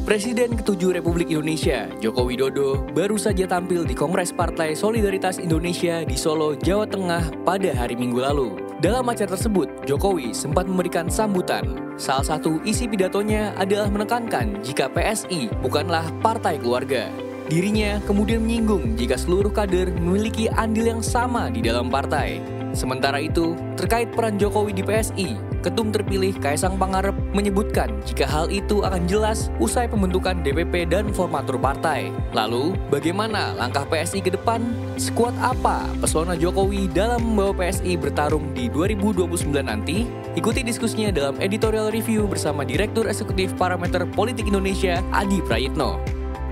Presiden ke-7 Republik Indonesia, Joko Widodo, baru saja tampil di Kongres Partai Solidaritas Indonesia di Solo, Jawa Tengah pada hari Minggu lalu. Dalam acara tersebut, Jokowi sempat memberikan sambutan. Salah satu isi pidatonya adalah menekankan jika PSI bukanlah partai keluarga. Dirinya kemudian menyinggung jika seluruh kader memiliki andil yang sama di dalam partai. Sementara itu, terkait peran Jokowi di PSI, Ketum terpilih Kaisang Pangarep menyebutkan jika hal itu akan jelas usai pembentukan DPP dan formatur partai. Lalu, bagaimana langkah PSI ke depan? Sekuat apa pesona Jokowi dalam membawa PSI bertarung di 2029 nanti? Ikuti diskusinya dalam editorial review bersama Direktur Eksekutif Parameter Politik Indonesia, Adi Prayitno.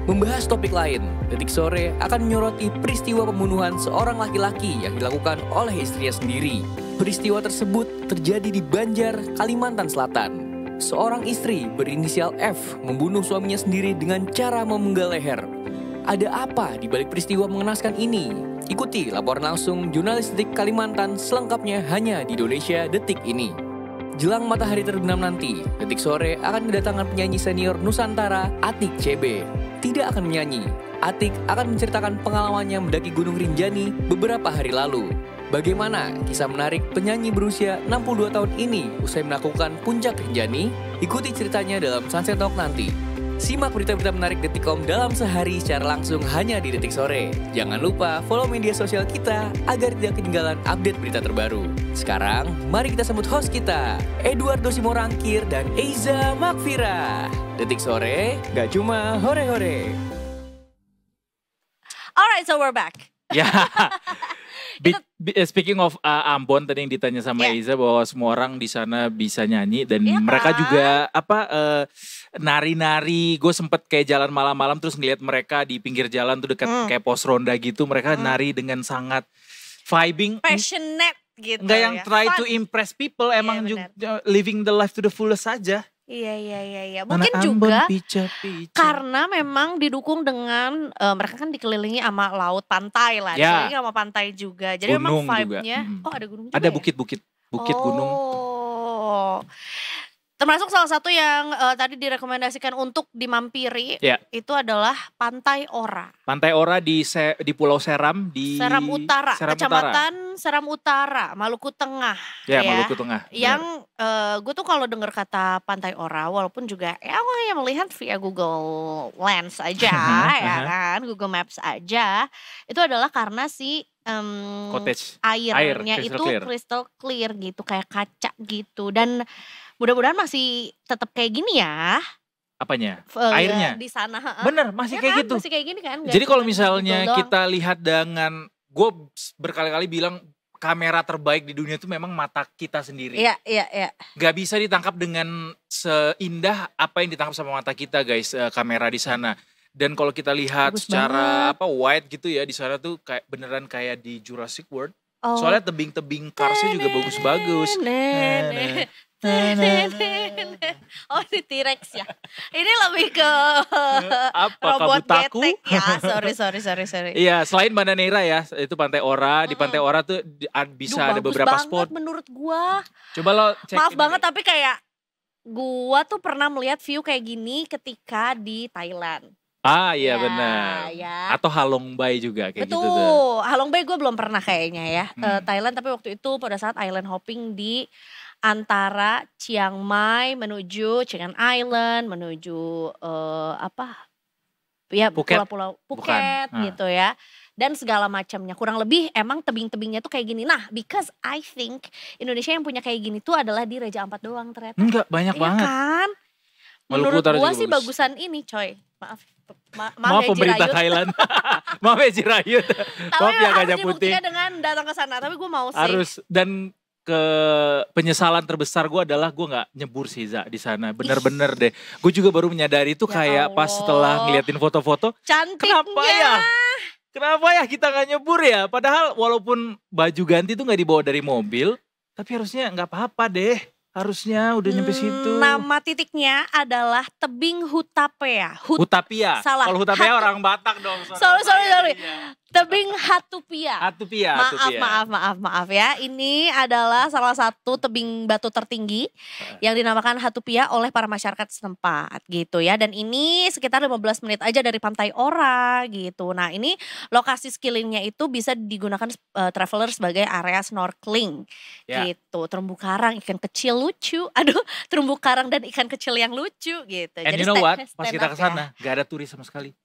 Membahas topik lain, Detik Sore akan menyoroti peristiwa pembunuhan seorang laki-laki yang dilakukan oleh istrinya sendiri. Peristiwa tersebut terjadi di Banjar, Kalimantan Selatan. Seorang istri berinisial F membunuh suaminya sendiri dengan cara memenggal leher. Ada apa di balik peristiwa mengenaskan ini? Ikuti laporan langsung jurnalis Detik Kalimantan selengkapnya hanya di Indonesia Detik ini. Jelang matahari terbenam nanti, Detik Sore akan kedatangan penyanyi senior Nusantara, Atik CB. Tidak akan menyanyi, Atik akan menceritakan pengalamannya mendaki Gunung Rinjani beberapa hari lalu. Bagaimana kisah menarik penyanyi berusia 62 tahun ini usai melakukan puncak Rinjani? Ikuti ceritanya dalam Sunset Talk nanti. Simak berita-berita menarik Detikcom dalam sehari secara langsung hanya di Detik Sore. Jangan lupa follow media sosial kita agar tidak ketinggalan update berita terbaru. Sekarang, mari kita sambut host kita, Eduardo Simorangkir dan Eiza Makfira. Detik Sore, gak cuma hore-hore. Alright, so we're back. Ya, speaking of Ambon tadi yang ditanya sama Eiza bahwa semua orang di sana bisa nyanyi dan mereka juga nari-nari. Gue sempet kayak jalan malam-malam terus ngeliat mereka di pinggir jalan tuh dekat kayak pos ronda gitu. Mereka nari dengan sangat vibing, passionate gitu. Enggak yang try to impress people, emang juga living the life to the fullest saja. Iya. Mungkin juga karena memang didukung dengan mereka kan dikelilingi sama laut, pantai lah, dikelilingi sama pantai juga. Jadi gunung memang vibe-nya, ada gunung juga. Ada bukit-bukit, gunung. Termasuk salah satu yang tadi direkomendasikan untuk dimampiri itu adalah Pantai Ora. Pantai Ora di Pulau Seram di Seram Utara, Kecamatan Utara. Seram Utara, Maluku Tengah. Ya, Maluku Tengah. Yang gue tuh kalau dengar kata Pantai Ora, walaupun juga gue yang melihat via Google Lens aja, ya kan, Google Maps aja, itu adalah karena si airnya itu crystal clear gitu, kayak kaca gitu, dan mudah-mudahan masih tetap kayak gini ya. Apanya? Airnya? Di sana. Bener, masih kayak kan? gitu. Masih kayak gini kan. Jadi kalau misalnya kita lihat dengan, gue berkali-kali bilang kamera terbaik di dunia itu memang mata kita sendiri. Iya. Gak bisa ditangkap dengan seindah apa yang ditangkap sama mata kita guys, kamera di sana. Dan kalau kita lihat bagus secara wide gitu ya, di sana tuh kayak beneran kayak di Jurassic World. Soalnya tebing-tebing karsnya juga bagus-bagus. Oh ini T-Rex ya. Ini lebih ke robot getek ya. Sorry. Iya, selain Banda Neira ya, itu Pantai Ora. Di Pantai Ora tuh bisa ada beberapa spot. Menurut gua. Coba lo cek. Maaf banget tapi kayak gua tuh pernah melihat view kayak gini ketika di Thailand. Iya benar. Ya. Atau Halong Bay juga kayak gitu tuh. Betul, Halong Bay gue belum pernah kayaknya ya. Thailand, tapi waktu itu pada saat island hopping di antara Chiang Mai menuju Chiang Island, menuju pulau-pulau Phuket gitu ya. Dan segala macamnya, kurang lebih emang tebing-tebingnya tuh kayak gini. Nah, because I think Indonesia yang punya kayak gini tuh adalah di Raja Ampat doang ternyata. Enggak, banyak banget. Kan? Menurut gua sih bagusan ini coy. Maaf pemerintah Thailand. Maaf ya Jirayut. Maaf ya Gajah Putih. Tapi dengan datang ke sana, tapi gue mau sih. Harus, dan penyesalan terbesar gue adalah gue gak nyebur sih Za di sana. Bener-bener deh. Gue juga baru menyadari itu kayak pas setelah ngeliatin foto-foto. Cantiknya. Kenapa ya kita gak nyebur ya? Padahal walaupun baju ganti tuh gak dibawa dari mobil, tapi harusnya gak apa-apa deh. Harusnya udah nyampe situ. Nama titiknya adalah Tebing Hutapea. Hutapea. Salah. Kalau Hutapea orang Batak dong. Sorry. Tebing Hatupia. Hatupia. Maaf ya. Ini adalah salah satu tebing batu tertinggi yang dinamakan Hatupia oleh para masyarakat setempat gitu ya. Dan ini sekitar 15 menit aja dari Pantai Ora gitu. Nah ini lokasi skillingnya itu bisa digunakan traveler sebagai area snorkeling gitu. Terumbu karang, ikan kecil lucu. Aduh, terumbu karang dan ikan kecil yang lucu gitu. And jadi you know what? Pas kita kesana gak ada turis sama sekali.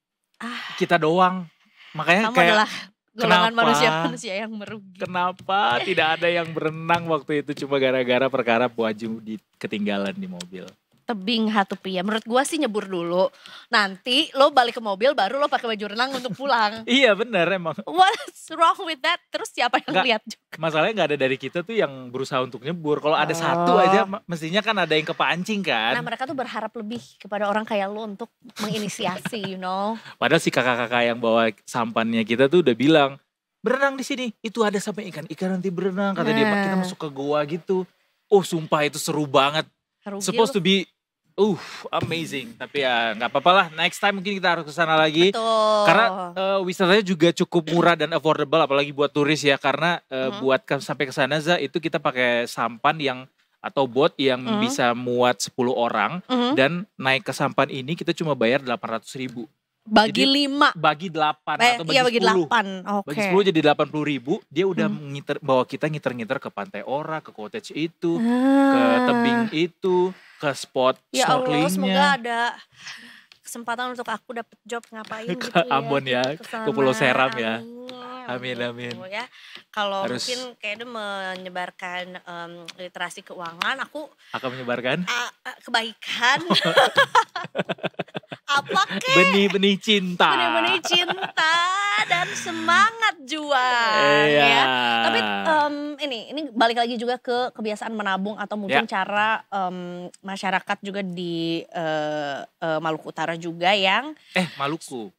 Kita doang. Makanya kamu kayak adalah golongan kenapa? manusia yang merugi. Kenapa tidak ada yang berenang waktu itu cuma gara-gara perkara baju ketinggalan di mobil. Tebing Hatupia. Menurut gua sih nyebur dulu. Nanti lo balik ke mobil baru lo pakai baju renang untuk pulang. Iya benar emang. What's wrong with that? Terus siapa yang lihat juga? Masalahnya gak ada dari kita tuh yang berusaha untuk nyebur. Kalau ada satu aja mestinya kan ada yang kepancing kan. Nah mereka tuh berharap lebih kepada orang kayak lo untuk menginisiasi, you know. Padahal si kakak-kakak yang bawa sampannya kita tuh udah bilang, berenang di sini. Itu ada sampai ikan nanti berenang. Kata dia kita masuk ke goa gitu. Oh sumpah itu seru banget. Supposed to be amazing. Tapi ya gak apa-apa lah. Next time mungkin kita harus kesana lagi. Betul. Karena wisatanya juga cukup murah dan affordable. Apalagi buat turis ya. Karena buat sampai kesana itu kita pakai sampan atau boat yang bisa muat 10 orang. Dan naik ke sampan ini kita cuma bayar 800.000. Bagi 5. Bagi 8 atau bagi 10. Bagi 8. Bagi 10 jadi 80.000. Dia udah bawa kita ngiter-ngiter ke Pantai Ora, ke cottage itu, ke tebing itu, ke spot snorkelingnya. Allah, semoga ada kesempatan untuk aku dapet job ngapain gitu ya. Ambon ya, ke Pulau Seram ya. Amin. Ya, kalau mungkin kayaknya menyebarkan literasi keuangan, aku akan menyebarkan kebaikan. Apa kek? Benih-benih cinta. Benih-benih cinta dan semangat juang ya. Tapi ini balik lagi juga ke kebiasaan menabung atau mungkin cara masyarakat juga di Maluku Utara juga yang Maluku.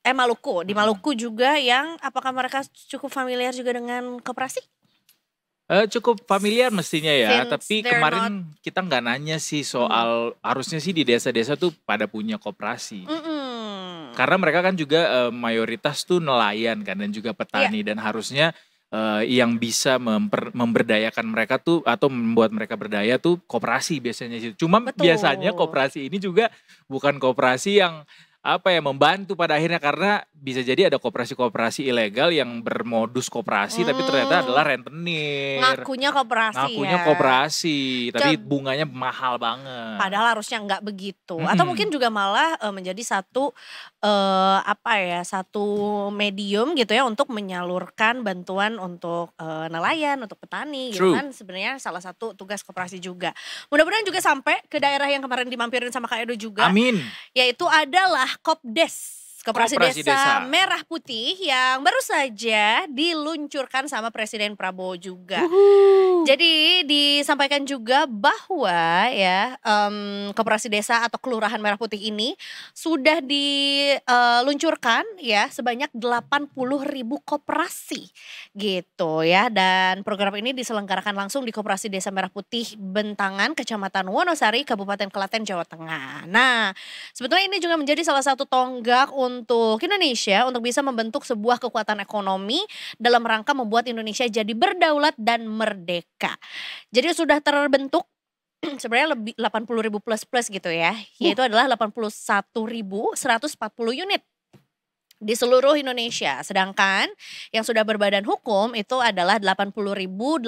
Di Maluku juga yang apakah mereka cukup familiar juga dengan koperasi? Cukup familiar mestinya ya, tapi kemarin kita nggak nanya sih soal harusnya sih di desa-desa tuh pada punya koperasi. Karena mereka kan juga mayoritas tuh nelayan kan dan juga petani dan harusnya yang bisa memberdayakan mereka tuh atau membuat mereka berdaya tuh koperasi biasanya sih. Cuma biasanya koperasi ini juga bukan koperasi yang membantu pada akhirnya karena bisa jadi ada koperasi-koperasi ilegal yang bermodus koperasi tapi ternyata adalah rentenir. Ngakunya koperasi, tapi bunganya mahal banget. Padahal harusnya nggak begitu. Atau mungkin juga malah menjadi satu satu medium gitu ya untuk menyalurkan bantuan untuk nelayan, untuk petani gitu kan. Sebenarnya salah satu tugas koperasi juga. Mudah-mudahan juga sampai ke daerah yang kemarin dimampirin sama Kak Edo juga. Amin. Yaitu adalah Kopdes. Koperasi Desa Merah Putih yang baru saja diluncurkan sama Presiden Prabowo juga. Jadi disampaikan juga bahwa ya Koperasi Desa atau Kelurahan Merah Putih ini sudah diluncurkan ya sebanyak 80.000 koperasi gitu ya. Dan program ini diselenggarakan langsung di Koperasi Desa Merah Putih Bentangan, Kecamatan Wonosari, Kabupaten Klaten, Jawa Tengah. Nah sebetulnya ini juga menjadi salah satu tonggak untuk Indonesia untuk bisa membentuk sebuah kekuatan ekonomi dalam rangka membuat Indonesia jadi berdaulat dan merdeka. Jadi sudah terbentuk sebenarnya lebih 80.000 plus gitu ya, yaitu adalah 81.140 unit di seluruh Indonesia. Sedangkan yang sudah berbadan hukum itu adalah 80.081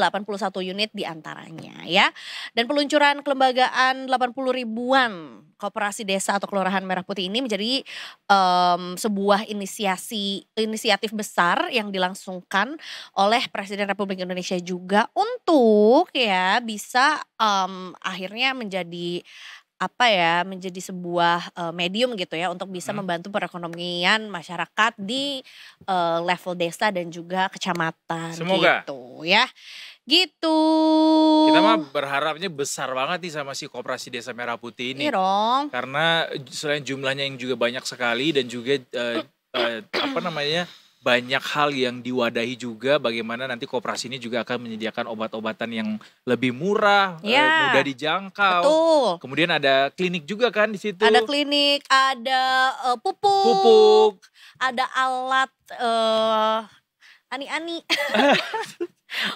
unit diantaranya ya. Dan peluncuran kelembagaan 80 ribuan koperasi desa atau kelurahan Merah Putih ini menjadi sebuah inisiatif besar yang dilangsungkan oleh Presiden Republik Indonesia juga untuk ya bisa akhirnya menjadi menjadi sebuah medium gitu ya untuk bisa membantu perekonomian masyarakat di level desa dan juga kecamatan. Semoga. Gitu ya. Gitu. Kita mah berharapnya besar banget nih sama si Koperasi Desa Merah Putih ini. Iya dong. Karena selain jumlahnya yang juga banyak sekali dan juga banyak hal yang diwadahi juga bagaimana nanti koperasi ini juga akan menyediakan obat-obatan yang lebih murah, mudah dijangkau. Betul. Kemudian ada klinik juga kan di situ. Ada klinik, ada pupuk, ada alat ani-ani.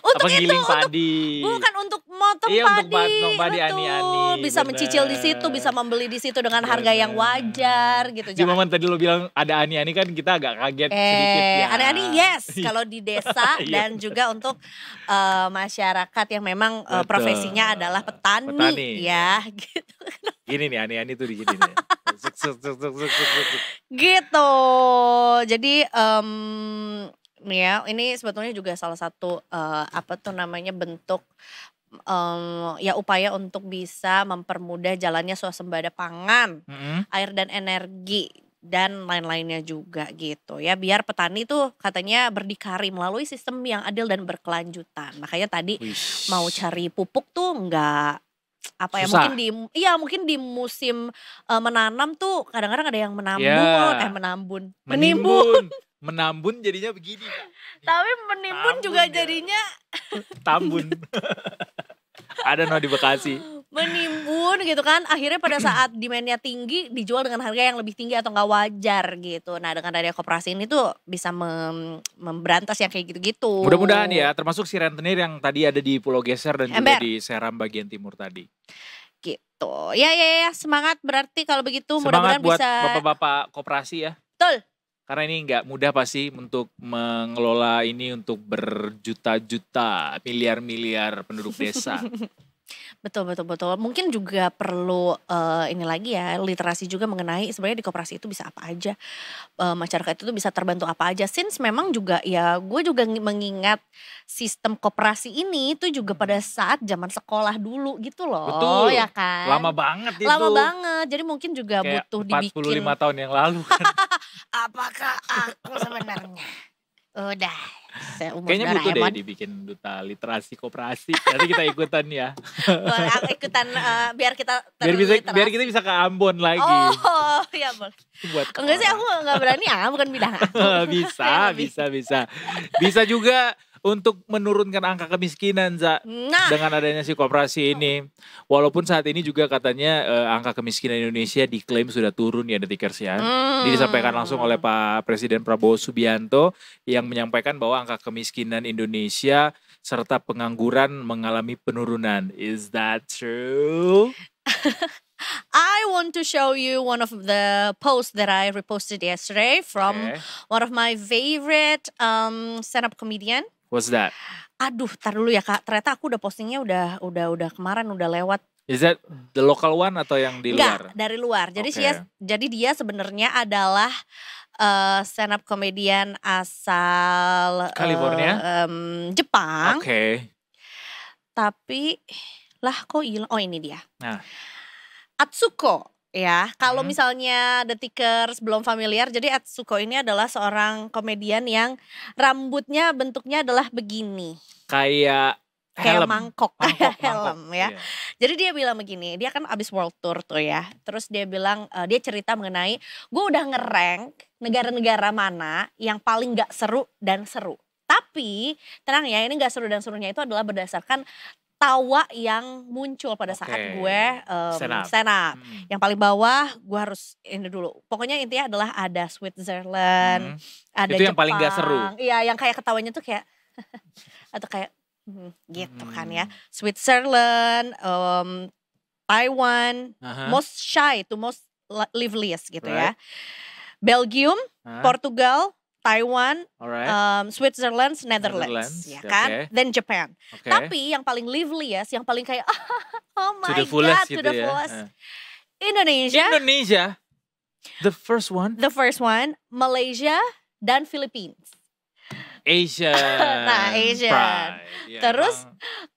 Untuk apa, itu padi. Bukan untuk motong padi. Untuk motong padi ani-ani. Bisa bener. Mencicil di situ, bisa membeli di situ dengan harga yang wajar gitu. Di momen tadi lo bilang ada ani-ani kan kita agak kaget sedikit ya. Ani-ani yes, kalau di desa dan juga untuk masyarakat yang memang profesinya adalah petani. Ya gitu. Gini nih ani-ani tuh di sini nih. Gitu. Jadi nih ya, ini sebetulnya juga salah satu bentuk ya upaya untuk bisa mempermudah jalannya swasembada pangan, air dan energi dan lain-lainnya juga gitu ya, biar petani tuh katanya berdikari melalui sistem yang adil dan berkelanjutan. Makanya tadi mau cari pupuk tuh enggak susah. mungkin di musim menanam tuh kadang-kadang ada yang menambun jadinya begini. Tapi menimbun juga jadinya tambun. Ada di Bekasi. Menimbun gitu kan, akhirnya pada saat demand-nya tinggi dijual dengan harga yang lebih tinggi atau nggak wajar gitu. Nah dengan adanya koperasi ini tuh bisa memberantas yang kayak gitu-gitu. Mudah-mudahan ya, termasuk si rentenir yang tadi ada di Pulau Geser dan juga di Seram bagian timur tadi. Gitu. Ya semangat berarti kalau begitu. Semangat mudah-mudahan buat bisa bapak-bapak koperasi ya. Betul. Karena ini nggak mudah pasti untuk mengelola ini untuk berjuta-juta, miliar-miliar penduduk desa. Betul. Mungkin juga perlu ini lagi ya, literasi juga mengenai sebenarnya di koperasi itu bisa apa aja. Masyarakat itu bisa terbantu apa aja. Since memang juga ya gue juga mengingat sistem koperasi ini itu juga pada saat zaman sekolah dulu gitu loh. Betul. Ya kan. Lama banget itu. Lama banget. Jadi mungkin juga kayak butuh 45 dibikin. 45 tahun yang lalu kan. Apakah aku sebenarnya udah seumur Kayaknya butuh Doraemon? deh dibikin duta literasi koperasi. Nanti kita ikutan ya. Boleh aku ikutan biar kita biar kita bisa ke Ambon lagi. Oh ya boleh. Buat enggak sih, aku gak berani bukan bidang aku. Bisa juga untuk menurunkan angka kemiskinan dengan adanya si koperasi ini. Walaupun saat ini juga katanya angka kemiskinan Indonesia diklaim sudah turun ya Detikers ya. Ini disampaikan langsung oleh Pak Presiden Prabowo Subianto yang menyampaikan bahwa angka kemiskinan Indonesia serta pengangguran mengalami penurunan. Is that true? I want to show you one of the posts that I reposted yesterday from one of my favorite stand-up comedian. What's that? Aduh, tar dulu ya Kak. Ternyata aku udah postingnya udah kemarin udah lewat. Is that the local one atau yang di luar? Enggak, dari luar. Jadi dia sebenarnya adalah stand up comedian asal California, Jepang. Oke. Tapi kok hilang? Oh ini dia. Nah. Atsuko. Ya, kalau misalnya Detikers belum familiar, jadi Atsuko ini adalah seorang komedian yang rambutnya bentuknya adalah begini. Kayak mangkok, kayak helm ya. Yeah. Jadi dia bilang begini, dia kan abis world tour tuh ya. Terus dia bilang, dia cerita mengenai, gue udah ngerank negara-negara mana yang paling gak seru dan seru. Tapi tenang ya, ini gak seru dan serunya itu adalah berdasarkan tawa yang muncul pada saat gue stand up. Yang paling bawah gue harus ini dulu. Pokoknya intinya adalah ada Switzerland, ada itu Jepang. Yang paling gak seru. Iya, yang kayak ketawanya tuh kayak atau kayak gitu kan ya. Switzerland, Taiwan, most shy to most liveliest gitu ya. Belgium, Portugal, Taiwan, Switzerland, Netherlands, ya kan? Then Japan. Tapi yang paling liveliest, yang paling kayak oh my god, to the fullest. Indonesia. The first one, Malaysia dan Philippines. Asian. Yeah, terus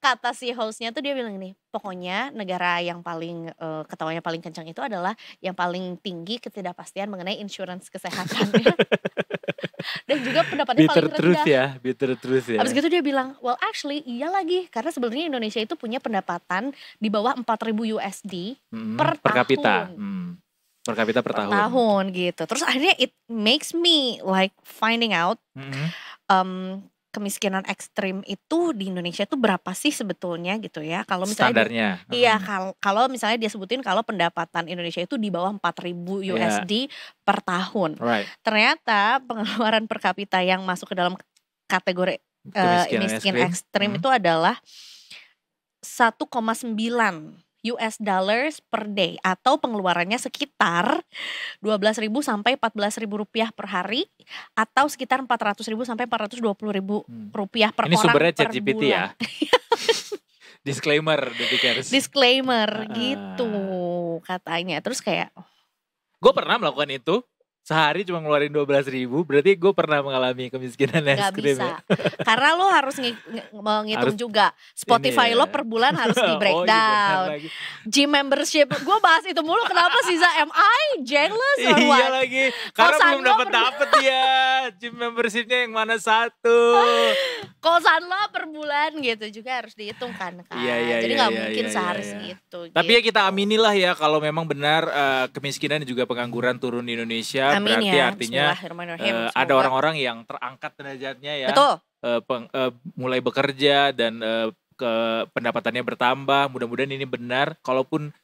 kata si hostnya tuh dia bilang nih, pokoknya negara yang paling ketawanya paling kencang itu adalah yang paling tinggi ketidakpastian mengenai insurance kesehatan. Dan juga pendapatnya paling rendah. Bitter truth ya. Abis gitu dia bilang, well actually iya lagi, karena sebenarnya Indonesia itu punya pendapatan di bawah 4.000 USD per kapita. Per kapita per tahun gitu. Terus akhirnya it makes me like finding out kemiskinan ekstrim itu di Indonesia itu berapa sih sebetulnya gitu ya. Kalau misalnya standarnya. Iya, kalau misalnya dia sebutin kalau pendapatan Indonesia itu di bawah 4.000 USD per tahun. Right. Ternyata pengeluaran per kapita yang masuk ke dalam kategori miskin ekstrim itu adalah 1,9 US dollars per day atau pengeluarannya sekitar 12.000 sampai 14.000 rupiah per hari atau sekitar 400.000 sampai 420.000 rupiah per Ini orang sumbernya per ChatGPT bulan. ya. Disclaimer Disclaimer gitu katanya. Terus kayak gue pernah melakukan itu. Sehari cuma ngeluarin 12.000, berarti gue pernah mengalami kemiskinan nggak ekstrim bisa. ya. Karena lo harus menghitung juga. Spotify lo per bulan harus di breakdown. Gym membership, gue bahas itu mulu. Kenapa sih Za? Am I jealous or what? Iya lagi, karena belum dapet dia. Gym membershipnya yang mana satu. Kosan lo per bulan gitu juga harus dihitung kan. Iya, jadi gak mungkin sehari segitu. Tapi ya kita aminilah ya kalau memang benar kemiskinan dan juga pengangguran turun di Indonesia. Amin berarti ya. artinya ada orang-orang yang terangkat derajatnya ya. Betul. Mulai bekerja dan pendapatannya bertambah. Mudah-mudahan ini benar. Kalaupun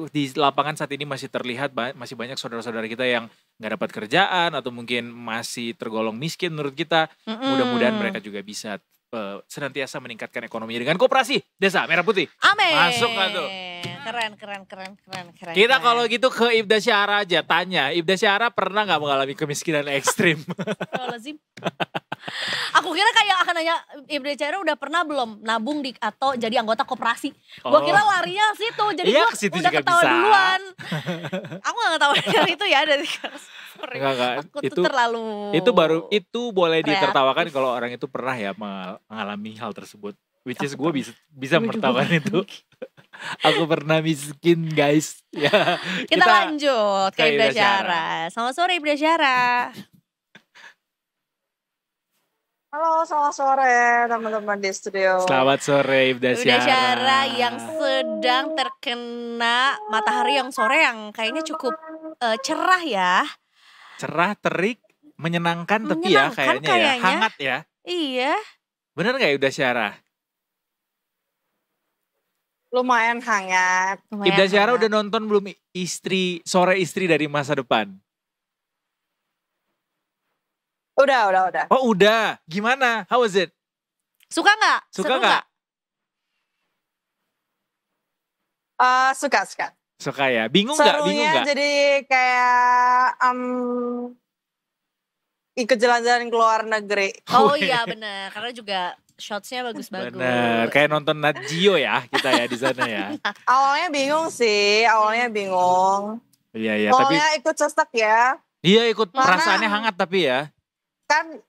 di lapangan saat ini masih terlihat masih banyak saudara-saudara kita yang nggak dapat kerjaan atau mungkin masih tergolong miskin menurut kita. Mudah-mudahan mereka juga bisa senantiasa meningkatkan ekonominya dengan Koperasi Desa Merah Putih. Amin. Masuk kan tuh. Keren. Kita kalau gitu ke Ibda Syara aja tanya. Ibda Syara pernah nggak mengalami kemiskinan ekstrim? Aku kira kayak akan nanya Ibda Syara udah pernah belum nabung atau jadi anggota koperasi. Gue kira larinya situ. Jadi gue udah ketawa duluan. Aku gak ketawa itu ya dari Enggak. Aku itu terlalu itu boleh ditertawakan kalau orang itu pernah ya mengalami hal tersebut. Which is gue bisa menertawakan itu. Aku pernah miskin guys. Ya, kita lanjut ke Ibda Syara. Selamat sore Ibda Syara. Halo, selamat sore teman-teman di studio. Selamat sore Ibda Syara. Ibda Syara yang sedang terkena matahari yang sore yang kayaknya cukup cerah ya. Cerah, terik, menyenangkan tapi ya kayaknya ya. Hangat ya. Iya. Bener gak Ibda Syara? Lumayan hangat. Ibda Syara udah nonton belum Sore Istri dari Masa Depan? Udah. Oh udah, gimana? How was it? Suka gak? Suka gak? Suka. Suka ya? Bingung gak? Serunya jadi kayak ikut jalan-jalan ke luar negeri. Oh iya benar, karena juga shotsnya bagus-bagus. Bener, kayak nonton Nat Geo ya kita ya di sana ya. Awalnya bingung sih, Iya, awalnya tapi ikut sesek ya. Iya ikut, perasaannya hangat tapi ya. Kan,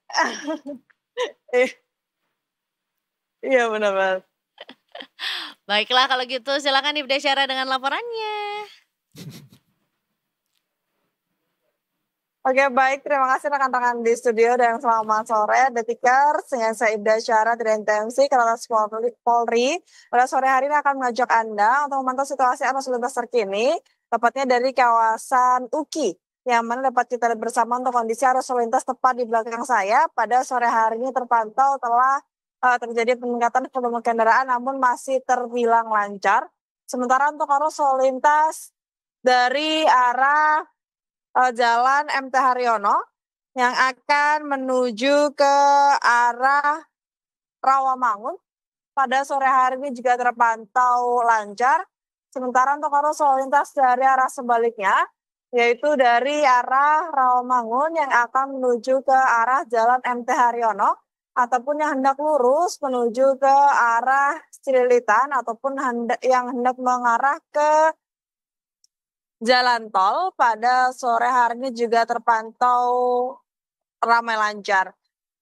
iya benar. Baiklah kalau gitu silakan Ibda Syara dengan laporannya. Oke baik, terima kasih rekan-rekan di studio dan selamat sore Detikers. Dengan saya Ibda Syara dari NTMC, Korlantas Polri. Pada sore hari ini akan mengajak Anda untuk memantau situasi arus lalu lintas terkini, tepatnya dari kawasan UKI, yang mana dapat kita lihat bersama untuk kondisi arus lalu lintas tepat di belakang saya. Pada sore hari ini terpantau telah terjadi peningkatan volume kendaraan, namun masih terbilang lancar. Sementara untuk arus lalu lintas dari arah Jalan MT Haryono yang akan menuju ke arah Rawamangun pada sore hari ini juga terpantau lancar. Sementara untuk arus lalu lintas dari arah sebaliknya, yaitu dari arah Rawamangun yang akan menuju ke arah Jalan MT Haryono ataupun yang hendak lurus menuju ke arah Cililitan ataupun yang hendak mengarah ke Jalan tol pada sore hari ini juga terpantau ramai lancar.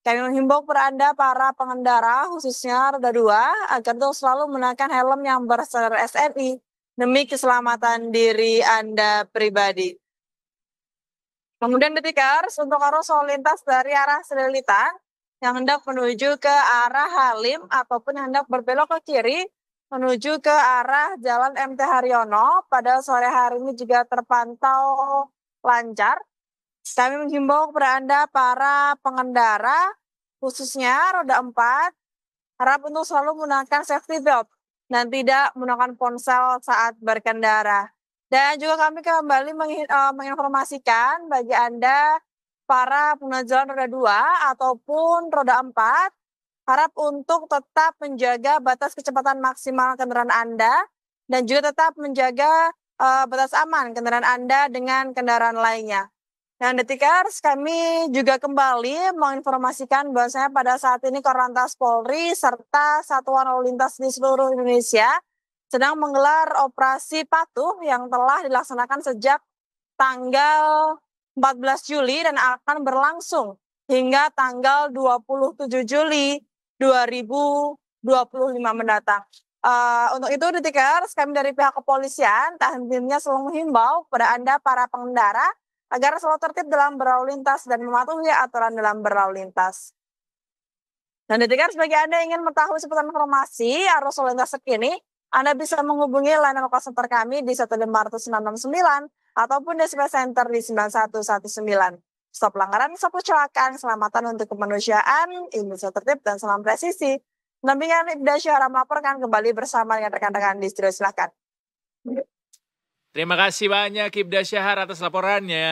Kami menghimbau kepada Anda para pengendara khususnya roda 2 agar terus selalu menggunakan helm yang berstandar SNI demi keselamatan diri Anda pribadi. Kemudian Detikers untuk arus lalu lintas dari arah Cililitan yang hendak menuju ke arah Halim ataupun yang hendak berbelok ke kiri menuju ke arah Jalan MT Haryono pada sore hari ini juga terpantau lancar. Kami menghimbau kepada Anda para pengendara khususnya roda 4 harap untuk selalu menggunakan safety belt dan tidak menggunakan ponsel saat berkendara. Dan juga kami kembali menginformasikan bagi Anda para pengguna jalan roda 2 ataupun roda 4 harap untuk tetap menjaga batas kecepatan maksimal kendaraan Anda dan juga tetap menjaga batas aman kendaraan Anda dengan kendaraan lainnya. Dan Detikers, kami juga kembali menginformasikan bahwasanya pada saat ini Korlantas Polri serta Satuan Lalu Lintas di seluruh Indonesia sedang menggelar operasi patuh yang telah dilaksanakan sejak tanggal 14 Juli dan akan berlangsung hingga tanggal 27 Juli 2025 mendatang. Untuk itu Detikers, kami dari pihak kepolisian tentunya selalu menghimbau kepada Anda para pengendara agar selalu tertib dalam berlalu lintas dan mematuhi aturan dalam berlalu lintas. Dan Detikers, bagi Anda yang ingin mengetahui seputar informasi arus lalu lintas terkini, Anda bisa menghubungi layanan call center kami di 15669 ataupun Desibel Center di 9119. Stop pelanggaran, stop kecelakaan, keselamatan untuk kemanusiaan, Indonesia tertib dan salam presisi. Nampingan Ibda Syahra melaporkan kembali bersama dengan rekan-rekan di studio, silakan. Terima kasih banyak Ibda Syahar atas laporannya.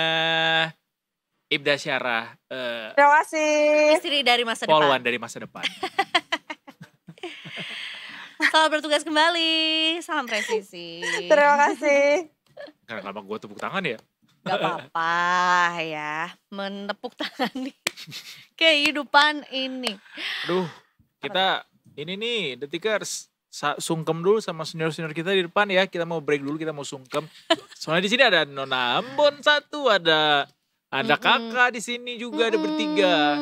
Ibda Syahra, Terima kasih. Istri dari masa depan. poluan dari masa depan. Selamat bertugas kembali. Salam presisi. Terima kasih. Kenapa gue tepuk tangan ya? Gak apa-apa ya. Menepuk tangan di kehidupan ini. Aduh, kita ini nih Detikers sungkem dulu sama senior-senior kita di depan ya. Kita mau break dulu, kita mau sungkem. Soalnya di sini ada Nona Ambon satu, ada kakak di sini juga, ada bertiga.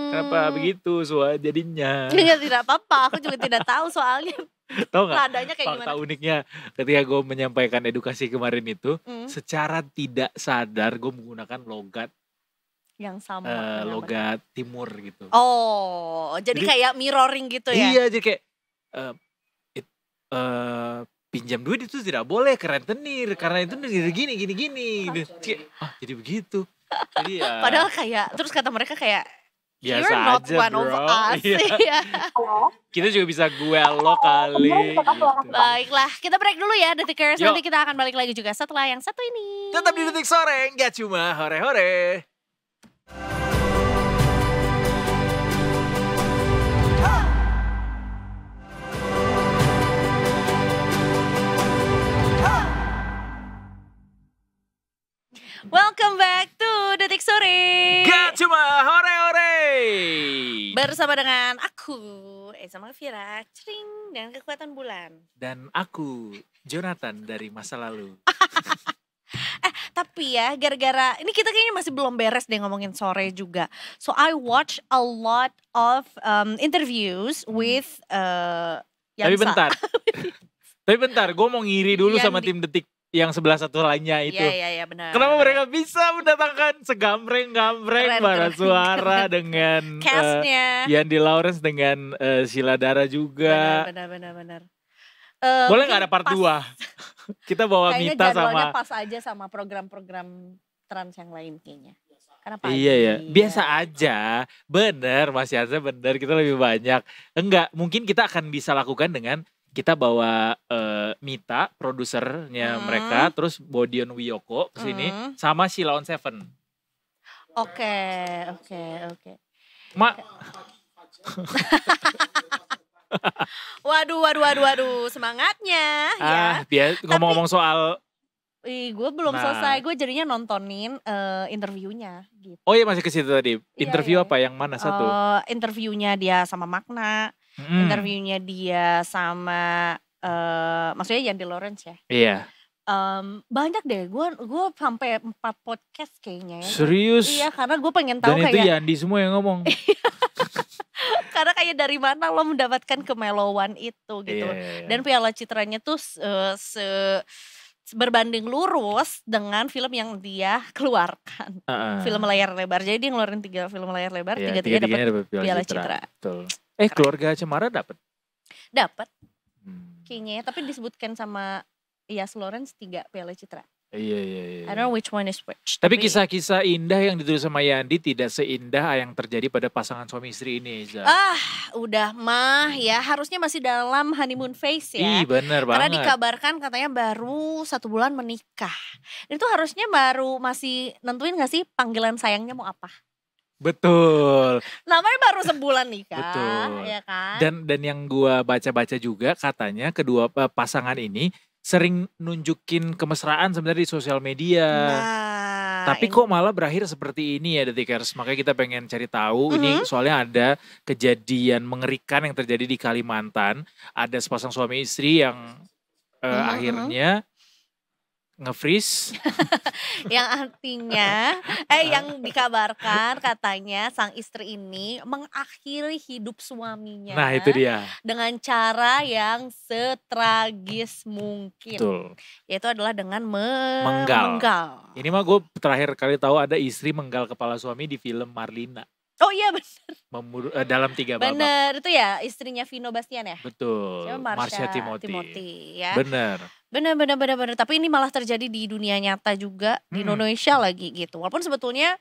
Kenapa begitu jadinya? Tidak apa-apa, aku juga tidak tahu soalnya. Tahu nggak? Nadanya kayak Fakta gimana? uniknya ketika gue menyampaikan edukasi kemarin itu, secara tidak sadar gue menggunakan logat Yang sama. kenapa? logat timur gitu. Oh, jadi kayak mirroring gitu ya? Iya, jadi kayak pinjam duit itu tidak boleh ke rentenir karena itu gini. Jadi begitu. Jadi ya Padahal kayak, terus kata mereka kayak, biasa you're not aja, one of bro. us. Iya. Iya. Halo. Kita juga bisa gue lo kali. Gitu. Baiklah, kita break dulu ya Detikers. Yuk. Nanti kita akan balik lagi juga setelah yang satu ini. Tetap di Detik Sore, nggak cuma hore-hore. Welcome back to Detik Sore. Nggak cuma hore-hore. Bersama dengan aku, Eza Mafira, Cring, dan Kekuatan Bulan. Dan aku, Jonathan dari masa lalu. Tapi ya, gara-gara, ini kita kayaknya masih belum beres deh ngomongin sore juga. So I watch a lot of interviews with Tapi Yansa. bentar, gue mau ngiri dulu sama Yandi. tim Detik yang sebelah satu lainnya itu. Iya benar. Kenapa mereka bisa mendatangkan segambreng-gambreng Keren, para keren, suara dengan Castnya. Yandi Lawrence dengan Sheila Dara juga. Benar. Boleh Mungkin gak ada part pas- 2? Kita bawa Kayaknya Mita jadwalnya sama... pas aja sama program-program trans yang lain kayaknya. Karena pagi. Iya ya, biasa aja. Bener Mas Yansa, bener, kita lebih banyak. Enggak, mungkin kita akan bisa lakukan dengan kita bawa Mita, produsernya mereka, terus Bodion Wiyoko kesini, sama Sheila on Seven. Oke. Mak, Waduh, semangatnya ya. ngomong-ngomong soal, Gue belum Nah. selesai, gue jadinya nontonin interviewnya gitu. oh iya masih ke situ tadi. Interview Iya. apa yang mana satu? Interviewnya dia sama Magna, interviewnya dia sama maksudnya Yandi Lawrence ya. Iya. Banyak deh, gue sampai 4 podcast kayaknya ya. Serius? Iya, karena gue pengen Dan tahu itu kayak Yandi semua yang ngomong. karena kayak dari mana lo mendapatkan kemelowan itu gitu. Iya. Dan Piala Citranya tuh berbanding lurus dengan film yang dia keluarkan. Film layar lebar. Jadi dia ngeluarin 3 film layar lebar, Iya, tiga-tiganya dapat dapat Piala Citra. Betul. Keluarga Cemara dapat. Dapat kayaknya, tapi disebutkan sama Yas Lawrence 3 Piala Citra. Iya. I don't know which one is which. Tapi kisah-kisah indah yang ditulis sama Yandi tidak seindah yang terjadi pada pasangan suami istri ini, Iza. Udah mah ya, harusnya masih dalam honeymoon phase ya. Bener Karena banget. dikabarkan katanya baru 1 bulan menikah. Itu harusnya baru masih nentuin gak sih panggilan sayangnya mau apa? Betul. Namanya baru sebulan nikah. Betul. Ya kan? Dan yang gua baca-baca juga katanya kedua pasangan ini sering nunjukin kemesraan sebenarnya di sosial media. Tapi kok malah berakhir seperti ini ya Detikers. Makanya kita pengen cari tahu. Ini soalnya ada kejadian mengerikan yang terjadi di Kalimantan. Ada sepasang suami istri yang akhirnya nge-freeze. Yang artinya yang dikabarkan katanya sang istri ini mengakhiri hidup suaminya. Nah itu dia. Dengan cara yang setragis mungkin. Betul. Yaitu adalah dengan menggal. Ini mah gue terakhir kali tahu ada istri menggal kepala suami di film Marlina. Oh iya benar. Dalam 3 babak. Bener, itu ya istrinya Vino Bastian ya? Betul. Marsha Timothy. Ya. Bener. Tapi ini malah terjadi di dunia nyata juga, di Indonesia lagi gitu. Walaupun sebetulnya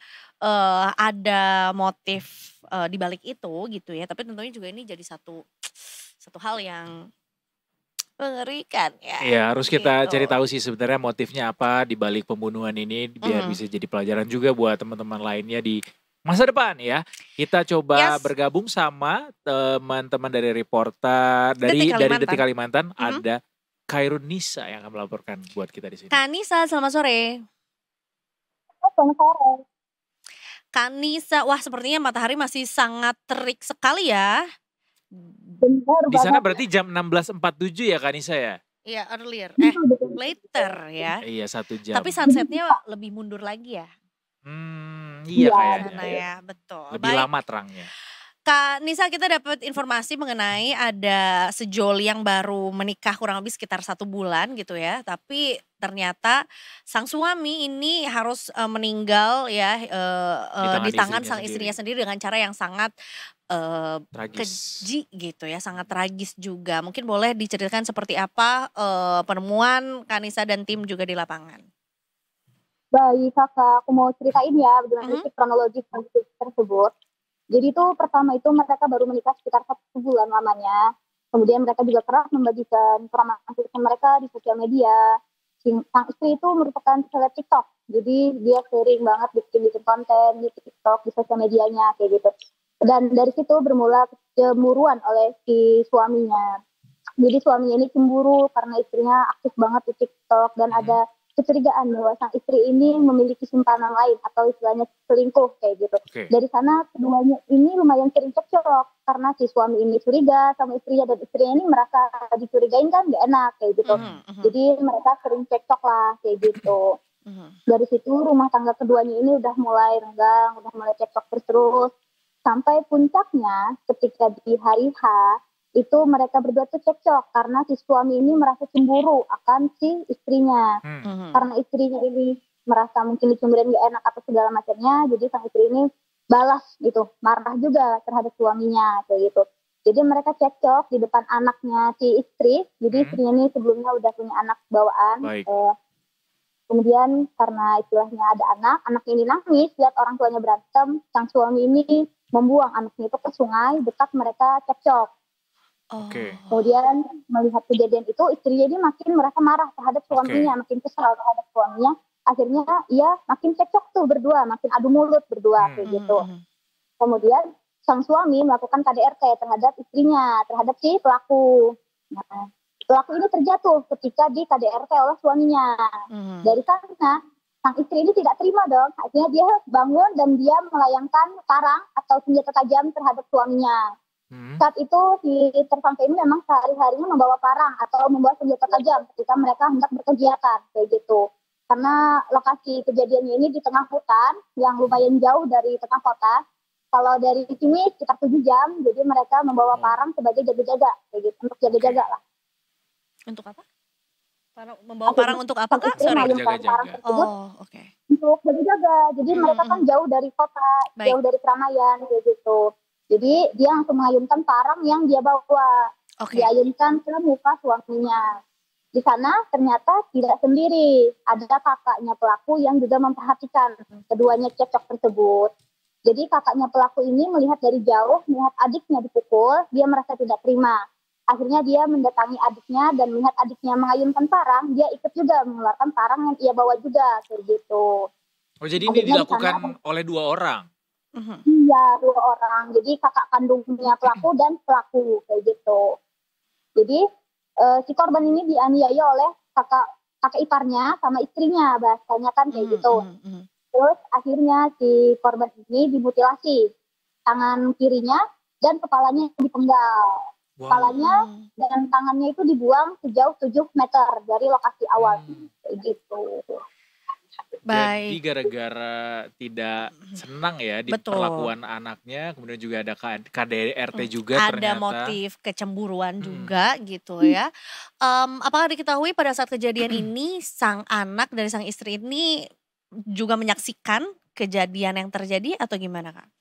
ada motif di balik itu gitu ya. Tapi tentunya juga ini jadi satu hal yang mengerikan ya. Iya harus kita cari tahu sih sebenarnya motifnya apa di balik pembunuhan ini. Biar bisa jadi pelajaran juga buat teman-teman lainnya di masa depan ya. Kita coba bergabung sama teman-teman dari reporter dari Detik Kalimantan. Ada Khairun Nisa yang akan melaporkan buat kita di sini. Kak Nisa, selamat sore. Selamat sore. Kak Nisa, wah sepertinya matahari masih sangat terik sekali ya. Benar di sana berarti jam 16.47 ya Kak Nisa ya? Iya earlier, later ya. Iya 1 jam. Tapi sunsetnya lebih mundur lagi ya. Iya kayaknya. Ya, betul. Lebih lama terangnya. Kak Nisa, kita dapat informasi mengenai ada sejoli yang baru menikah kurang lebih sekitar 1 bulan gitu ya. Tapi ternyata sang suami ini harus meninggal ya di tangan sang istrinya sendiri dengan cara yang sangat keji gitu ya, sangat tragis juga. Mungkin boleh diceritakan seperti apa penemuan Kak Nisa dan tim juga di lapangan. Baik kakak, aku mau ceritain ya bagaimana kronologis tersebut. Jadi itu pertama itu mereka baru menikah sekitar 1 bulan lamanya. Kemudian mereka juga kerap membagikan romantisme mereka di sosial media. Sang istri itu merupakan seleb TikTok. Jadi dia sering banget bikin konten di TikTok, di sosial medianya kayak gitu. Dan dari situ bermula kecemburuan oleh si suaminya. Jadi suaminya ini cemburu karena istrinya aktif banget di TikTok dan ada kecurigaan bahwa sang istri ini memiliki simpanan lain atau istilahnya selingkuh kayak gitu. Dari sana keduanya ini lumayan sering cekcok karena si suami ini curiga sama istrinya dan istrinya ini merasa dicurigain kan gak enak kayak gitu. Jadi mereka sering cekcok lah kayak gitu. Dari situ rumah tangga keduanya ini udah mulai renggang, udah mulai cekcok terus sampai puncaknya ketika di hari H itu mereka berdua tuh cekcok karena si suami ini merasa cemburu akan si istrinya. Karena istrinya ini merasa mungkin dicemburuin gak enak atau segala macamnya, jadi sang istri ini balas gitu, marah juga terhadap suaminya kayak gitu. Jadi mereka cekcok di depan anaknya si istri, jadi istrinya ini sebelumnya udah punya anak bawaan. Kemudian karena istilahnya ada anak ini nangis lihat orang tuanya berantem, sang suami ini membuang anaknya itu ke sungai dekat mereka cekcok. Kemudian melihat kejadian itu istrinya ini makin merasa marah terhadap suaminya, makin kesal terhadap suaminya. Akhirnya ia makin cekcok tuh berdua, makin adu mulut berdua kayak gitu. Kemudian sang suami melakukan KDRT terhadap istrinya, terhadap si pelaku. Nah, pelaku ini terjatuh ketika di KDRT oleh suaminya. Dari sana sang istri ini tidak terima dong. Akhirnya dia bangun dan dia melayangkan parang atau senjata tajam terhadap suaminya. Saat itu si tersangka ini memang sehari-harinya membawa parang atau membawa senjata tajam ketika mereka hendak berkegiatan kayak gitu. Karena lokasi kejadiannya ini di tengah hutan yang lumayan jauh dari tengah kota. Kalau dari sini sekitar 7 jam, jadi mereka membawa parang sebagai jaga-jaga kayak gitu, untuk jaga-jaga lah. Untuk apa? Membawa parang untuk apa Kak? Sorry. Jaga-jaga. Untuk jaga-jaga. Jadi mereka kan jauh dari kota, jauh dari keramaian kayak gitu. Jadi dia langsung mengayunkan parang yang dia bawa, diayunkan ke muka suaminya. Di sana ternyata tidak sendiri, ada kakaknya pelaku yang juga memperhatikan keduanya cekcok tersebut. Jadi kakaknya pelaku ini melihat dari jauh, melihat adiknya dipukul, dia merasa tidak terima. Akhirnya dia mendatangi adiknya dan melihat adiknya mengayunkan parang, dia ikut juga mengeluarkan parang yang ia bawa juga, kayak gitu. Oh jadi ini dilakukan oleh 2 orang? Iya, 2 orang. Jadi kakak kandungnya pelaku dan pelaku, kayak gitu. Jadi si korban ini dianiaya oleh kakak iparnya sama istrinya, bahasanya kan kayak gitu. Terus akhirnya si korban ini dimutilasi, tangan kirinya dan kepalanya dipenggal. Kepalanya dan tangannya itu dibuang sejauh 7 meter dari lokasi awal, kayak gitu. Jadi gara-gara tidak senang ya di perlakuan anaknya, kemudian juga ada KDRT juga ada ternyata. motif kecemburuan juga gitu ya. Apakah diketahui pada saat kejadian ini sang anak dari sang istri ini juga menyaksikan kejadian yang terjadi atau gimana Kak?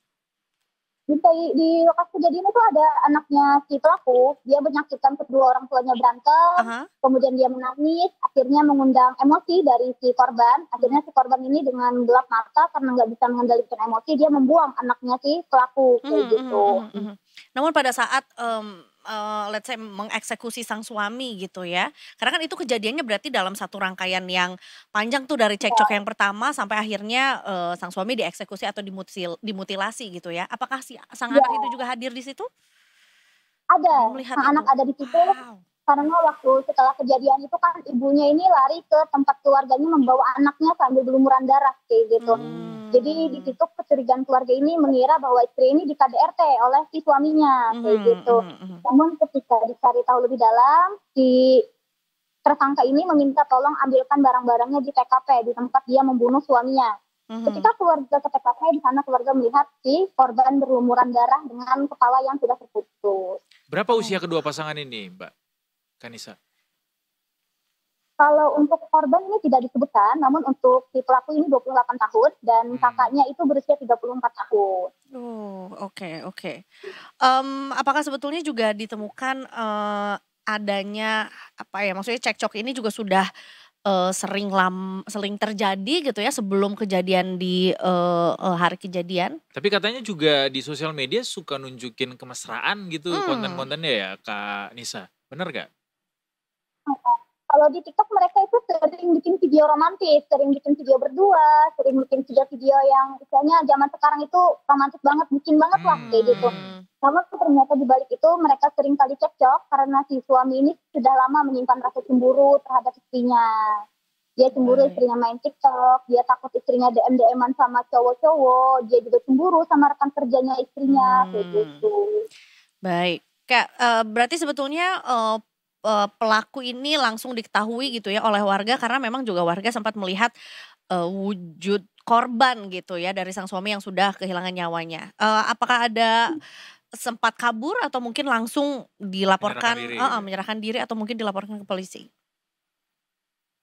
Di lokasi kejadian itu ada anaknya si pelaku, dia menyaksikan kedua orang tuanya berantem, kemudian dia menangis, akhirnya mengundang emosi dari si korban, akhirnya si korban ini dengan gelap mata karena nggak bisa mengendalikan emosi, dia membuang anaknya si pelaku, kayak gitu. Namun pada saat let's say mengeksekusi sang suami gitu ya, karena kan itu kejadiannya berarti dalam satu rangkaian yang panjang tuh dari cekcok yang pertama sampai akhirnya sang suami dieksekusi atau dimutilasi gitu ya. Apakah sang anak itu juga hadir di situ? Ada, sang anak ada di situ. Karena waktu setelah kejadian itu kan ibunya ini lari ke tempat keluarganya membawa anaknya sambil berlumuran darah kayak gitu. Jadi di situ kecurigaan keluarga ini mengira bahwa istri ini di KDRT oleh si suaminya kayak gitu. Namun ketika dicari tahu lebih dalam, si tersangka ini meminta tolong ambilkan barang-barangnya di TKP di tempat dia membunuh suaminya. Ketika keluarga ke TKP, di sana keluarga melihat si korban berlumuran darah dengan kepala yang sudah terputus. Berapa usia kedua pasangan ini, Mbak Kanisa? Kalau untuk korban ini tidak disebutkan, namun untuk si pelaku ini 28 tahun dan kakaknya itu berusia 34 tahun. Oke. Apakah sebetulnya juga ditemukan adanya maksudnya cekcok ini juga sudah sering terjadi gitu ya sebelum kejadian di hari kejadian? Tapi katanya juga di sosial media suka nunjukin kemesraan gitu konten-kontennya ya Kak Nisa, bener gak? Kalau di TikTok mereka itu sering bikin video romantis, sering bikin video berdua, sering bikin video-video yang misalnya zaman sekarang itu romantis banget, bucin banget lah kayak gitu. Namun ternyata di balik itu mereka sering kali cekcok karena si suami ini sudah lama menyimpan rasa cemburu terhadap istrinya. Dia cemburu istrinya main TikTok, dia takut istrinya DM-an sama cowok-cowok, dia juga cemburu sama rekan kerjanya istrinya kayak gitu. Baik, Kak, berarti sebetulnya pelaku ini langsung diketahui gitu ya oleh warga karena memang juga warga sempat melihat wujud korban gitu ya dari sang suami yang sudah kehilangan nyawanya. Apakah ada sempat kabur atau mungkin langsung dilaporkan menyerahkan diri atau mungkin dilaporkan ke polisi?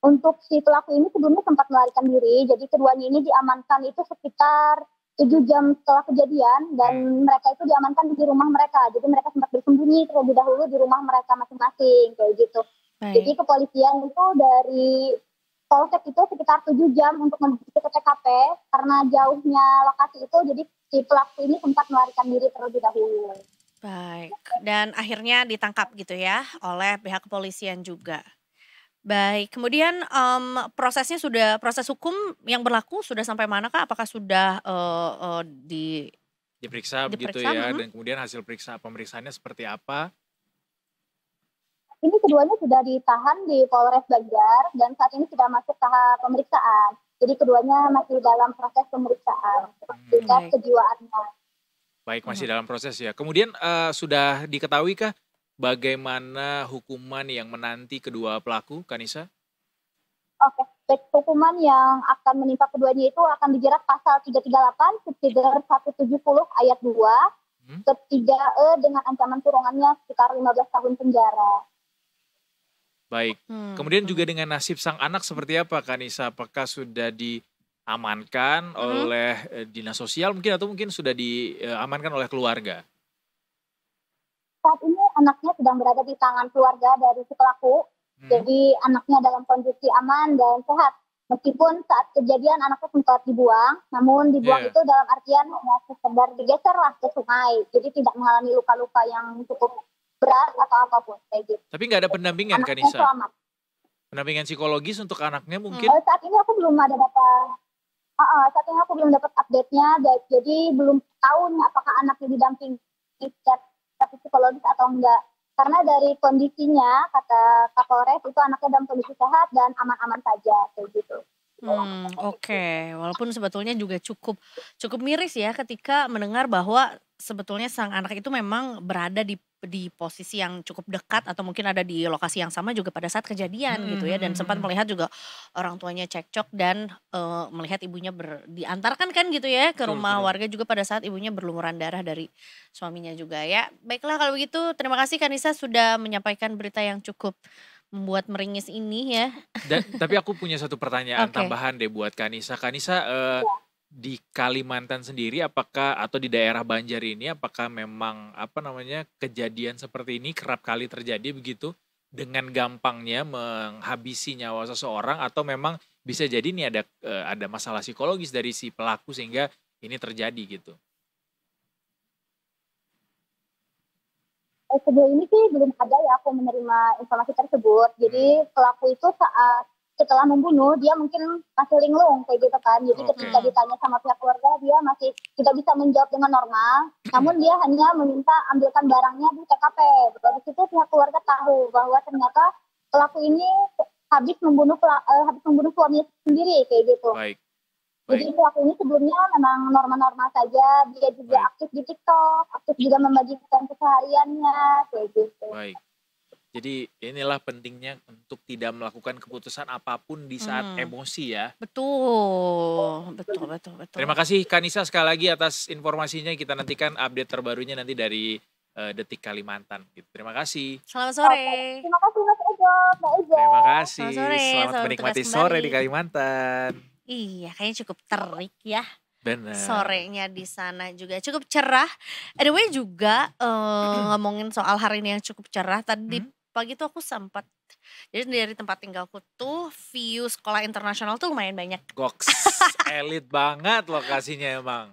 Untuk si pelaku ini sebelumnya sempat melarikan diri, jadi keduanya ini diamankan itu sekitar 7 jam setelah kejadian dan mereka itu diamankan di rumah mereka. Jadi mereka sempat bersembunyi terlebih dahulu di rumah mereka masing-masing kayak gitu. Jadi kepolisian itu dari polsek itu sekitar 7 jam untuk menuju ke TKP karena jauhnya lokasi itu, jadi si pelaku ini sempat melarikan diri terlebih dahulu. Baik, dan akhirnya ditangkap gitu ya oleh pihak kepolisian juga. Baik, kemudian proses hukum yang berlaku sudah sampai mana Kak? Apakah sudah diperiksa begitu ya, dan kemudian hasil pemeriksaannya seperti apa? Ini keduanya sudah ditahan di Polres Banjar dan saat ini sudah masuk tahap pemeriksaan. Jadi keduanya masih dalam proses pemeriksaan tingkat kejiwaannya. Baik, masih dalam proses ya. Kemudian sudah diketahui kah bagaimana hukuman yang menanti kedua pelaku, Kanisa? Oke, hukuman yang akan menimpa keduanya itu akan dijerat pasal 338, subsidiar 170 ayat 2, ketiga dengan ancaman kurungannya sekitar 15 tahun penjara. Baik, kemudian juga dengan nasib sang anak seperti apa Kanisa? Apakah sudah diamankan oleh dinas sosial mungkin atau mungkin sudah diamankan oleh keluarga? Saat ini anaknya sedang berada di tangan keluarga dari si pelaku Jadi anaknya dalam kondisi aman dan sehat. Meskipun saat kejadian anaknya sempat dibuang, namun dibuang itu dalam artian hanya sekedar digeser lah ke sungai. Jadi tidak mengalami luka-luka yang cukup berat atau apapun kayak gitu. Tapi nggak ada pendampingan kan Anaknya Nisa? selamat. Pendampingan psikologis untuk anaknya mungkin? Saat ini aku belum ada data. Saat ini aku belum dapat update-nya. Jadi belum tahu nih apakah anaknya didampingi secara psikologis atau enggak. Karena dari kondisinya, kata Kapolres, itu anaknya dalam kondisi sehat dan aman-aman saja, kayak gitu. Oke. Walaupun sebetulnya juga cukup miris ya ketika mendengar bahwa sebetulnya sang anak itu memang berada di posisi yang cukup dekat atau mungkin ada di lokasi yang sama juga pada saat kejadian gitu ya, dan sempat melihat juga orang tuanya cekcok dan melihat ibunya diantarkan kan gitu ya ke rumah warga juga pada saat ibunya berlumuran darah dari suaminya juga ya. Baiklah kalau begitu, terima kasih Kanisa sudah menyampaikan berita yang cukup membuat meringis ini ya. Tapi aku punya satu pertanyaan Oke. tambahan deh buat Kanisa. Kanisa, di Kalimantan sendiri apakah atau di daerah Banjar ini apakah memang kejadian seperti ini kerap kali terjadi begitu dengan gampangnya menghabisi nyawa seseorang, atau memang bisa jadi ini ada masalah psikologis dari si pelaku sehingga ini terjadi gitu? Sejauh ini sih belum ada ya aku menerima informasi tersebut. Jadi pelaku itu saat setelah membunuh dia mungkin masih linglung kayak gitu kan. Jadi ketika ditanya sama pihak keluarga dia masih tidak bisa menjawab dengan normal. Namun dia hanya meminta ambilkan barangnya di TKP. Dari situ pihak keluarga tahu bahwa ternyata pelaku ini habis membunuh suaminya sendiri kayak gitu. Baik. Jadi pelaku ini sebelumnya memang normal-normal saja, dia juga aktif di TikTok, aktif juga membagikan kesehariannya, kayak gitu. Baik. Jadi inilah pentingnya untuk tidak melakukan keputusan apapun di saat emosi ya. Betul. Terima kasih Kanisa sekali lagi atas informasinya. Kita nantikan update terbarunya nanti dari Detik Kalimantan. Terima kasih. Selamat sore. Terima kasih Mas Ejo, Mbak Ejo. Terima kasih. Selamat sore, Selamat selamat menikmati bertugas sore kembali. di Kalimantan. Iya, kayaknya cukup terik ya. Benar. Sorenya di sana juga cukup cerah. Anyway juga ngomongin soal hari ini yang cukup cerah. Tadi pagi tuh aku sempat, jadi dari tempat tinggalku tuh view sekolah internasional tuh lumayan banyak. Goks, elit banget lokasinya emang.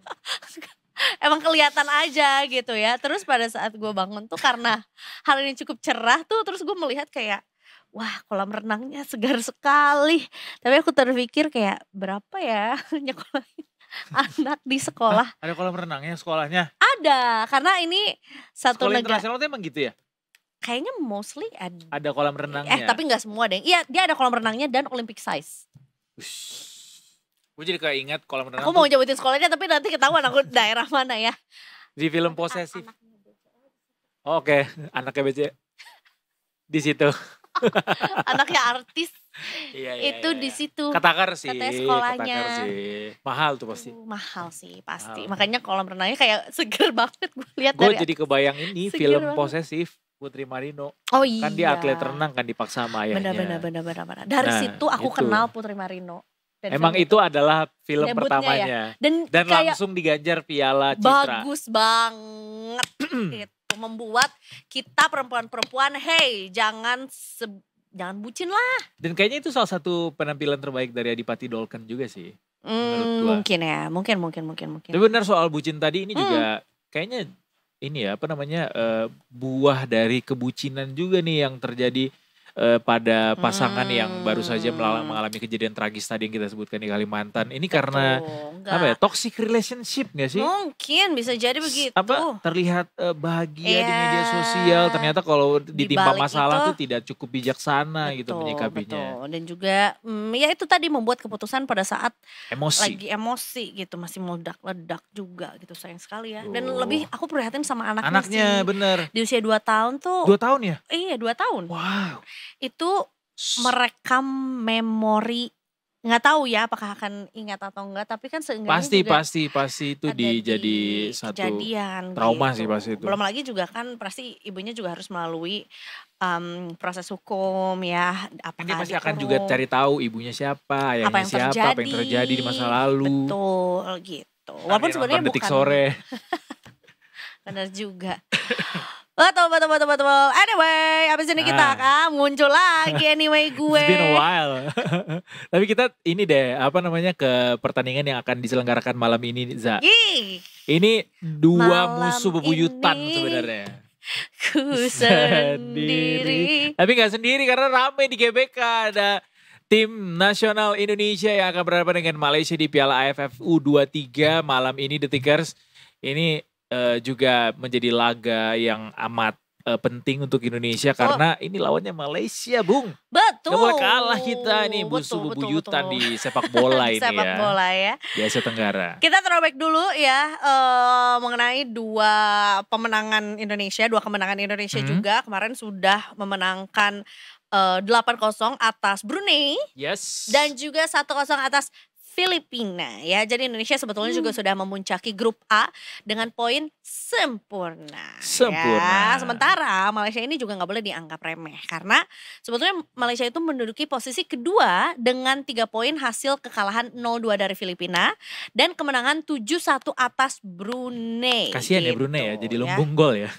Emang kelihatan aja gitu ya. Terus pada saat gue bangun tuh karena hari ini cukup cerah tuh, terus gue melihat kayak wah kolam renangnya segar sekali. Tapi aku terpikir kayak berapa ya nyekolahin anak di sekolah. Ada kolam renangnya sekolahnya? Ada, karena ini satu Sekolah negara. internasional tuh emang gitu ya? Kayaknya mostly ada. Ada kolam renangnya? Tapi gak semua deh. Iya dia ada kolam renangnya dan Olympic size. Gue jadi kayak ingat kolam renang Aku mau nyebutin sekolahnya tapi nanti ketahuan aku daerah mana ya. di film Posesif. Oke, anaknya BC di situ. Anaknya artis. Iya, Itu di situ. Ketakar sih. Katanya sekolahnya. Ketakar sih. Mahal tuh pasti. Mahal sih pasti. Mahal. Makanya kolam renangnya kayak seger banget gue lihat Gue dari. jadi kebayang ini Seger film banget. Posesif Putri Marino. Oh iya. Kan dia atlet renang kan dipaksa sama ayahnya. Benar. Dari Nah, situ aku itu. kenal Putri Marino. Dan Emang film itu adalah film Debutnya pertamanya. ya. Dan Dan kayak langsung diganjar piala Citra. bagus banget. Itu membuat kita perempuan-perempuan, hey jangan bucin lah. Dan kayaknya itu salah satu penampilan terbaik dari Adipati Dolken juga sih. Menurut gua. Mungkin ya, mungkin. Tapi benar soal bucin tadi ini juga kayaknya ini ya buah dari kebucinan juga nih yang terjadi pada pasangan yang baru saja mengalami kejadian tragis tadi yang kita sebutkan di Kalimantan. Ini karena toxic relationship gak sih? Mungkin bisa jadi begitu. Terlihat bahagia di Iya. media sosial, ternyata kalau ditimpa balik masalah itu, tuh tidak cukup bijaksana gitu menyikapinya. Betul. Dan juga ya itu tadi membuat keputusan pada saat Emosi. lagi emosi gitu, masih meledak-ledak juga gitu, sayang sekali ya. Dan Oh. lebih aku prihatin sama anaknya Anaknya sih. bener. Di usia 2 tahun tuh. 2 tahun ya? Iya 2 tahun. Wow. Itu merekam memori, nggak tahu ya apakah akan ingat atau enggak, tapi kan seenggaknya juga Pasti itu ada jadi di satu kejadian trauma gitu. sih pasti itu. Belum lagi juga kan pasti ibunya juga harus melalui proses hukum ya. Dia Apakah pasti akan juga cari tahu ibunya siapa, ayahnya siapa, apa yang terjadi di masa lalu. Betul gitu. Walaupun Nanti sebenarnya nonton Detik bukan Sore. benar juga. Betul. Anyway, abis ini kita akan muncul lagi anyway gue. It's been a while. Tapi kita ini deh, ke pertandingan yang akan diselenggarakan malam ini, Za. Ini dua Malam musuh bebuyutan ini sebenarnya. Ku sendiri. Tapi gak sendiri karena rame di GBK. Ada tim nasional Indonesia yang akan berhadapan dengan Malaysia di Piala AFF U23 malam ini, The Tickers. Ini juga menjadi laga yang amat penting untuk Indonesia karena ini lawannya Malaysia, Bung. Betul. Gak boleh kalah kita nih, musuh bebuyutan di sepak bola ini sepak bola ya. Di Asia Tenggara. Kita throwback dulu ya mengenai dua kemenangan Indonesia juga. Kemarin sudah memenangkan 8-0 atas Brunei. Yes. Dan juga 1-0 atas Filipina ya. Jadi Indonesia sebetulnya juga sudah memuncaki grup A dengan poin sempurna. Ya. Sementara Malaysia ini juga nggak boleh dianggap remeh karena sebetulnya Malaysia itu menduduki posisi kedua dengan 3 poin hasil kekalahan 0-2 dari Filipina dan kemenangan 7-1 atas Brunei. Kasihan ya Brunei ya, jadi lumbung gol ya.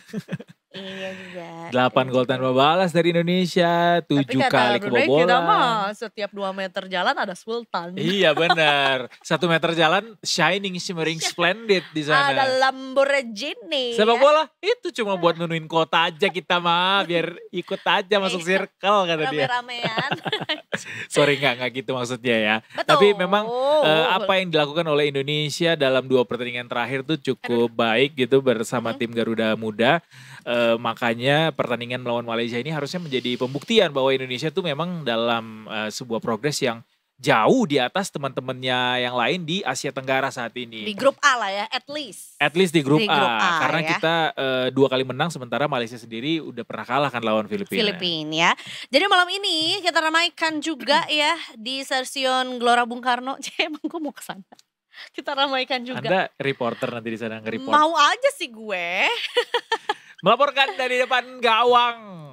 Iya juga. 8 gol tanpa balas dari Indonesia, 7 kali kebobolan. Kita mah setiap 2 meter jalan ada Sultan. Iya benar. 1 meter jalan shining, shimmering, splendid di sana. Ada Lamborghini. Sepak bola itu cuma buat nunuin kota aja kita mah, biar ikut aja masuk circle kata dia. Rame-ramean. Sorry nggak gitu maksudnya ya. Betul. Tapi memang apa yang dilakukan oleh Indonesia dalam 2 pertandingan terakhir tuh cukup baik gitu bersama tim Garuda Muda. Makanya pertandingan melawan Malaysia ini harusnya menjadi pembuktian bahwa Indonesia tuh memang dalam sebuah progres yang jauh di atas teman-temannya yang lain di Asia Tenggara saat ini. Di grup A lah ya, at least. At least di grup A. Karena ya. kita 2 kali menang sementara Malaysia sendiri udah pernah kalah kan lawan Filipina. Ya. Jadi malam ini kita ramaikan juga ya di stasiun Gelora Bung Karno. Emang gue mau kesana. Kita ramaikan juga. Anda reporter nanti di sana nge-report. Mau aja sih gue. Melaporkan dari depan gawang.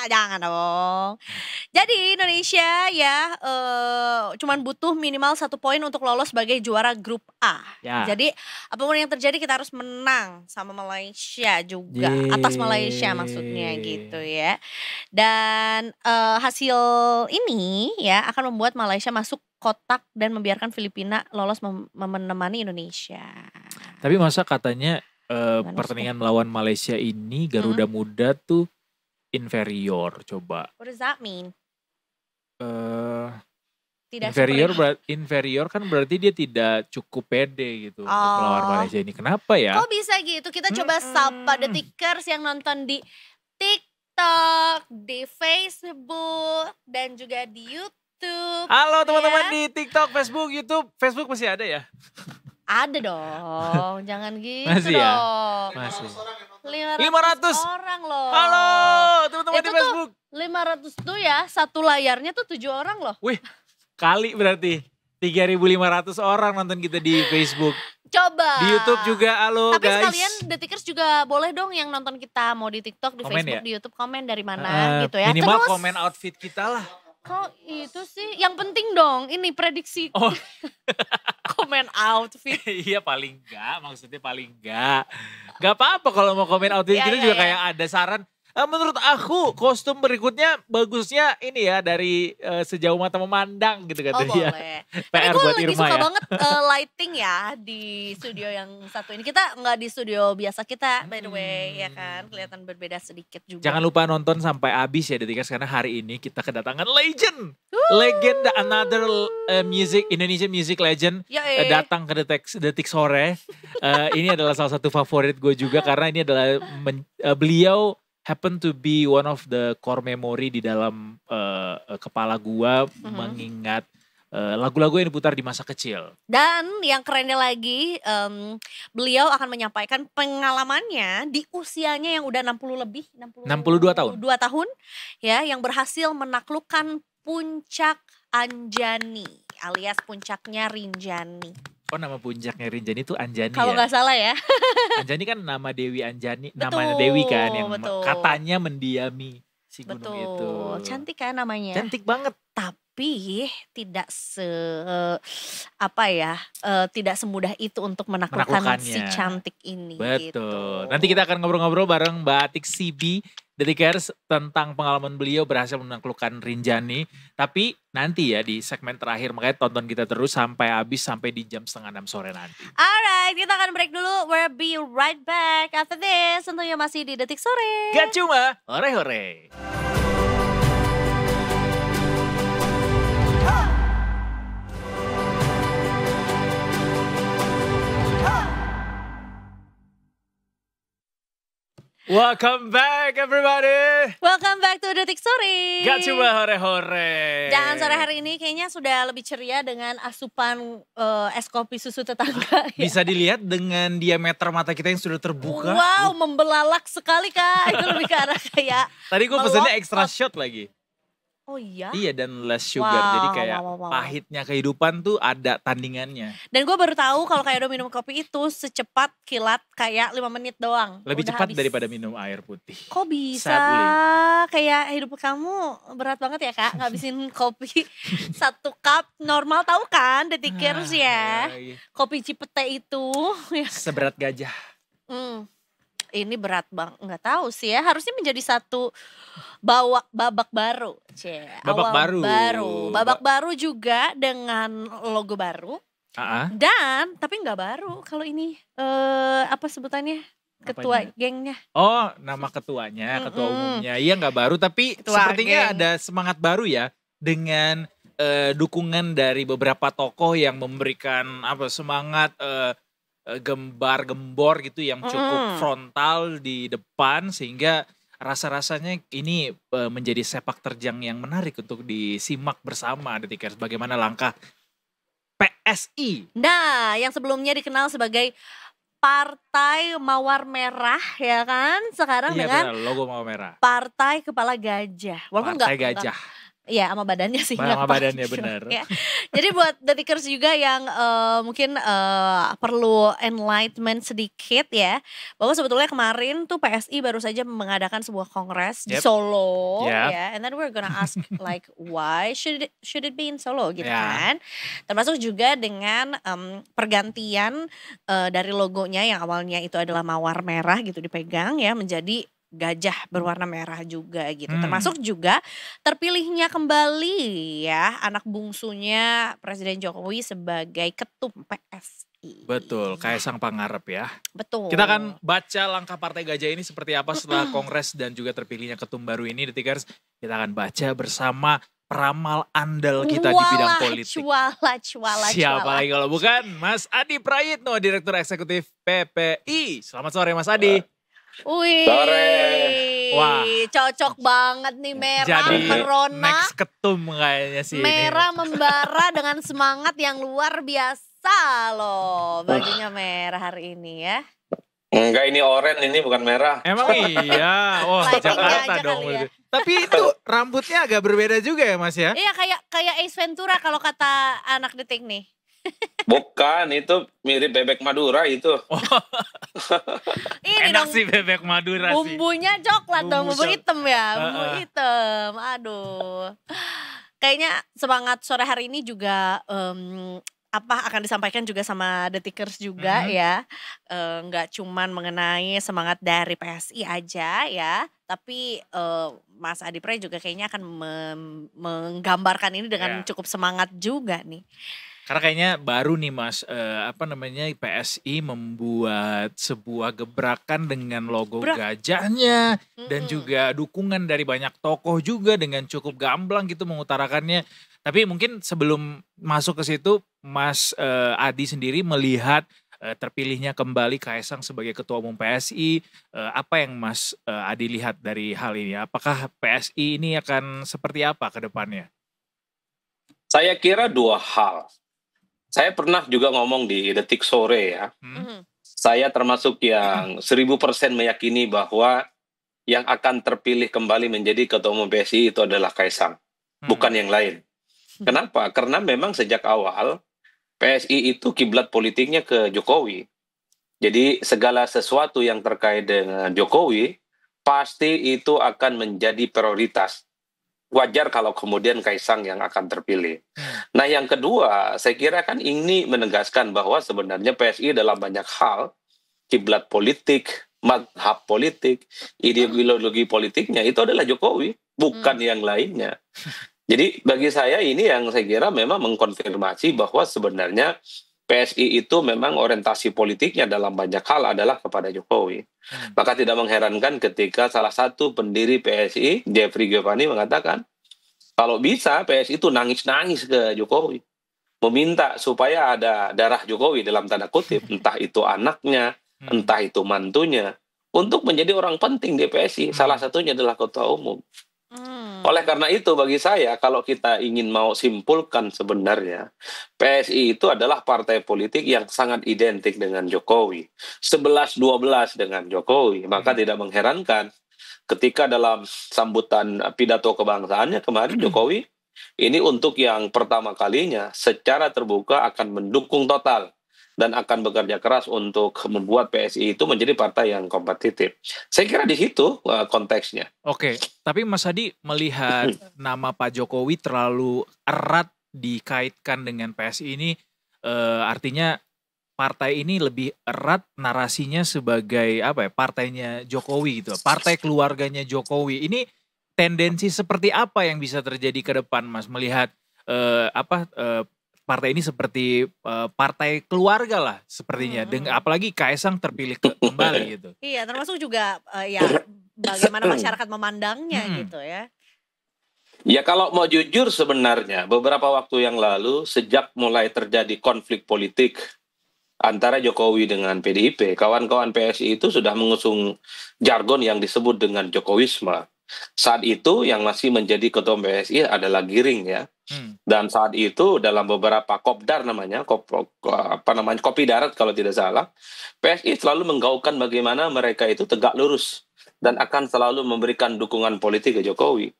Jangan dong. Jadi Indonesia ya cuman butuh minimal 1 poin untuk lolos sebagai juara grup A. Ya. Jadi apapun yang terjadi kita harus menang sama Malaysia juga. Atas Malaysia maksudnya gitu ya. Dan hasil ini ya akan membuat Malaysia masuk kotak dan membiarkan Filipina lolos menemani Indonesia. Tapi masa katanya pertandingan melawan Malaysia ini Garuda Muda tuh inferior, coba. What does that mean? Tidak inferior kan berarti dia tidak cukup pede gitu untuk melawan Malaysia ini. Kenapa ya? Kok bisa gitu? Kita coba sapa The Tickers yang nonton di TikTok, di Facebook, dan juga di YouTube. Halo teman-teman di TikTok, Facebook, YouTube. Facebook masih ada ya? Ada dong, jangan gitu masih dong. Ya? Masih. 500 orang loh. Halo teman-teman di Facebook. 500 tuh ya, satu layarnya tuh 7 orang loh. Wih, kali berarti 3.500 orang nonton kita di Facebook. Coba. Di YouTube juga, halo tapi guys. Tapi sekalian The Tickers juga boleh dong yang nonton kita. Mau di TikTok, di komen Facebook, ya? di YouTube, komen dari mana gitu ya. Minimal terus, komen outfit kita lah. Kok itu sih? Yang penting dong, ini prediksi. Oh. Komen outfit. Iya paling enggak, maksudnya paling enggak. Gak apa-apa kalau mau komen outfit kita juga kayak ada saran. Menurut aku kostum berikutnya bagusnya ini ya dari sejauh mata memandang gitu katanya. Oh boleh. PR tapi gue buat lagi Irma suka ya. banget lighting ya di studio yang satu ini. Kita nggak di studio biasa kita by the way ya kan. Kelihatan berbeda sedikit juga. Jangan lupa nonton sampai habis ya The Tickers karena hari ini kita kedatangan legend. Legend another Indonesian music legend datang ke Detik Sore. Ini adalah salah satu favorit gue juga karena ini adalah beliau happen to be one of the core memory di dalam kepala gua mengingat lagu-lagu yang diputar di masa kecil. Dan yang kerennya lagi beliau akan menyampaikan pengalamannya di usianya yang udah 62 tahun. 2 tahun ya yang berhasil menaklukkan puncak Anjani alias puncaknya Rinjani. Oh nama puncaknya Rinjani itu Anjani kalau ya? Kalau gak salah ya. Anjani kan nama Dewi Anjani, betul, nama Dewi kan yang betul. Katanya mendiami si gunung itu. Cantik kan namanya. Cantik banget. Tapi tidak tidak semudah itu untuk menaklukkan si Menaklukannya. cantik ini. Betul. Gitu. Nanti kita akan ngobrol-ngobrol bareng Mbak Atik Sibi Detikers tentang pengalaman beliau berhasil menaklukkan Rinjani. Tapi nanti ya di segmen terakhir, makanya tonton kita terus sampai habis, sampai di jam 5:30 sore nanti. Alright, kita akan break dulu. We'll be right back after this. Tentunya masih di Detik Sore. Gak cuma hore-hore. Welcome back everybody. Welcome back to Detik Sore. Gak cuma hore-hore. Dan sore hari ini kayaknya sudah lebih ceria dengan asupan es kopi susu tetangga. Ya. Bisa dilihat dengan diameter mata kita yang sudah terbuka. Wow, membelalak sekali Kak. Itu lebih ke arah kayak Tadi gue pesennya melotot. extra shot lagi. Oh iya? Iya, dan less sugar. Wow, Jadi kayak wow. pahitnya kehidupan tuh ada tandingannya. Dan gue baru tahu kalau kayak udah minum kopi itu secepat kilat kayak 5 menit doang. Lebih udah cepat habis. daripada minum air putih. Kok bisa? Sadly. Kayak hidup kamu berat banget ya Kak, ngabisin kopi 1 cup normal, tahu kan Detikers ya. Iya. Kopi Cipete itu. Seberat gajah. Ini berat bang, nggak tahu sih ya. Harusnya menjadi satu babak baru. Babak baru. Babak baru juga dengan logo baru. Dan tapi nggak baru kalau ini apa sebutannya? Ketua Apanya? gengnya. Oh, nama ketuanya, ketua umumnya. Iya nggak baru, tapi Ketua sepertinya geng. ada semangat baru ya. Dengan dukungan dari beberapa tokoh yang memberikan semangat gembar-gembor gitu yang cukup frontal di depan, sehingga rasa-rasanya ini menjadi sepak terjang yang menarik untuk disimak bersama Detikers. Bagaimana langkah PSI. Nah, yang sebelumnya dikenal sebagai Partai Mawar Merah ya kan, sekarang Iya dengan benar, logo mawar merah. Partai Kepala Gajah. Walaupun Partai nggak- Gajah. Iya, sama badannya sih. Sama nggak badannya, pakai. bener. Ya. Jadi buat Detikers juga yang mungkin perlu enlightenment sedikit ya, bahwa sebetulnya kemarin tuh PSI baru saja mengadakan sebuah kongres di Yep. Solo Yep. ya, and then we're gonna ask like why should it be in Solo gitu Ya. kan. Termasuk juga dengan pergantian dari logonya yang awalnya itu adalah mawar merah gitu dipegang ya, menjadi gajah berwarna merah juga gitu. Termasuk juga terpilihnya kembali ya anak bungsunya Presiden Jokowi sebagai ketum PSI. Betul, Kaisang Pangarep ya. Betul. Kita akan baca langkah Partai Gajah ini seperti apa setelah kongres dan juga terpilihnya ketum baru ini, Detikers. Kita akan baca bersama peramal andal kita di bidang politik. Cuala. Siapa lagi kalau bukan Mas Adi Prayitno, Direktur Eksekutif PPI. Selamat sore Mas Adi. Wih, Wah. cocok banget nih merah Jadi merona, next ketum kayaknya sih merah membara dengan semangat yang luar biasa loh. Bajunya merah hari ini ya. Enggak, ini oranye, ini bukan merah. ini. Emang iya, Lightingnya Jakarta aja dong. kali ya. Tapi itu rambutnya agak berbeda juga ya Mas ya? Iya kayak Ace Ventura kalau kata anak Detik nih. Bukan, itu mirip bebek Madura itu. Ini Enak dong sih bebek Madura sih. bumbunya coklat dong, bumbu hitam ya, bumbu Heeh. hitam. Aduh. Kayaknya semangat sore hari ini juga akan disampaikan juga sama Detikers juga ya. Nggak cuman mengenai semangat dari PSI aja ya, tapi Mas Adi Pray juga kayaknya akan menggambarkan ini dengan Ya. cukup semangat juga nih. Karena kayaknya baru nih Mas, PSI membuat sebuah gebrakan dengan logo gajahnya dan juga dukungan dari banyak tokoh juga dengan cukup gamblang gitu mengutarakannya. Tapi mungkin sebelum masuk ke situ, Mas Adi sendiri melihat terpilihnya kembali Kaisang sebagai Ketua Umum PSI, apa yang Mas Adi lihat dari hal ini? Apakah PSI ini akan seperti apa ke depannya? Saya kira dua hal. Saya pernah juga ngomong di Detik Sore ya. Saya termasuk yang 1000% meyakini bahwa yang akan terpilih kembali menjadi Ketua Umum PSI itu adalah Kaisang, bukan yang lain. Kenapa? Karena memang sejak awal PSI itu kiblat politiknya ke Jokowi. Jadi segala sesuatu yang terkait dengan Jokowi pasti itu akan menjadi prioritas. wajar kalau kemudian Kaisang yang akan terpilih. Nah yang kedua, saya kira kan ini menegaskan bahwa sebenarnya PSI dalam banyak hal, kiblat politik, madhab politik, ideologi politiknya itu adalah Jokowi, bukan yang lainnya. Jadi bagi saya ini yang saya kira memang mengkonfirmasi bahwa sebenarnya PSI itu memang orientasi politiknya dalam banyak hal adalah kepada Jokowi. Maka tidak mengherankan ketika salah satu pendiri PSI, Jeffrey Giovanni, mengatakan kalau bisa PSI itu nangis-nangis ke Jokowi. Meminta supaya ada darah Jokowi dalam tanda kutip, entah itu anaknya, entah itu mantunya, untuk menjadi orang penting di PSI. Salah satunya adalah ketua umum. Oleh karena itu bagi saya kalau kita ingin mau simpulkan sebenarnya PSI itu adalah partai politik yang sangat identik dengan Jokowi. 11-12 dengan Jokowi. Maka tidak mengherankan ketika dalam sambutan pidato kebangsaannya kemarin Jokowi ini untuk yang pertama kalinya secara terbuka akan mendukung total dan akan bekerja keras untuk membuat PSI itu menjadi partai yang kompetitif. Saya kira di situ konteksnya. Oke, tapi Mas Hadi melihat nama Pak Jokowi terlalu erat dikaitkan dengan PSI ini, artinya partai ini lebih erat narasinya sebagai apa ya, partainya Jokowi gitu, partai keluarganya Jokowi. Ini tendensi seperti apa yang bisa terjadi ke depan, Mas, melihat partai ini seperti partai keluarga lah sepertinya, apalagi Kaisang terpilih kembali gitu. Iya, termasuk juga ya bagaimana masyarakat memandangnya gitu ya. Ya kalau mau jujur sebenarnya beberapa waktu yang lalu sejak mulai terjadi konflik politik antara Jokowi dengan PDIP, kawan-kawan PSI itu sudah mengusung jargon yang disebut dengan Jokowisme. Saat itu yang masih menjadi ketua PSI adalah Giring ya. Dan saat itu dalam beberapa kopdar namanya, kopi darat kalau tidak salah, PSI selalu menggaungkan bagaimana mereka itu tegak lurus dan akan selalu memberikan dukungan politik ke Jokowi.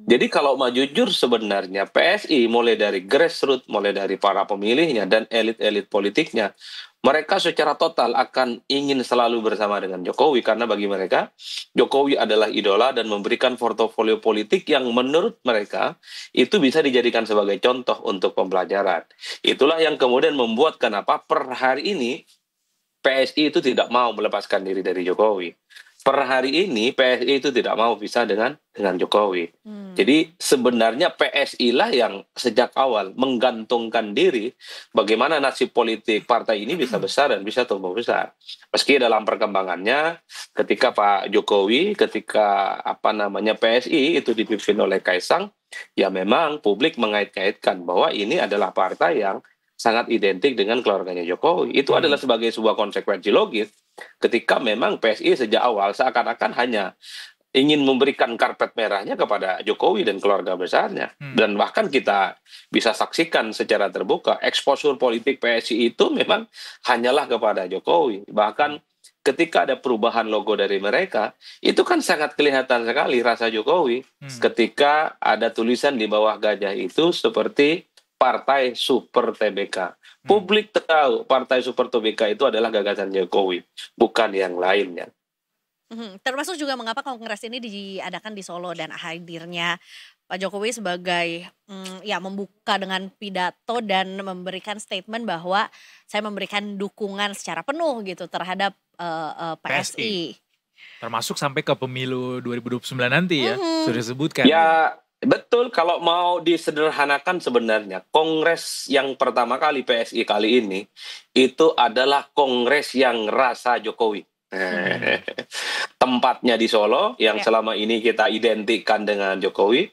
Jadi kalau mau jujur sebenarnya PSI mulai dari grassroots, mulai dari para pemilihnya dan elit-elit politiknya, mereka secara total akan ingin selalu bersama dengan Jokowi karena bagi mereka Jokowi adalah idola dan memberikan portofolio politik yang menurut mereka itu bisa dijadikan sebagai contoh untuk pembelajaran. Itulah yang kemudian membuat kenapa per hari ini PSI itu tidak mau melepaskan diri dari Jokowi. Per hari ini PSI itu tidak mau pisah dengan Jokowi. Jadi sebenarnya PSI lah yang sejak awal menggantungkan diri bagaimana nasib politik partai ini bisa besar dan bisa tumbuh besar. Meski dalam perkembangannya ketika Pak Jokowi, ketika PSI itu dipimpin oleh Kaisang, ya memang publik mengait-kaitkan bahwa ini adalah partai yang sangat identik dengan keluarganya Jokowi. Itu adalah sebagai sebuah konsekuensi logis ketika memang PSI sejak awal seakan-akan hanya ingin memberikan karpet merahnya kepada Jokowi dan keluarga besarnya. Dan bahkan kita bisa saksikan secara terbuka eksposur politik PSI itu memang hanyalah kepada Jokowi. Bahkan ketika ada perubahan logo dari mereka, itu kan sangat kelihatan sekali rasa Jokowi ketika ada tulisan di bawah gajah itu seperti Partai Super TBK. Publik tahu Partai Super TBK itu adalah gagasan Jokowi, bukan yang lainnya. Termasuk juga mengapa kongres ini diadakan di Solo dan hadirnya Pak Jokowi sebagai membuka dengan pidato dan memberikan statement bahwa saya memberikan dukungan secara penuh gitu terhadap PSI. Termasuk sampai ke pemilu 2029 nanti ya, sudah disebutkan. Ya, betul, kalau mau disederhanakan sebenarnya kongres yang pertama kali PSI kali ini itu adalah kongres yang rasa Jokowi. Tempatnya di Solo yang selama ini kita identikkan dengan Jokowi.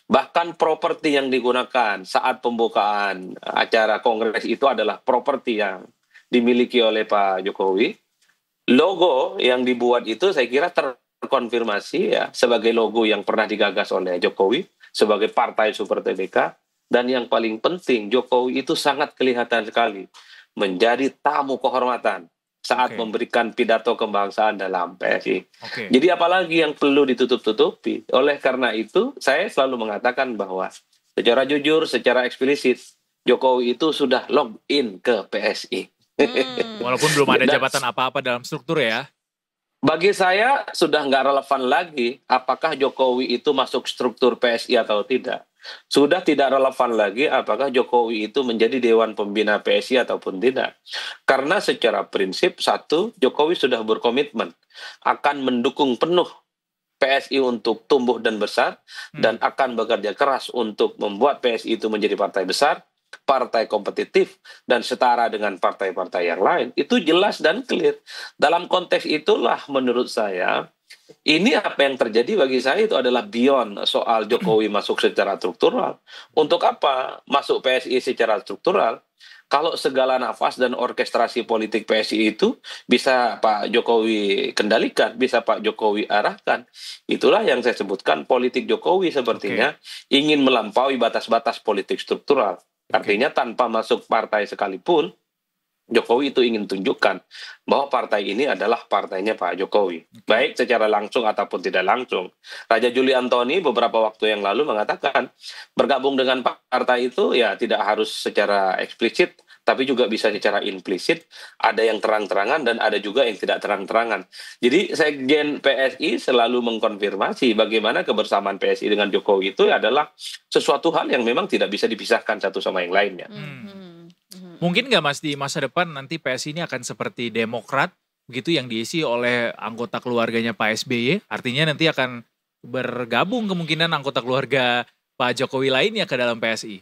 Bahkan properti yang digunakan saat pembukaan acara kongres itu adalah properti yang dimiliki oleh Pak Jokowi. Logo yang dibuat itu saya kira terkonfirmasi ya sebagai logo yang pernah digagas oleh Jokowi sebagai Partai Super TBK. Dan yang paling penting Jokowi itu sangat kelihatan sekali menjadi tamu kehormatan saat memberikan pidato kebangsaan dalam PSI. Jadi apalagi yang perlu ditutup-tutupi. Oleh karena itu saya selalu mengatakan bahwa secara jujur, secara eksplisit Jokowi itu sudah login ke PSI. Walaupun belum ada jabatan apa-apa dalam struktur ya. Bagi saya sudah nggak relevan lagi apakah Jokowi itu masuk struktur PSI atau tidak. Sudah tidak relevan lagi apakah Jokowi itu menjadi Dewan Pembina PSI ataupun tidak. Karena secara prinsip, satu, Jokowi sudah berkomitmen akan mendukung penuh PSI untuk tumbuh dan besar, dan akan bekerja keras untuk membuat PSI itu menjadi partai besar, partai kompetitif, dan setara dengan partai-partai yang lain. Itu jelas dan clear. Dalam konteks itulah menurut saya, ini apa yang terjadi bagi saya itu adalah beyond soal Jokowi masuk secara struktural. Untuk apa masuk PSI secara struktural? Kalau segala nafas dan orkestrasi politik PSI itu bisa Pak Jokowi kendalikan, bisa Pak Jokowi arahkan. Itulah yang saya sebutkan politik Jokowi sepertinya ingin melampaui batas-batas politik struktural. Artinya tanpa masuk partai sekalipun, Jokowi itu ingin tunjukkan bahwa partai ini adalah partainya Pak Jokowi. Baik secara langsung ataupun tidak langsung. Raja Juli Antoni beberapa waktu yang lalu mengatakan bergabung dengan partai itu ya tidak harus secara eksplisit, tapi juga bisa secara implisit. Ada yang terang-terangan dan ada juga yang tidak terang-terangan. Jadi Sekjen PSI selalu mengkonfirmasi bagaimana kebersamaan PSI dengan Jokowi itu adalah sesuatu hal yang memang tidak bisa dipisahkan satu sama yang lainnya. Mungkin nggak Mas di masa depan nanti PSI ini akan seperti Demokrat begitu yang diisi oleh anggota keluarganya Pak SBY, artinya nanti akan bergabung kemungkinan anggota keluarga Pak Jokowi lainnya ke dalam PSI.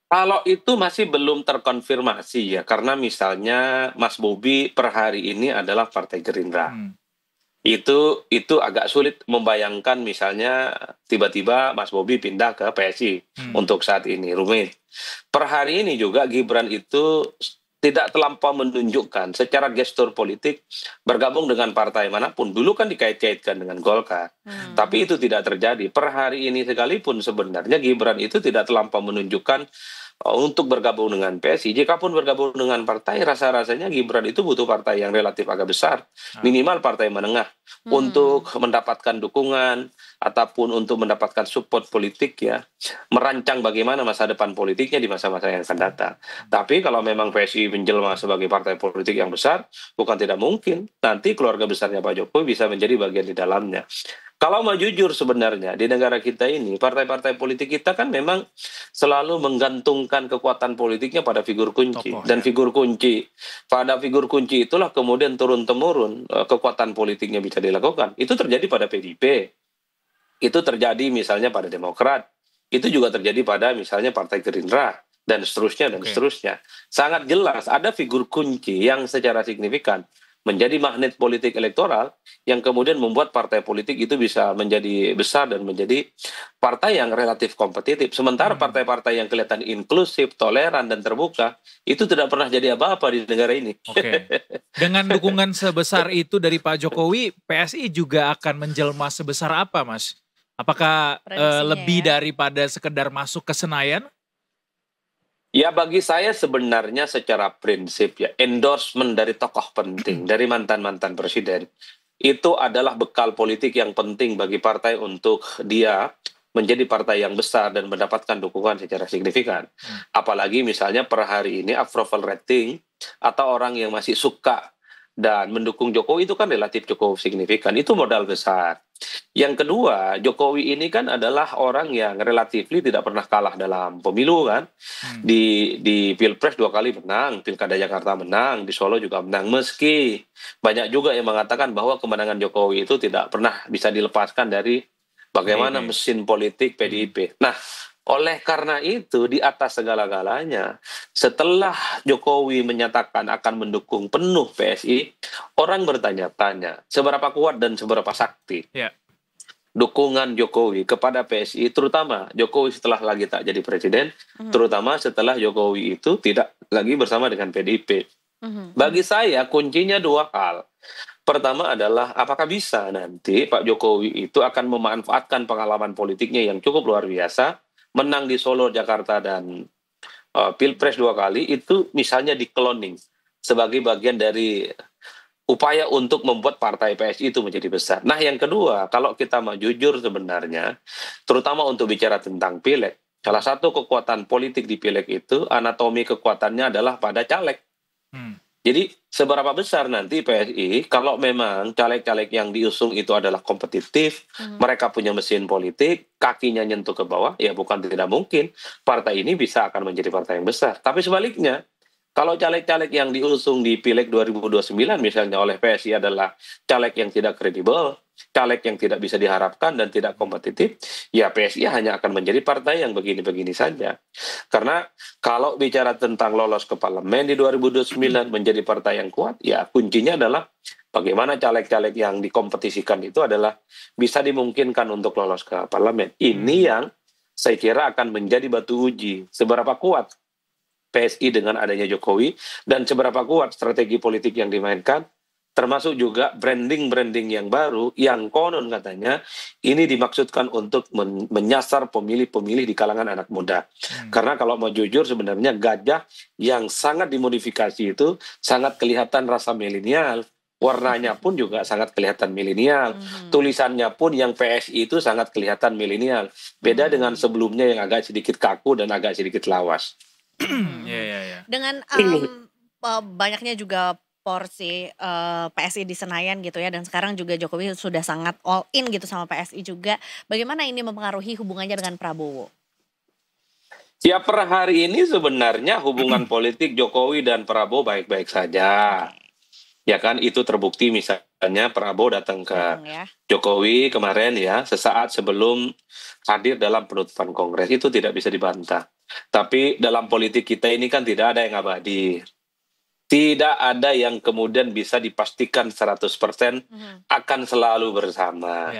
Kalau itu masih belum terkonfirmasi ya, karena misalnya Mas Bobi per hari ini adalah Partai Gerindra. Itu agak sulit membayangkan misalnya tiba-tiba Mas Bobi pindah ke PSI untuk saat ini, rumit. Per hari ini juga Gibran itu tidak terlampau menunjukkan secara gestur politik bergabung dengan partai manapun. Dulu kan dikait-kaitkan dengan Golkar, tapi itu tidak terjadi. Per hari ini sekalipun sebenarnya Gibran itu tidak terlampau menunjukkan untuk bergabung dengan PSI. Jikapun bergabung dengan partai, rasa-rasanya Gibran itu butuh partai yang relatif agak besar, minimal partai menengah, untuk mendapatkan dukungan ataupun untuk mendapatkan support politik ya, merancang bagaimana masa depan politiknya di masa-masa yang akan datang. Tapi kalau memang PSI menjelma sebagai partai politik yang besar, bukan tidak mungkin nanti keluarga besarnya Pak Jokowi bisa menjadi bagian di dalamnya. Kalau mau jujur sebenarnya di negara kita ini, partai-partai politik kita kan memang selalu menggantungkan kekuatan politiknya pada figur kunci. Dan figur kunci, pada figur kunci itulah kemudian turun-temurun kekuatan politiknya bisa dilakukan. Itu terjadi pada PDIP, itu terjadi misalnya pada Demokrat, itu juga terjadi pada misalnya Partai Gerindra, dan seterusnya, dan seterusnya. Sangat jelas ada figur kunci yang secara signifikan menjadi magnet politik elektoral yang kemudian membuat partai politik itu bisa menjadi besar dan menjadi partai yang relatif kompetitif. Sementara partai-partai yang kelihatan inklusif, toleran, dan terbuka, itu tidak pernah jadi apa-apa di negara ini. Dengan dukungan sebesar itu dari Pak Jokowi, PSI juga akan menjelma sebesar apa, Mas? Apakah lebih daripada sekedar masuk ke Senayan? Ya bagi saya sebenarnya secara prinsip ya endorsement dari tokoh penting, dari mantan-mantan presiden, itu adalah bekal politik yang penting bagi partai untuk dia menjadi partai yang besar dan mendapatkan dukungan secara signifikan. Apalagi misalnya per hari ini approval rating atau orang yang masih suka dan mendukung Jokowi itu kan relatif cukup signifikan. Itu modal besar. Yang kedua, Jokowi ini kan adalah orang yang relatifly tidak pernah kalah dalam pemilu kan. Di Pilpres 2 kali menang, Pilkada Jakarta menang, di Solo juga menang. Meski banyak juga yang mengatakan bahwa kemenangan Jokowi itu tidak pernah bisa dilepaskan dari bagaimana mesin politik PDIP. Nah, oleh karena itu di atas segala-galanya, setelah Jokowi menyatakan akan mendukung penuh PSI, orang bertanya-tanya seberapa kuat dan seberapa sakti dukungan Jokowi kepada PSI, terutama Jokowi setelah lagi tak jadi presiden, terutama setelah Jokowi itu tidak lagi bersama dengan PDIP. Bagi saya kuncinya dua hal. Pertama adalah apakah bisa nanti Pak Jokowi itu akan memanfaatkan pengalaman politiknya yang cukup luar biasa, menang di Solo, Jakarta, dan Pilpres 2 kali, itu misalnya di-cloning sebagai bagian dari upaya untuk membuat partai PSI itu menjadi besar. Nah yang kedua, kalau kita mau jujur sebenarnya, terutama untuk bicara tentang pileg, salah satu kekuatan politik di pileg itu, anatomi kekuatannya adalah pada caleg. Jadi seberapa besar nanti PSI kalau memang caleg-caleg yang diusung itu adalah kompetitif, mereka punya mesin politik, kakinya nyentuh ke bawah, ya bukan tidak mungkin partai ini bisa akan menjadi partai yang besar. Tapi sebaliknya, kalau caleg-caleg yang diusung di Pileg 2029 misalnya oleh PSI adalah caleg yang tidak kredibel, caleg yang tidak bisa diharapkan dan tidak kompetitif, ya PSI hanya akan menjadi partai yang begini-begini saja. Karena kalau bicara tentang lolos ke parlemen di 2029 menjadi partai yang kuat, ya kuncinya adalah bagaimana caleg-caleg yang dikompetisikan itu adalah bisa dimungkinkan untuk lolos ke parlemen. Ini yang saya kira akan menjadi batu uji seberapa kuat PSI dengan adanya Jokowi dan seberapa kuat strategi politik yang dimainkan, termasuk juga branding-branding yang baru yang konon katanya ini dimaksudkan untuk menyasar pemilih-pemilih di kalangan anak muda. Karena kalau mau jujur sebenarnya gajah yang sangat dimodifikasi itu sangat kelihatan rasa milenial. Warnanya pun juga sangat kelihatan milenial. Tulisannya pun yang PSI itu sangat kelihatan milenial. Beda dengan sebelumnya yang agak sedikit kaku dan agak sedikit lawas. Dengan banyaknya juga porsi PSI di Senayan gitu ya, dan sekarang juga Jokowi sudah sangat all in gitu sama PSI juga. Bagaimana ini mempengaruhi hubungannya dengan Prabowo? Ya per hari ini sebenarnya hubungan politik Jokowi dan Prabowo baik-baik saja. Ya kan, itu terbukti misalnya Prabowo datang ke Jokowi kemarin ya, sesaat sebelum hadir dalam penutupan Kongres, itu tidak bisa dibantah. Tapi dalam politik kita ini kan tidak ada yang abadi. Tidak ada yang kemudian bisa dipastikan 100% akan selalu bersama.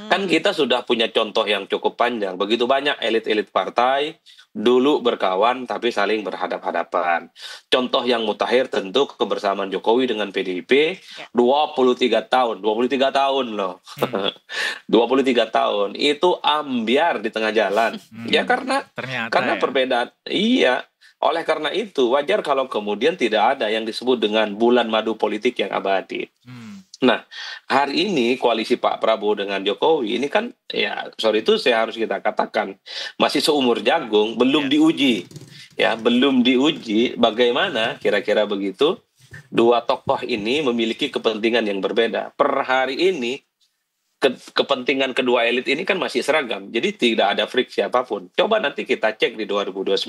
Kan kita sudah punya contoh yang cukup panjang. Begitu banyak elit-elit partai dulu berkawan tapi saling berhadap-hadapan. Contoh yang mutakhir tentu kebersamaan Jokowi dengan PDIP 23 tahun. 23 tahun loh. 23 tahun. Itu ambiar di tengah jalan. Ya karena perbedaan. Iya. Oleh karena itu, wajar kalau kemudian tidak ada yang disebut dengan bulan madu politik yang abadi. Nah, hari ini koalisi Pak Prabowo dengan Jokowi ini kan, ya sorry itu saya harus kita katakan, masih seumur jagung, belum diuji. Ya, belum diuji bagaimana kira-kira begitu dua tokoh ini memiliki kepentingan yang berbeda. Per hari ini, kepentingan kedua elit ini kan masih seragam, jadi tidak ada friksi apapun. Coba nanti kita cek di 2029.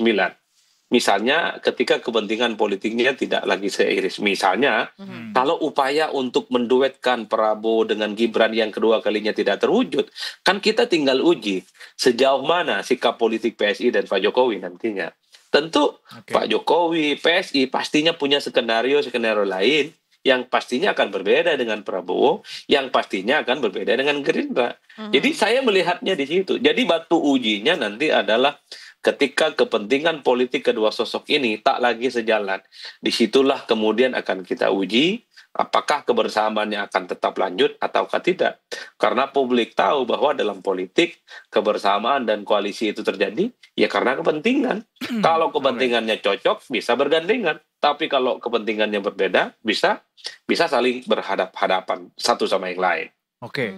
Misalnya ketika kepentingan politiknya tidak lagi seiris. Misalnya kalau upaya untuk menduetkan Prabowo dengan Gibran yang kedua kalinya tidak terwujud, kan kita tinggal uji sejauh mana sikap politik PSI dan Pak Jokowi nantinya. Tentu Pak Jokowi, PSI pastinya punya skenario lain yang pastinya akan berbeda dengan Prabowo, yang pastinya akan berbeda dengan Gerindra. Jadi saya melihatnya di situ. Jadi batu ujinya nanti adalah ketika kepentingan politik kedua sosok ini tak lagi sejalan. Disitulah kemudian akan kita uji apakah kebersamaannya akan tetap lanjut ataukah tidak. Karena publik tahu bahwa dalam politik kebersamaan dan koalisi itu terjadi ya karena kepentingan. Kalau kepentingannya cocok bisa bergandengan. Tapi kalau kepentingannya berbeda bisa saling berhadap-hadapan satu sama yang lain. Oke.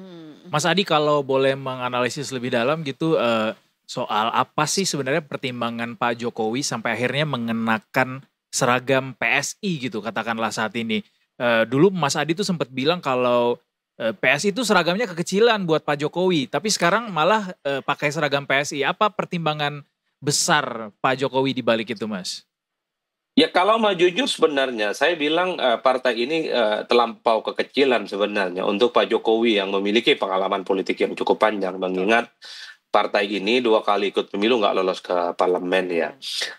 Mas Adi kalau boleh menganalisis lebih dalam gitu, soal apa sih sebenarnya pertimbangan Pak Jokowi sampai akhirnya mengenakan seragam PSI gitu katakanlah saat ini. Dulu Mas Adi tuh sempat bilang kalau PSI itu seragamnya kekecilan buat Pak Jokowi, tapi sekarang malah pakai seragam PSI. Apa pertimbangan besar Pak Jokowi di balik itu, Mas? Ya kalau mau jujur sebenarnya saya bilang partai ini terlampau kekecilan sebenarnya untuk Pak Jokowi yang memiliki pengalaman politik yang cukup panjang, mengingat partai ini 2 kali ikut pemilu nggak lolos ke parlemen ya.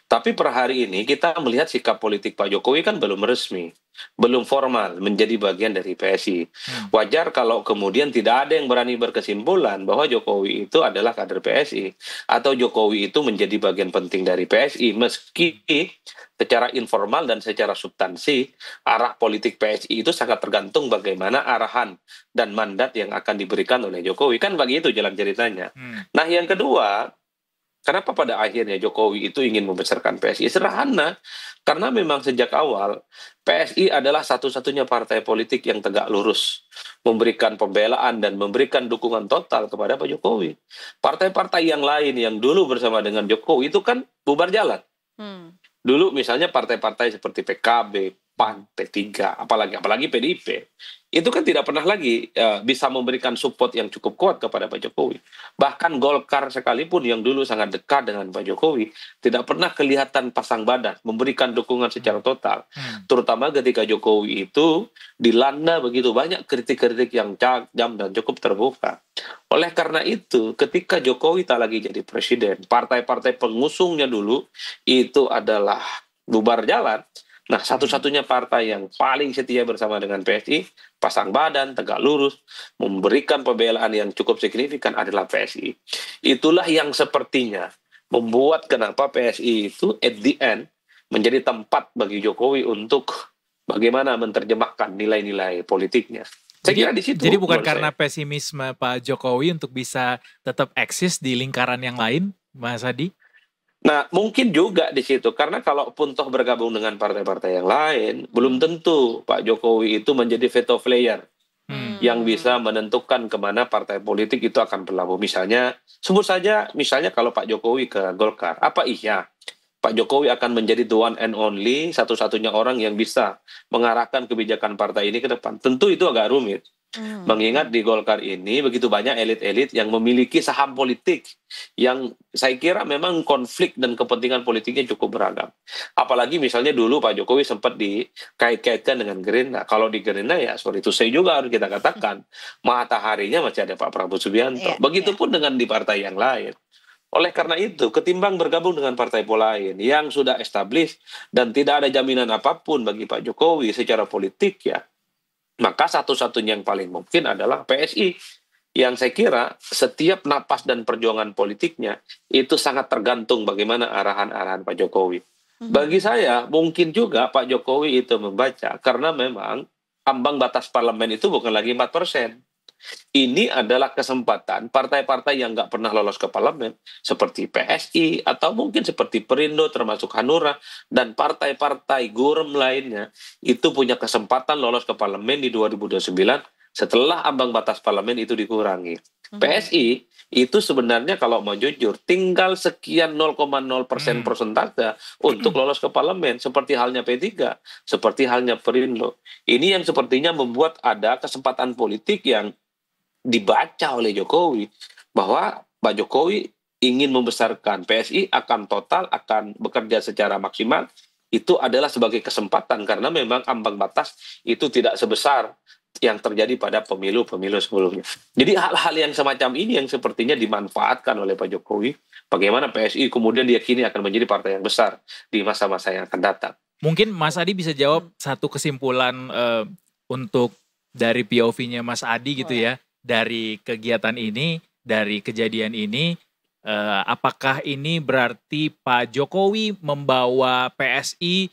Tapi per hari ini kita melihat sikap politik Pak Jokowi kan belum resmi, belum formal menjadi bagian dari PSI. Wajar kalau kemudian tidak ada yang berani berkesimpulan bahwa Jokowi itu adalah kader PSI atau Jokowi itu menjadi bagian penting dari PSI, meski secara informal dan secara substansi arah politik PSI itu sangat tergantung bagaimana arahan dan mandat yang akan diberikan oleh Jokowi. Kan begitu jalan ceritanya. Nah yang kedua, kenapa pada akhirnya Jokowi itu ingin membesarkan PSI? Sederhana, karena memang sejak awal PSI adalah satu-satunya partai politik yang tegak lurus, memberikan pembelaan dan memberikan dukungan total kepada Pak Jokowi. Partai-partai yang lain yang dulu bersama dengan Jokowi itu kan bubar jalan. Dulu misalnya partai-partai seperti PKB, PAN, P3, apalagi PDIP, itu kan tidak pernah lagi bisa memberikan support yang cukup kuat kepada Pak Jokowi. Bahkan Golkar sekalipun yang dulu sangat dekat dengan Pak Jokowi, tidak pernah kelihatan pasang badan, memberikan dukungan secara total. Terutama ketika Jokowi itu dilanda begitu banyak kritik-kritik yang tajam dan cukup terbuka. Oleh karena itu, ketika Jokowi tak lagi jadi presiden, partai-partai pengusungnya dulu itu adalah bubar jalan. Nah, satu-satunya partai yang paling setia bersama dengan PSI, pasang badan, tegak lurus, memberikan pembelaan yang cukup signifikan adalah PSI. Itulah yang sepertinya membuat kenapa PSI itu at the end menjadi tempat bagi Jokowi untuk bagaimana menerjemahkan nilai-nilai politiknya. Saya kira di situ. Jadi bukan karena pesimisme Pak Jokowi untuk bisa tetap eksis di lingkaran yang lain, Mas Adi? Nah, mungkin juga di situ, karena kalaupun toh bergabung dengan partai-partai yang lain, belum tentu Pak Jokowi itu menjadi veto player yang bisa menentukan kemana partai politik itu akan berlabuh. Misalnya, sebut saja, misalnya kalau Pak Jokowi ke Golkar, apa iya Pak Jokowi akan menjadi the one and only, satu-satunya orang yang bisa mengarahkan kebijakan partai ini ke depan? Tentu itu agak rumit. Mengingat di Golkar ini begitu banyak elit-elit yang memiliki saham politik yang saya kira memang konflik dan kepentingan politiknya cukup beragam. Apalagi misalnya dulu Pak Jokowi sempat dikait-kaitkan dengan Gerindra. Kalau di Gerindra ya sorry itu saya juga harus kita katakan mataharinya masih ada Pak Prabowo Subianto. Begitupun dengan di partai yang lain. Oleh karena itu, ketimbang bergabung dengan partai lain yang sudah established dan tidak ada jaminan apapun bagi Pak Jokowi secara politik ya, maka satu-satunya yang paling mungkin adalah PSI. Yang saya kira setiap napas dan perjuangan politiknya itu sangat tergantung bagaimana arahan-arahan Pak Jokowi. Bagi saya mungkin juga Pak Jokowi itu membaca karena memang ambang batas parlemen itu bukan lagi 4%. Ini adalah kesempatan partai-partai yang nggak pernah lolos ke parlemen seperti PSI atau mungkin seperti Perindo termasuk Hanura dan partai-partai gurem lainnya itu punya kesempatan lolos ke parlemen di 2029 setelah ambang batas parlemen itu dikurangi. PSI itu sebenarnya kalau mau jujur tinggal sekian 0,0% persentase untuk lolos ke parlemen seperti halnya P3, seperti halnya Perindo. Ini yang sepertinya membuat ada kesempatan politik yang dibaca oleh Jokowi bahwa Pak Jokowi ingin membesarkan PSI akan bekerja secara maksimal. Itu adalah sebagai kesempatan karena memang ambang batas itu tidak sebesar yang terjadi pada pemilu-pemilu sebelumnya. Jadi hal-hal yang semacam ini yang sepertinya dimanfaatkan oleh Pak Jokowi. Bagaimana PSI kemudian diyakini akan menjadi partai yang besar di masa-masa yang akan datang. Mungkin Mas Adi bisa jawab satu kesimpulan untuk dari POV-nya Mas Adi gitu ya. Dari kegiatan ini, dari kejadian ini, apakah ini berarti Pak Jokowi membawa PSI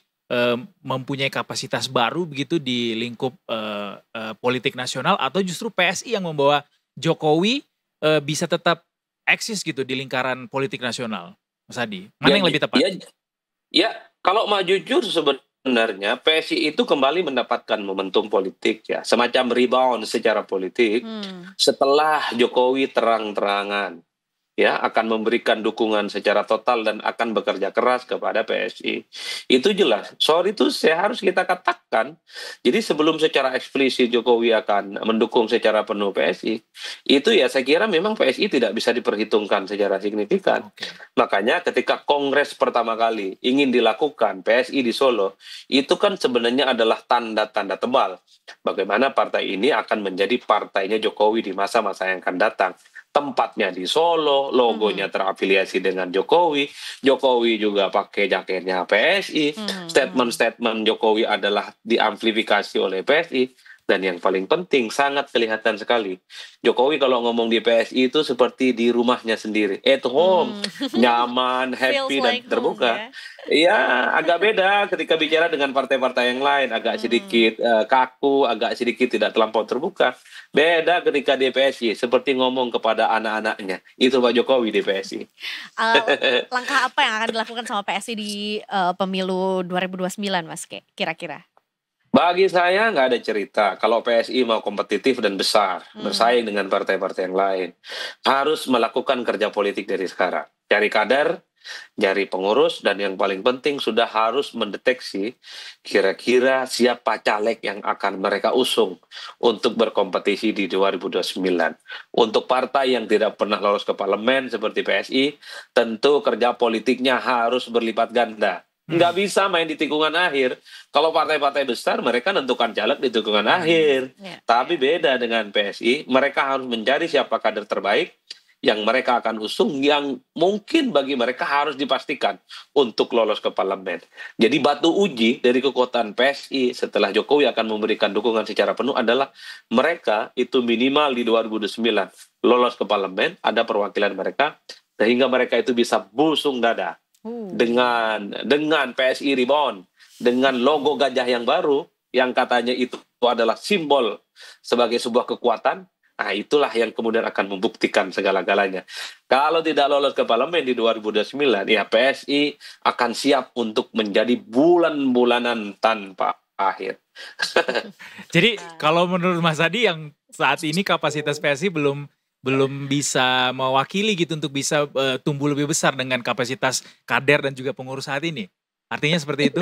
mempunyai kapasitas baru begitu di lingkup politik nasional atau justru PSI yang membawa Jokowi bisa tetap eksis gitu di lingkaran politik nasional, Mas Adi? Mana yang lebih tepat? Ya, kalau mau jujur sebenarnya PSI itu kembali mendapatkan momentum politik ya, semacam rebound secara politik setelah Jokowi terang-terangan ya akan memberikan dukungan secara total dan akan bekerja keras kepada PSI. Itu jelas. Soal itu saya harus kita katakan. Jadi sebelum secara eksplisit Jokowi akan mendukung secara penuh PSI, itu ya saya kira memang PSI tidak bisa diperhitungkan secara signifikan. Makanya ketika kongres pertama kali ingin dilakukan PSI di Solo, itu kan sebenarnya adalah tanda-tanda tebal bagaimana partai ini akan menjadi partainya Jokowi di masa-masa yang akan datang. Tempatnya di Solo, logonya terafiliasi dengan Jokowi, Jokowi juga pakai jaketnya PSI, statement-statement Jokowi adalah diamplifikasi oleh PSI, dan yang paling penting sangat kelihatan sekali, Jokowi kalau ngomong di PSI itu seperti di rumahnya sendiri, at home, nyaman, happy, dan terbuka. Ya, agak beda ketika bicara dengan partai-partai yang lain, agak sedikit kaku, agak sedikit tidak terlampau terbuka. Beda ketika di PSI, seperti ngomong kepada anak-anaknya. Itu Pak Jokowi di PSI. Langkah apa yang akan dilakukan sama PSI di pemilu 2029, Mas, kira-kira? Bagi saya nggak ada cerita. Kalau PSI mau kompetitif dan besar, bersaing dengan partai-partai yang lain, harus melakukan kerja politik dari sekarang. Cari kader, Dari pengurus, dan yang paling penting sudah harus mendeteksi kira-kira siapa caleg yang akan mereka usung untuk berkompetisi di 2029. Untuk partai yang tidak pernah lolos ke parlemen seperti PSI, tentu kerja politiknya harus berlipat ganda. Nggak bisa main di tikungan akhir. Kalau partai-partai besar, mereka nentukan caleg di tikungan akhir. Tapi beda dengan PSI, mereka harus mencari siapa kader terbaik yang mereka akan usung, yang mungkin bagi mereka harus dipastikan untuk lolos ke parlemen. Jadi batu uji dari kekuatan PSI setelah Jokowi akan memberikan dukungan secara penuh adalah mereka itu minimal di 2029 lolos ke parlemen, ada perwakilan mereka, sehingga mereka itu bisa busung dada dengan PSI Reborn, dengan logo gajah yang baru yang katanya itu adalah simbol sebagai sebuah kekuatan. Nah, itulah yang kemudian akan membuktikan segala-galanya. Kalau tidak lolos ke parlemen di 2029, ya PSI akan siap untuk menjadi bulan-bulanan tanpa akhir. Jadi kalau menurut Mas Adi yang saat ini kapasitas PSI belum bisa mewakili gitu untuk bisa tumbuh lebih besar dengan kapasitas kader dan juga pengurus saat ini. Artinya seperti itu?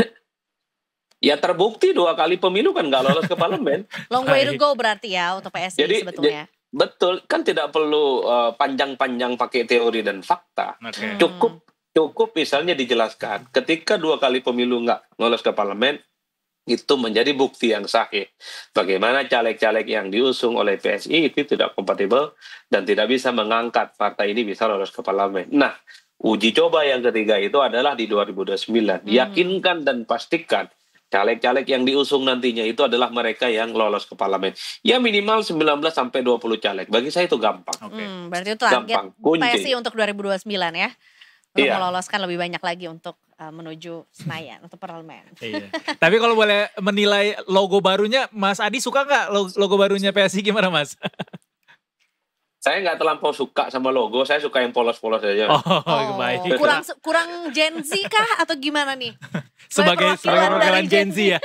Ya terbukti 2 kali pemilu kan nggak lolos ke parlemen. Long way to go berarti ya untuk PSI sebetulnya. Betul, kan tidak perlu panjang-panjang pakai teori dan fakta. Okay. Cukup misalnya dijelaskan ketika 2 kali pemilu nggak lolos ke parlemen, itu menjadi bukti yang sahih. Bagaimana caleg-caleg yang diusung oleh PSI itu tidak kompatibel dan tidak bisa mengangkat partai ini bisa lolos ke parlemen. Nah, uji coba yang ketiga itu adalah di 2029. Yakinkan dan pastikan caleg-caleg yang diusung nantinya itu adalah mereka yang lolos ke parlemen. Ya minimal 19 sampai 20 caleg. Bagi saya itu gampang. Berarti itu target PSI untuk 2029 ya. Untuk meloloskan lebih banyak lagi untuk menuju Senayan untuk parlemen. Iya. Tapi kalau boleh menilai logo barunya, Mas Adi suka nggak logo barunya PSI, gimana Mas? Saya nggak terlampau suka sama logo, saya suka yang polos-polos aja. Oh, baik. Kurang Gen Z kah atau gimana nih? Sebagai perwakilan Gen Z ya.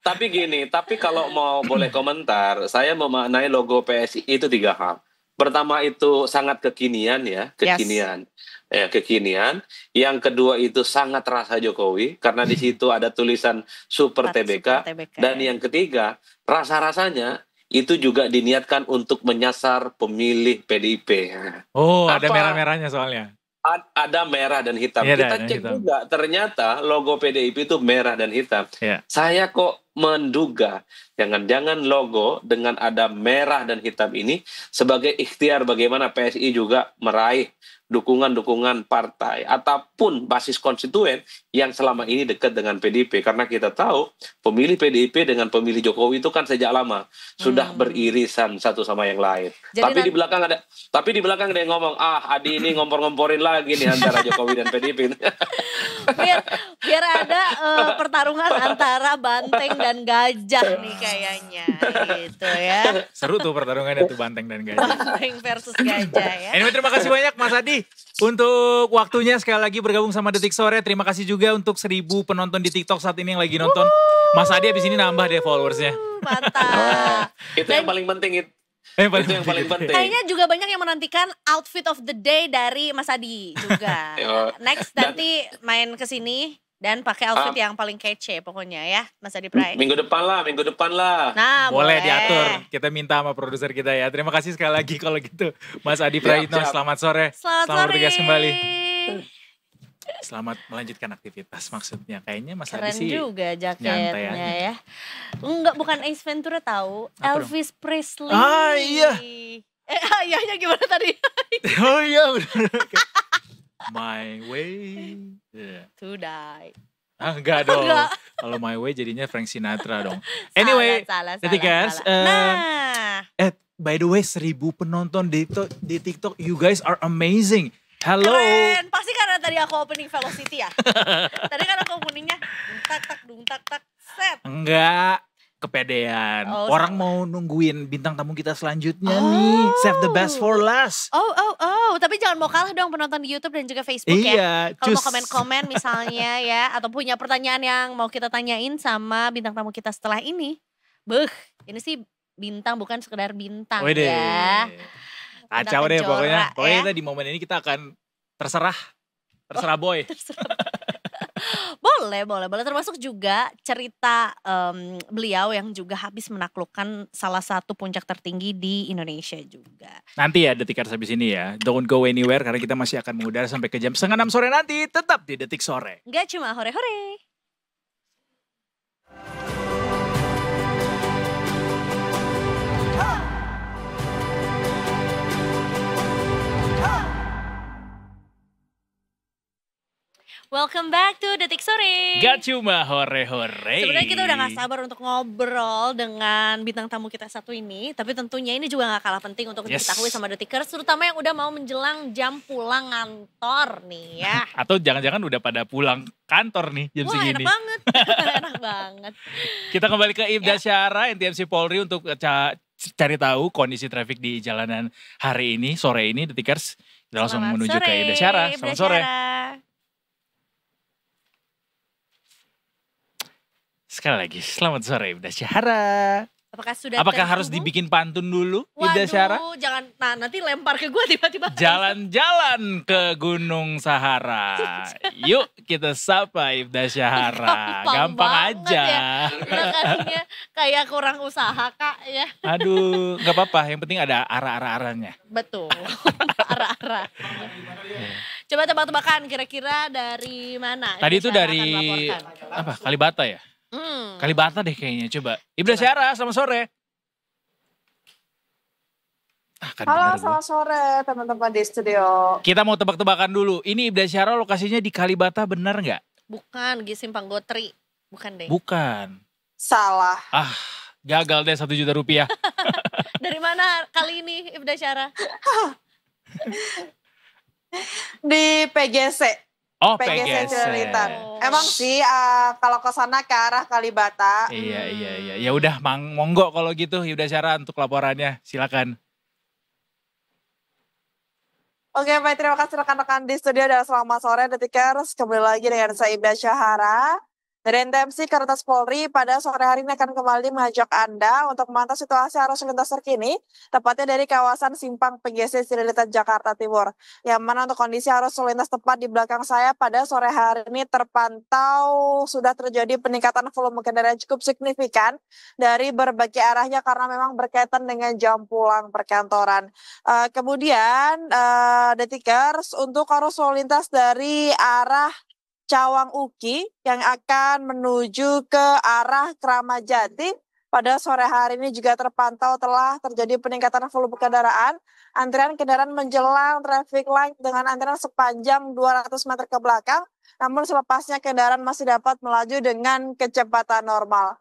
Tapi gini, tapi kalau mau boleh komentar, saya memaknai logo PSI itu 3 hal. Pertama itu sangat kekinian ya, kekinian. Yes. Kekinian. Yang kedua itu sangat rasa Jokowi karena di situ ada tulisan Super TBK. Dan yang ketiga, rasa-rasanya itu juga diniatkan untuk menyasar pemilih PDIP. Oh, ada merah-merahnya soalnya. Ada merah dan hitam. Kita cek juga, ternyata logo PDIP itu merah dan hitam. Saya kok menduga jangan-jangan logo dengan ada merah dan hitam ini sebagai ikhtiar bagaimana PSI juga meraih dukungan-dukungan partai ataupun basis konstituen yang selama ini dekat dengan PDIP, karena kita tahu pemilih PDIP dengan pemilih Jokowi itu kan sejak lama sudah beririsan satu sama yang lain. Tapi di belakang ada yang ngomong, Adi ini ngompor-ngomporin lagi nih antara Jokowi dan PDIP. biar ada pertarungan antara banteng dan gajah nih kayaknya gitu ya. Seru tuh pertarungannya tuh banteng dan gajah. Banteng versus gajah ya. Anyway, terima kasih banyak Mas Adi untuk waktunya sekali lagi bergabung sama Detik Sore. Terima kasih juga untuk 1000 penonton di TikTok saat ini yang lagi nonton. Mas Adi abis ini nambah deh followersnya. Mantap. Itu yang paling penting itu. Itu yang paling penting. Kayaknya juga banyak yang menantikan outfit of the day dari Mas Adi juga. Next nanti main ke sini dan pakai outfit yang paling kece pokoknya ya, Mas Adi Pray. Minggu depan lah. Nah, boleh diatur. Kita minta sama produser kita ya. Terima kasih sekali lagi kalau gitu. Mas Adi Prayitno, selamat sore. Selamat bertugas kembali. Selamat melanjutkan aktivitas maksudnya. Kayaknya Mas Adi sih keren juga jaketnya ya. Enggak, bukan Ace Ventura tahu. Elvis Presley. Iya. Ayahnya gimana tadi? Oh iya benar. My way to die. Enggak dong. Kalau My Way jadinya Frank Sinatra dong. Anyway, Detikers. By the way, 1000 penonton di TikTok. You guys are amazing. Hello. Keren. Pasti karena tadi aku opening Velocity ya. Tadi kan aku openingnya dung tak set. Enggak. Kepedean. Orang mau nungguin bintang tamu kita selanjutnya nih. Save the best for last. Tapi jangan mau kalah dong penonton di YouTube dan juga Facebook ya. Kalau mau komen-komen misalnya ya, atau punya pertanyaan yang mau kita tanyain sama bintang tamu kita setelah ini. Ini sih bintang bukan sekedar bintang ya. Kacau deh pokoknya. Pokoknya kita di momen ini kita akan terserah Terserah Boy. Boleh. Termasuk juga cerita beliau yang juga habis menaklukkan salah satu puncak tertinggi di Indonesia juga. Nanti ya Detikers habis ini ya. Don't go anywhere karena kita masih akan mengudara sampai ke jam 5:30 sore nanti. Tetap di Detik Sore. Gak cuma hore-hore. Welcome back to Detik Sore. Gak cuma hore-hore. Sebenarnya kita udah gak sabar untuk ngobrol dengan bintang tamu kita satu ini. Tapi tentunya ini juga gak kalah penting untuk diketahui sama Detikers. Terutama yang udah mau menjelang jam pulang kantor nih ya. Atau jangan-jangan udah pada pulang kantor nih jam segini. Enak banget. Enak banget. Kita kembali ke Ibda Syara, NTMC Polri untuk cari tahu kondisi traffic di jalanan hari ini, sore ini Detikers. Kita langsung menuju ke Ibda Syara. Selamat sore. Sekali lagi, selamat sore Ibda Syara. Apakah harus dibikin pantun dulu Ibda Syara? Waduh, jangan nanti lempar ke gue tiba-tiba. Jalan-jalan ke Gunung Sahara. Yuk kita sapa Ibda Syara. Gampang aja. Ya. Kayak kurang usaha Kak ya. Aduh, gak apa-apa. Yang penting ada arah-arahnya. Betul, arah-arah. Coba tebak-tebakan kira-kira dari mana? Tadi itu dari apa? Kalibata ya? Kalibata deh kayaknya, coba. Ibda Syara, selamat sore. Halo, selamat sore teman-teman di studio. Kita mau tebak-tebakan dulu. Ini Ibda Syara lokasinya di Kalibata benar nggak? Bukan, di Simpang Gotri. Bukan deh. Bukan. Salah. Gagal deh 1 juta rupiah. Dari mana kali ini Ibda Syara? Di PGC. Oh, PGC Cililitan. Emang sih kalau ke sana ke arah Kalibata. Iya. Ya udah, monggo kalau gitu Ibda Syara untuk laporannya. Silakan. Oke, baik, terima kasih rekan-rekan di studio dan selamat sore Detikers. Kembali lagi dengan saya Ibda Syahara. Dari NTMC Korlantas Polri pada sore hari ini akan kembali mengajak Anda untuk memantau situasi arus lintas terkini, tepatnya dari kawasan Simpang PGC Cililitan Jakarta Timur. Yang mana untuk kondisi arus lintas tepat di belakang saya pada sore hari ini terpantau sudah terjadi peningkatan volume kendaraan cukup signifikan dari berbagai arahnya karena memang berkaitan dengan jam pulang perkantoran. Kemudian Detikers untuk arus lalu lintas dari arah Cawang Uki yang akan menuju ke arah Kramat Jati pada sore hari ini juga terpantau telah terjadi peningkatan volume kendaraan. Antrian kendaraan menjelang traffic light dengan antrian sepanjang 200 meter ke belakang, namun selepasnya kendaraan masih dapat melaju dengan kecepatan normal.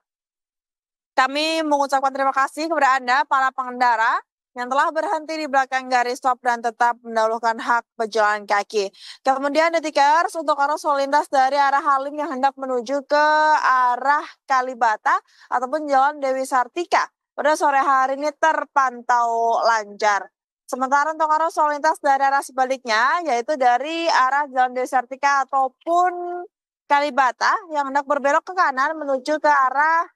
Kami mengucapkan terima kasih kepada Anda para pengendara yang telah berhenti di belakang garis stop dan tetap mendahulukan hak pejalan kaki. Kemudian Detikers untuk arus lalu lintas dari arah Halim yang hendak menuju ke arah Kalibata ataupun Jalan Dewi Sartika pada sore hari ini terpantau lancar. Sementara untuk arus lalu lintas dari arah sebaliknya yaitu dari arah Jalan Dewi Sartika ataupun Kalibata yang hendak berbelok ke kanan menuju ke arah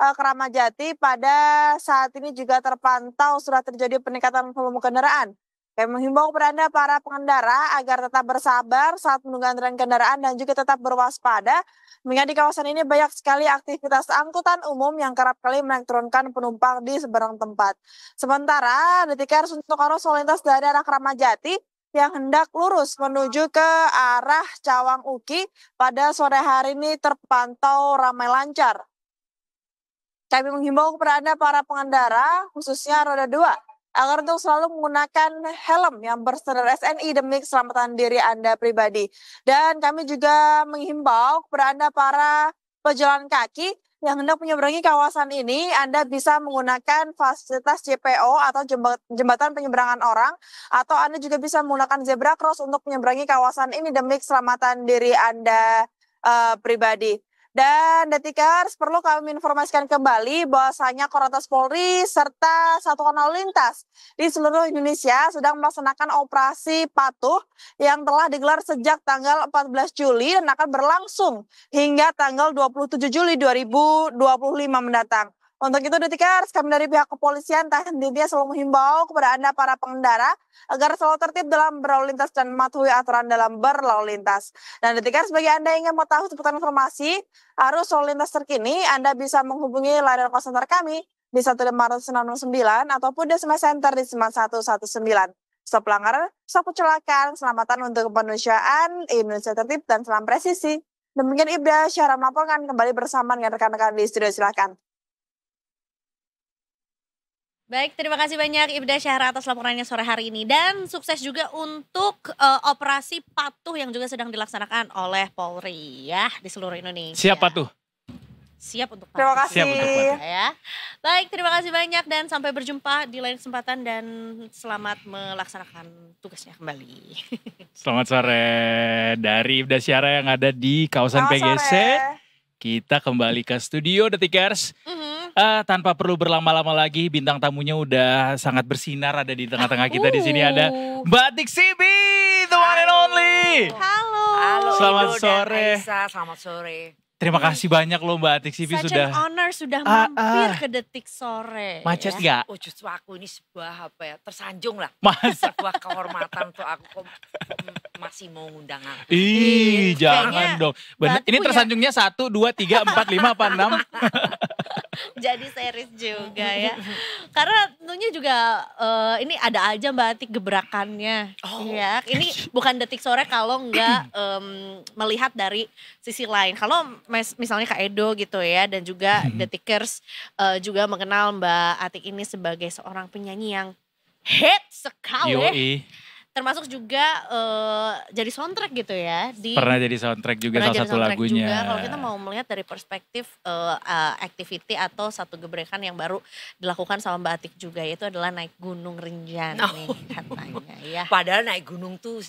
Kramat Jati pada saat ini juga terpantau sudah terjadi peningkatan volume kendaraan. Kami menghimbau kepada Anda para pengendara agar tetap bersabar saat menunggu antrian kendaraan dan juga tetap berwaspada mengingat di kawasan ini banyak sekali aktivitas angkutan umum yang kerap kali menaik turunkan penumpang di seberang tempat. Sementara Detikers untuk arus lalu lintas dari arah Kramat Jati yang hendak lurus menuju ke arah Cawang Uki pada sore hari ini terpantau ramai lancar. Kami menghimbau kepada Anda para pengendara, khususnya roda 2, agar untuk selalu menggunakan helm yang berstandar SNI demi keselamatan diri Anda pribadi. Dan kami juga menghimbau kepada Anda para pejalan kaki yang hendak menyeberangi kawasan ini, Anda bisa menggunakan fasilitas JPO atau jembatan penyeberangan orang, atau Anda juga bisa menggunakan zebra cross untuk menyeberangi kawasan ini demi keselamatan diri Anda pribadi. Dan Detikers perlu kami informasikan kembali bahwasanya Korlantas Polri serta Satuan Lalu Lintas di seluruh Indonesia sedang melaksanakan operasi patuh yang telah digelar sejak tanggal 14 Juli dan akan berlangsung hingga tanggal 27 Juli 2025 mendatang. Untuk itu Detikers, kami dari pihak kepolisian tentunya selalu menghimbau kepada Anda para pengendara agar selalu tertib dalam berlalu lintas dan mematuhi aturan dalam berlalu lintas. Dan Detikers, bagi Anda yang ingin mengetahui seputar informasi arus lalu lintas terkini, Anda bisa menghubungi layanan call center kami di 1569 ataupun di SMS Center di 9119. Stop pelanggaran, stop kecelakaan, keselamatan untuk kemanusiaan, Indonesia tertib dan salam presisi. Demikian Ibda Syahra melaporkan, kembali bersama dengan rekan-rekan di studio, silakan. Baik, terima kasih banyak Ibda Syahra atas laporannya sore hari ini. Dan sukses juga untuk operasi patuh yang juga sedang dilaksanakan oleh Polri ya di seluruh Indonesia. Siapa tuh? Siap untuk Terima patuh. kasih. Siap untuk patuh. Ya. Baik, terima kasih banyak dan sampai berjumpa di lain kesempatan dan selamat melaksanakan tugasnya kembali. Selamat sore dari Ibda Syahra yang ada di kawasan Selamat PGC. sore. Kita kembali ke studio Detikers. Tanpa perlu berlama-lama lagi, bintang tamunya udah sangat bersinar ada di tengah-tengah kita. Di sini ada Mbak Atik Sibi, the one and only. Halo. Halo Selamat Ido sore. dan Aisyah, selamat sore. Terima kasih banyak loh Mbak Atik Sibi Such sudah. an honor sudah mampir ke Detik Sore. Macet ya. gak? Oh justru aku ini sebuah apa ya, tersanjung lah. Masa? Sebuah kehormatan untuk aku kok masih mau ngundang aku. Ih, jangan kayaknya dong. Bener, Mbak Atik ini punya- tersanjungnya 1, 2, 3, 4, 5, apa 6? Jadi series juga ya. Karena tentunya juga ini ada aja Mbak Atik gebrakannya. Oh. Ya, ini bukan Detik Sore kalau nggak melihat dari sisi lain. Kalau misalnya Kak Edo gitu ya dan juga Detikers juga mengenal Mbak Atik ini sebagai seorang penyanyi yang hit sekali. Yoi. Termasuk juga jadi soundtrack gitu ya di Pernah jadi soundtrack juga pernah salah jadi satu soundtrack lagunya. juga. Kalau kita mau melihat dari perspektif activity atau satu gebrekan yang baru dilakukan sama Mbak Atik juga, yaitu adalah naik Gunung Rinjani katanya ya. Padahal naik gunung tuh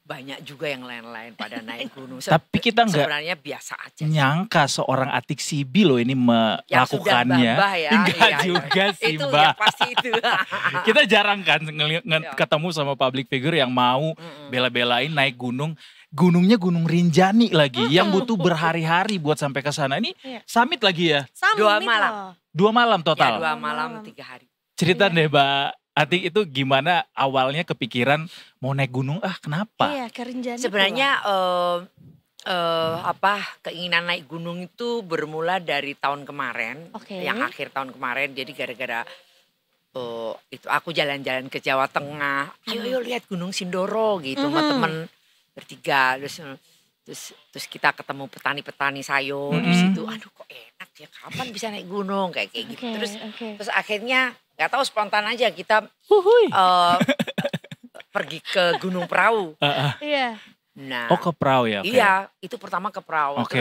banyak juga yang lain-lain pada naik gunung. Tapi kita nggak sebenarnya biasa aja. nyangka seorang Atik Sibi loh ini Yang sudah melakukannya. Mbah ya. Enggak Iya, juga sih itu Mbak. ya pasti itu. Kita jarang kan ketemu sama public figure yang mau bela-belain naik gunung. Gunungnya Gunung Rinjani lagi yang butuh berhari-hari buat sampai ke sana. Ini Iya. summit lagi ya. Summit 2 malam. loh. 2 malam Ya, total. 2 malam 3 hari. Cerita Iya. deh Mbak Atik, itu gimana awalnya kepikiran mau naik gunung, kenapa? Iya, ke Rinjani. Sebenarnya keinginan naik gunung itu bermula dari tahun kemarin, Oke. yang akhir tahun kemarin. Jadi gara-gara itu aku jalan-jalan ke Jawa Tengah, ayo lihat Gunung Sindoro gitu sama temen bertiga, terus kita ketemu petani-petani sayur di situ. Aduh kok enak ya, kapan bisa naik gunung kayak gitu. Terus akhirnya nggak tahu spontan aja kita pergi ke Gunung Prau. Iya. Nah, Oh ke perahu ya? Oke. iya, itu pertama ke Prau. Oke.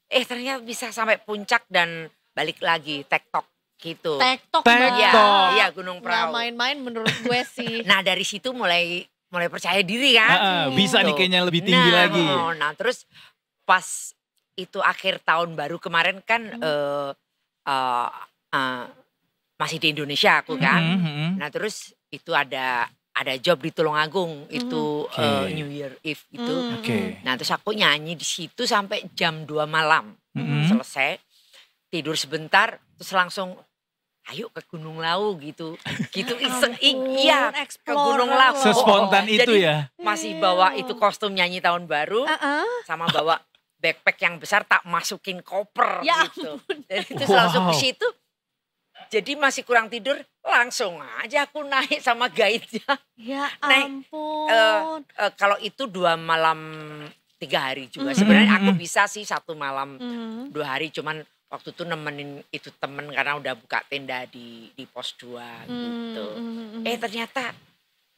Terus ternyata bisa sampai puncak dan balik lagi tektok gitu. Tektok Iya, Mbak. iya Gunung Nggak Prau. main-main menurut gue sih. Nah dari situ mulai percaya diri kan. Bisa nih Gitu. kayaknya lebih tinggi lagi. Nah terus pas itu akhir tahun baru kemarin kan masih di Indonesia aku kan. Nah terus itu ada job di Tulungagung itu Oke. New Year Eve itu. Oke. Nah terus aku nyanyi di situ sampai jam 2 malam. Selesai tidur sebentar terus langsung ayo ke Gunung Lawu gitu. Gitu iseng iya ke explore Gunung Lawu. Sespontan itu Jadi, ya? masih bawa itu kostum nyanyi tahun baru sama bawa backpack yang besar tak masukin koper Ya gitu. Jadi terus langsung ke situ. Jadi masih kurang tidur, langsung aja aku naik sama guide-nya. Ya Naik, ampun. Kalau itu 2 malam 3 hari juga. Sebenarnya aku bisa sih 1 malam 2 hari, cuman waktu itu nemenin itu temen karena udah buka tenda di pos 2 gitu. Ternyata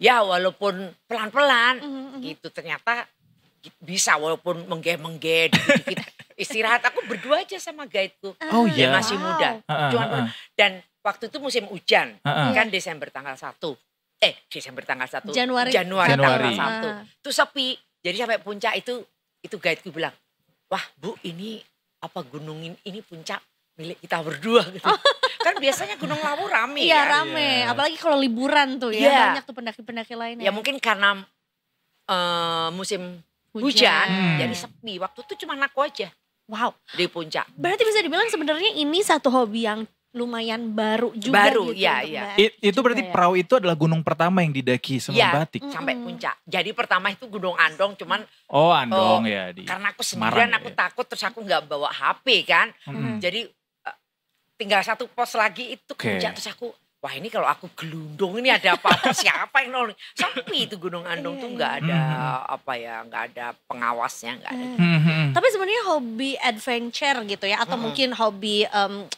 ya walaupun pelan-pelan gitu ternyata bisa walaupun menggeh-menggeh dikit-dikit. Istirahat aku berdua aja sama guideku. Oh Dia iya. masih muda. Dan waktu itu musim hujan. Kan Desember tanggal 1. Desember tanggal 1. Januari. Tanggal 1. Itu sepi. Jadi sampai puncak itu guideku bilang, "Wah, Bu, ini apa gunung ini puncak milik kita berdua gitu." Kan biasanya Gunung Lawu rame Iya ya. rame, apalagi kalau liburan tuh ya Iya. banyak tuh pendaki-pendaki lainnya. Ya mungkin karena musim hujan jadi sepi. Waktu itu cuma aku aja Wow, di puncak. berarti bisa dibilang sebenarnya ini satu hobi yang lumayan baru juga Baru, gitu. iya. Itu berarti ya. perahu itu adalah gunung pertama yang didaki Semen Batik. Sampai puncak. Jadi pertama itu Gunung Andong, cuman Oh Andong ya. karena aku Semarang sendirian, aku ya. takut, terus aku nggak bawa HP kan. Jadi tinggal satu pos lagi itu puncak, terus aku, wah ini kalau aku gelundung ini ada apa-apa, siapa yang nolong? Sampai itu Gunung Andong tuh nggak ada nggak ada pengawasnya, nggak ada. Tapi sebenarnya hobi adventure gitu ya, atau mungkin hobi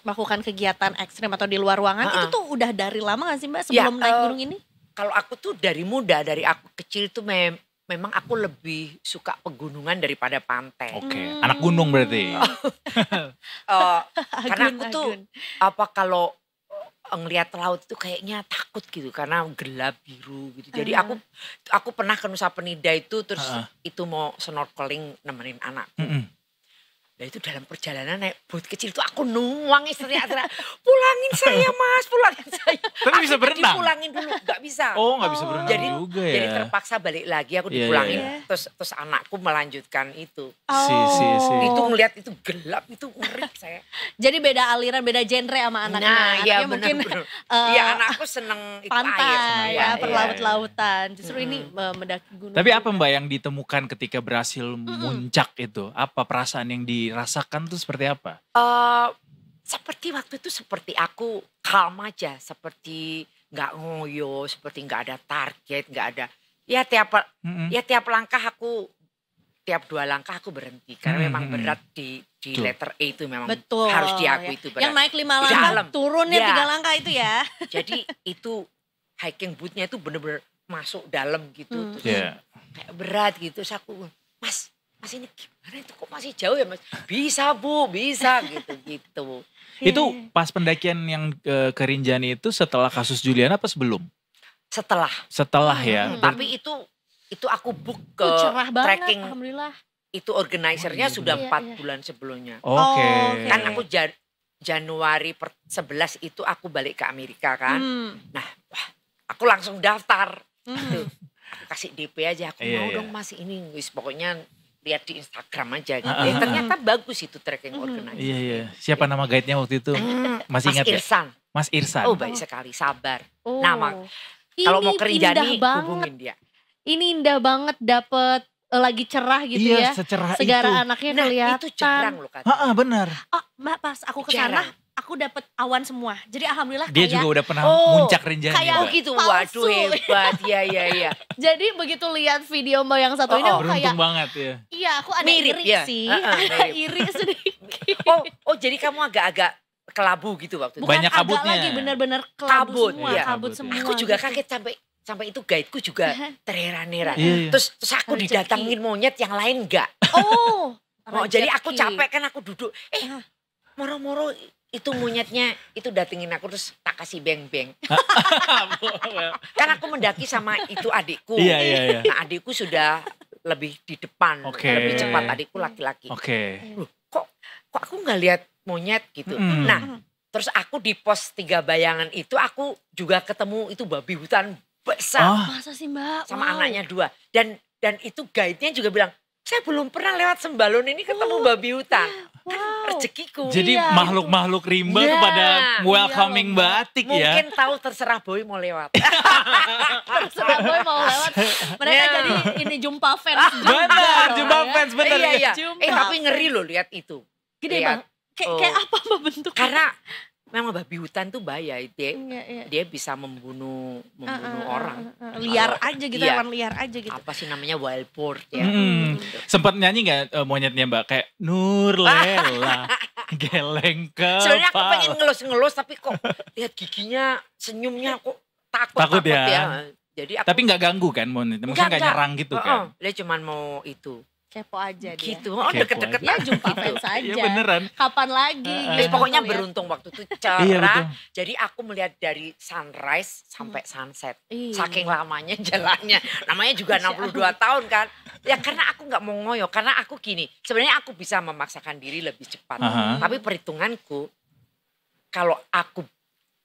melakukan kegiatan ekstrim atau di luar ruangan, itu tuh udah dari lama gak sih Mbak sebelum naik gunung ini? Kalau aku tuh dari muda, dari aku kecil tuh memang aku lebih suka pegunungan daripada pantai. Oke, anak gunung berarti. Karena aku tuh kalau ngelihat laut itu kayaknya takut gitu karena gelap biru gitu. Jadi aku pernah ke Nusa Penida itu terus itu mau snorkeling nemenin anakku. Nah itu dalam perjalanan naik boat kecil itu aku nuang istrinya, pulangin saya mas, pulangin saya. Tapi bisa berenang? Dipulangin dulu, gak bisa. Oh gak bisa berenang juga ya. Jadi terpaksa balik lagi, aku dipulangin. Terus anakku melanjutkan itu. Itu ngeliat itu gelap, itu ngeri saya. Jadi beda aliran, beda genre sama anaknya. Nah iya mungkin iya anakku seneng itu pantai air. ya, perlaut-lautan. Justru ini mendaki gunung. Tapi apa Mbak yang ditemukan ketika berhasil muncak itu? Apa perasaan yang dirasakan tuh seperti apa? Seperti waktu itu seperti aku calm aja, seperti nggak ngoyo, seperti nggak ada target, nggak ada. Ya tiap langkah aku, tiap 2 langkah aku berhenti karena memang berat di letter A itu memang harus diakui itu berat. Yang naik 5 langkah, turunnya 3 langkah itu ya. Jadi itu hiking bootnya itu bener-bener masuk dalam gitu, terus kayak berat gitu. Terus aku, mas ini gimana itu kok masih jauh ya mas? Bisa Bu, bisa gitu. Itu pas pendakian yang ke Rinjani itu setelah kasus Juliana apa sebelum? Setelah ya. Tapi itu aku book ke cerah banget, trekking. Alhamdulillah. Itu organisernya sudah 4 bulan sebelumnya. Oke. Kan aku Januari 11 itu aku balik ke Amerika kan. Nah, aku langsung daftar. Tuh, aku kasih DP aja, aku mau dong mas ini. Pokoknya lihat di Instagram aja gitu. Ternyata bagus itu trekking organizer. Iya. Siapa nama guide-nya waktu itu? Masih ingat Irsan. Ya? Mas Irsan. Oh baik sekali, sabar. Nama kalau mau ke Rinjani hubungin dia. Ini indah banget, dapet lagi cerah gitu ya. Secerah segara itu. anaknya kelihatan. Itu jarang loh katanya. Benar. Oh Mbak pas aku ke sana, aku dapet awan semua. Jadi alhamdulillah dia kayak, juga udah pernah muncak Rinjani. kayak Mbak. gitu, palsu. waduh hebat, iya. Jadi begitu lihat video Mbak yang satu ini aku beruntung kayak, banget ya. iya aku ada Mirip, iri ya? sih. Mirip. Iri sedikit. Oh jadi kamu agak-agak kelabu gitu waktu itu? Bukan Banyak agak kabutnya. lagi, bener-bener kabut semua. Iya. Kabut semua. Aku juga gitu. kaget sampai itu guideku juga terheran-heran. Iya. Terus aku didatangin monyet yang lain enggak. Jadi aku capek kan aku duduk. Moro-moro itu monyetnya itu datengin aku terus tak kasih beng-beng. Kan aku mendaki sama itu adikku. Iya. Nah adikku sudah lebih di depan, lebih cepat, adikku laki-laki. Loh, kok aku nggak lihat monyet gitu. Nah terus aku di pos 3 bayangan itu aku juga ketemu itu babi hutan besar. Masa sih Mbak? Sama anaknya 2. Dan itu guide-nya juga bilang, saya belum pernah lewat Sembalun ini ketemu babi hutan. Kan rezekiku. Jadi makhluk-makhluk rimba kepada welcoming batik ya. Mungkin tahu terserah Boy mau lewat. Terserah Boy mau lewat. Mereka jadi ini jumpa fans. Benar, jumpa fans benar. Iya. Jumpa Tapi ngeri loh lihat itu. Gede banget. Kayak apa Mbak bentuknya? Karena memang babi hutan tuh bahaya. Dia bisa membunuh orang. Liar aja gitu, hewan liar aja gitu. Apa sih namanya wild boar ya. Gitu. Sempat nyanyi gak monyetnya Mbak? Kayak Nur Lela, geleng kepala. Sebenarnya aku pengen ngelus-ngelus tapi kok lihat giginya, senyumnya kok takut ya. Jadi aku, tapi gak ganggu kan monyetnya? Maksudnya gak nyerang gitu kan? Dia cuma mau itu. Kepo aja dia. Gitu, deket-deket ya jumpa fans aja. Iya beneran. Kapan lagi? Pokoknya beruntung waktu itu cerah. Jadi aku melihat dari sunrise sampai sunset. Saking lamanya jalannya. Namanya juga 62 tahun kan. Ya karena aku gak mau ngoyo. Karena aku gini, sebenarnya aku bisa memaksakan diri lebih cepat. Tapi perhitunganku, kalau aku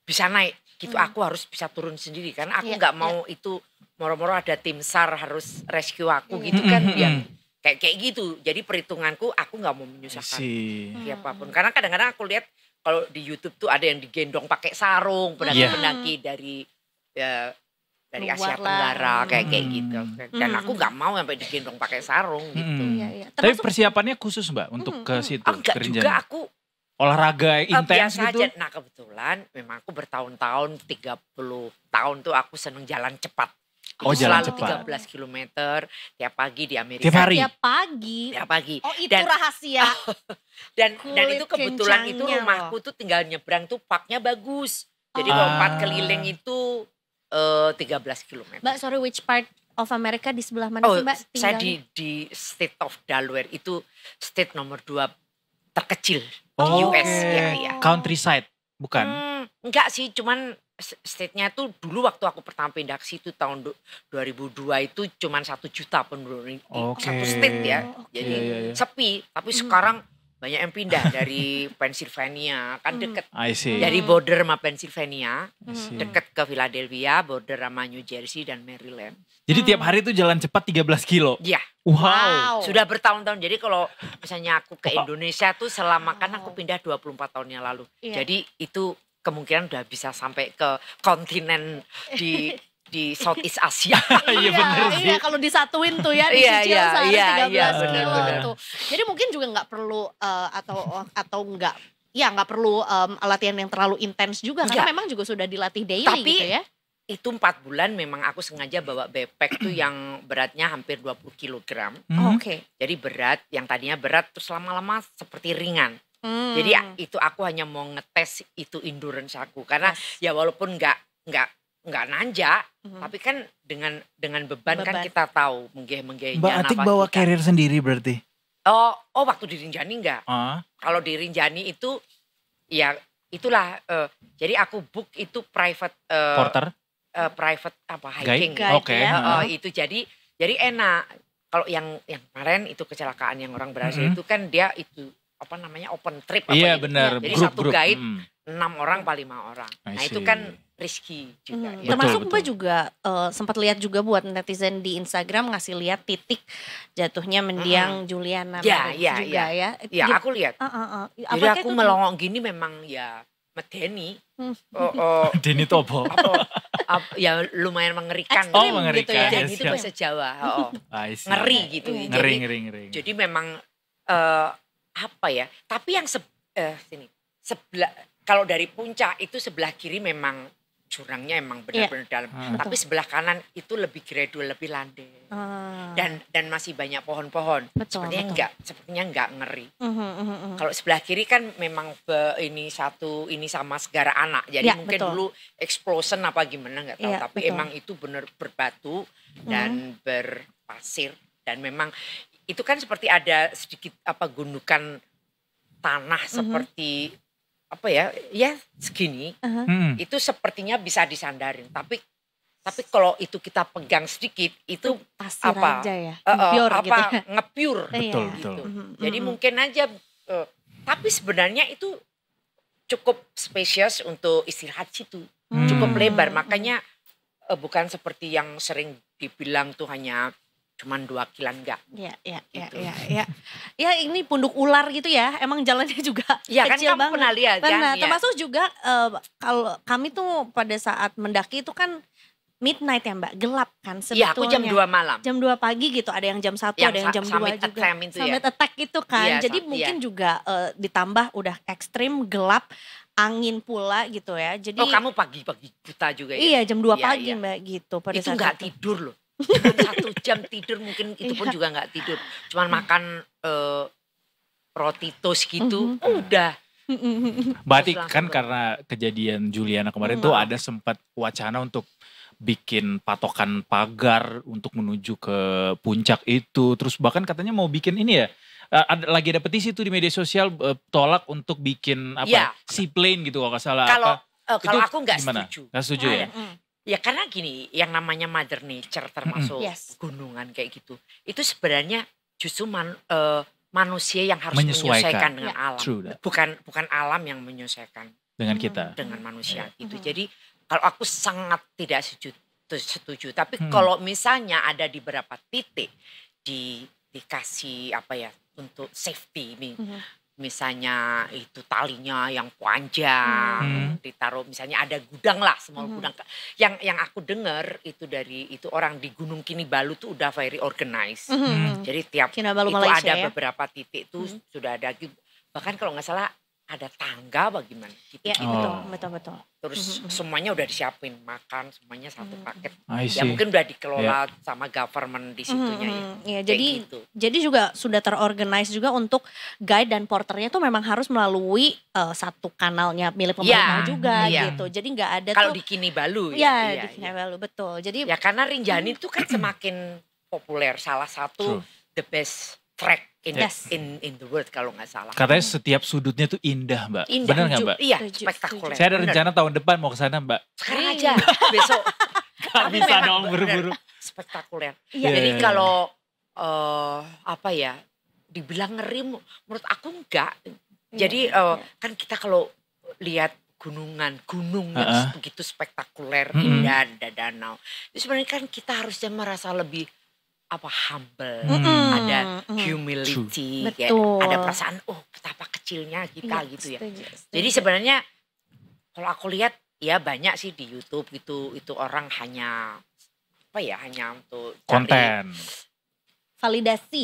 bisa naik gitu, aku harus bisa turun sendiri. Karena aku gak mau itu moro-moro ada tim SAR harus rescue aku gitu kan. Kayak gitu. Jadi perhitunganku aku gak mau menyusahkan siapapun. Karena kadang-kadang aku lihat kalau di YouTube tuh ada yang digendong pakai sarung, pendaki-pendaki dari Asia Tenggara kayak gitu. Dan aku nggak mau sampai digendong pakai sarung gitu. Tapi persiapannya khusus Mbak untuk ke situ? Enggak juga, aku olahraga intens gitu? Biasa aja. Nah kebetulan memang aku bertahun-tahun, 30 tahun tuh aku seneng jalan cepat. Jalan selalu cepat. 13 km tiap pagi di Amerika. Tiap hari? Tiap pagi. Tiap pagi. Oh itu rahasia. Dan itu kebetulan itu rumahku tuh tinggal nyebrang tuh parknya bagus. Jadi kalau 4 keliling itu 13 km. Mbak, sorry, which part of America di sebelah mana sih Mbak tinggalnya? Saya di state of Delaware, itu state nomor 2 terkecil di US. Ya. Countryside, bukan? Enggak sih, cuman state-nya tuh dulu waktu aku pertama pindah ke situ tahun 2002 itu cuman 1 juta penduduk satu state ya. Jadi sepi, tapi sekarang banyak yang pindah dari Pennsylvania, kan deket dari border sama Pennsylvania, deket ke Philadelphia, border sama New Jersey dan Maryland. Jadi tiap hari itu jalan cepat 13 kilo? Iya. Wow. Sudah bertahun-tahun, jadi kalau misalnya aku ke Indonesia tuh selama kan aku pindah 24 tahun yang lalu. Jadi itu kemungkinan udah bisa sampai ke kontinen di Southeast Asia. Iya benar sih. Iya kalau disatuin tuh ya dicicil sehari 13 kilo tuh. Jadi mungkin juga nggak perlu atau nggak perlu latihan yang terlalu intens juga karena memang juga sudah dilatih daily. Tapi, gitu ya. Itu 4 bulan memang aku sengaja bawa backpack tuh yang beratnya hampir 20 kg. Oke. Jadi berat, yang tadinya berat terus lama-lama seperti ringan. Jadi itu aku hanya mau ngetes itu endurance aku karena ya walaupun nggak nanjak, tapi kan dengan beban kan kita tahu menggeh-menggehnya. Mbak Atik bawa carrier sendiri berarti? Oh waktu di Rinjani enggak. Kalau di Rinjani itu ya itulah. Jadi aku book itu private porter, private hiking. Itu jadi enak. Kalau yang kemarin itu kecelakaan yang orang Brasil itu kan dia itu open trip. Iya benar. Jadi satu guide 6 orang paling 5 orang. Nah itu kan risky juga. Ya. Termasuk Mbak juga sempat lihat juga buat netizen di Instagram ngasih lihat titik jatuhnya mendiang Juliana juga ya. Iya aku lihat. Jadi aku melongok gini memang ya medeni. Medeni itu apa? Ya lumayan mengerikan. Mengerikan. Gitu ya. Dan itu bahasa Jawa. Ngeri gitu. Ngeri. Jadi memang tapi yang sebelah kalau dari puncak itu sebelah kiri memang jurangnya emang benar-benar dalam. Tapi sebelah kanan itu lebih gradual, lebih landai. Dan masih banyak pohon-pohon. Sepertinya enggak ngeri. Kalau sebelah kiri kan memang ini sama Segara Anak. Jadi mungkin dulu explosion apa gimana enggak tahu. Tapi emang itu benar berbatu dan berpasir dan memang itu kan seperti ada sedikit gundukan tanah seperti segini. Itu sepertinya bisa disandarin. Tapi kalau itu kita pegang sedikit itu pasir aja ya. Ngepiur. Betul. Gitu. Jadi mungkin aja tapi sebenarnya itu cukup spacious untuk istirahat situ. Cukup lebar, makanya bukan seperti yang sering dibilang tuh hanya cuman 2 kilan enggak. Ya ini punduk ular gitu ya. Emang jalannya juga kecil kan banget. Pernah lihat kan. Termasuk juga kalau kami tuh pada saat mendaki itu kan midnight ya Mbak, gelap kan sebetulnya. Iya, aku jam 2 malam. Jam 2 pagi gitu, ada yang jam 1, ada yang jam 2 juga. Summit attack itu kan. Jadi mungkin juga ditambah udah ekstrim, gelap, angin pula gitu ya. Jadi kamu pagi-pagi buta juga ya? Iya, jam 2 pagi Mbak gitu. Pada itu enggak tidur loh. Cuman 1 jam tidur mungkin itu pun juga enggak tidur. Cuman makan roti toast gitu, udah. Berarti kan karena kejadian Juliana kemarin tuh ada sempat wacana untuk bikin patokan pagar untuk menuju ke puncak itu. Terus bahkan katanya mau bikin ini ya, lagi ada petisi tuh di media sosial tolak untuk bikin seaplane gitu kalau nggak salah. Kalau aku nggak setuju. Nggak setuju ya? Ya karena gini, yang namanya Mother Nature termasuk gunungan kayak gitu, itu sebenarnya justru manusia yang harus menyesuaikan dengan alam. Bukan alam yang menyesuaikan dengan kita, dengan manusia itu. Jadi kalau aku sangat tidak setuju. Tapi kalau misalnya ada di beberapa titik dikasih untuk safety ini, misalnya itu talinya yang panjang, ditaruh misalnya ada gudang lah, small gudang. Yang aku dengar itu dari itu orang di Gunung Kinabalu tuh udah very organized. Jadi tiap Kinabalu, itu Malaysia, ada ya? beberapa titik tuh sudah ada, bahkan kalau nggak salah ada tangga bagaimana gitu. Iya, betul. Terus semuanya udah disiapin, makan semuanya satu paket. I Ya see. mungkin udah dikelola sama government di situnya ya. Iya, Kayak jadi gitu. jadi juga sudah terorganize juga untuk guide dan porternya tuh memang harus melalui satu kanalnya milik pemerintah juga gitu. Jadi nggak ada Kalau tuh di Kinabalu ya di Kinabalu, betul. Jadi ya karena Rinjani itu kan semakin populer, salah satu the best track in the world kalau nggak salah. Katanya setiap sudutnya tuh indah, Mbak. Indah, Benar nggak, Mbak? Iya, Setuju, spektakuler. Saya ada Bener. rencana tahun depan mau ke sana, Mbak. Sekarang aja, besok. Gak Tapi bisa memang dong buru-buru. bener, spektakuler. Iya. Jadi Iya. kalau apa ya, dibilang ngeri, menurut aku enggak. Jadi kan kita kalau lihat gunung yang begitu spektakuler, indah, ada danau. Itu sebenarnya kan kita harusnya merasa lebih humble, ada humility, kayak Betul. ada perasaan betapa kecilnya kita gitu ya. Setuju. Jadi sebenarnya kalau aku lihat ya banyak sih di YouTube gitu, itu orang hanya hanya untuk cari, Konten. validasi.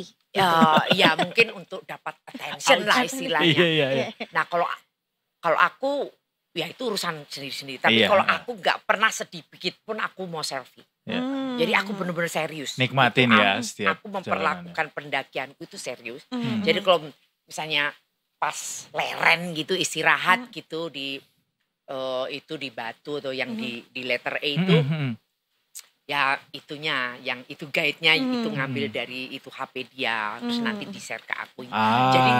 ya mungkin untuk dapat attention lah istilahnya. Iya. Nah kalau aku ya itu urusan sendiri-sendiri. Tapi Iya. kalau aku nggak pernah sedikit pun aku mau selfie. Ya. Jadi aku benar-benar serius. Nikmatin Gitu. ya setiap Aku memperlakukan pendakianku itu serius. Mhm. Jadi kalau misalnya pas leren gitu istirahat gitu di itu di batu atau yang di letter A itu ya itunya yang itu guide-nya itu ngambil dari itu HP dia terus nanti di-share ke aku. Jadi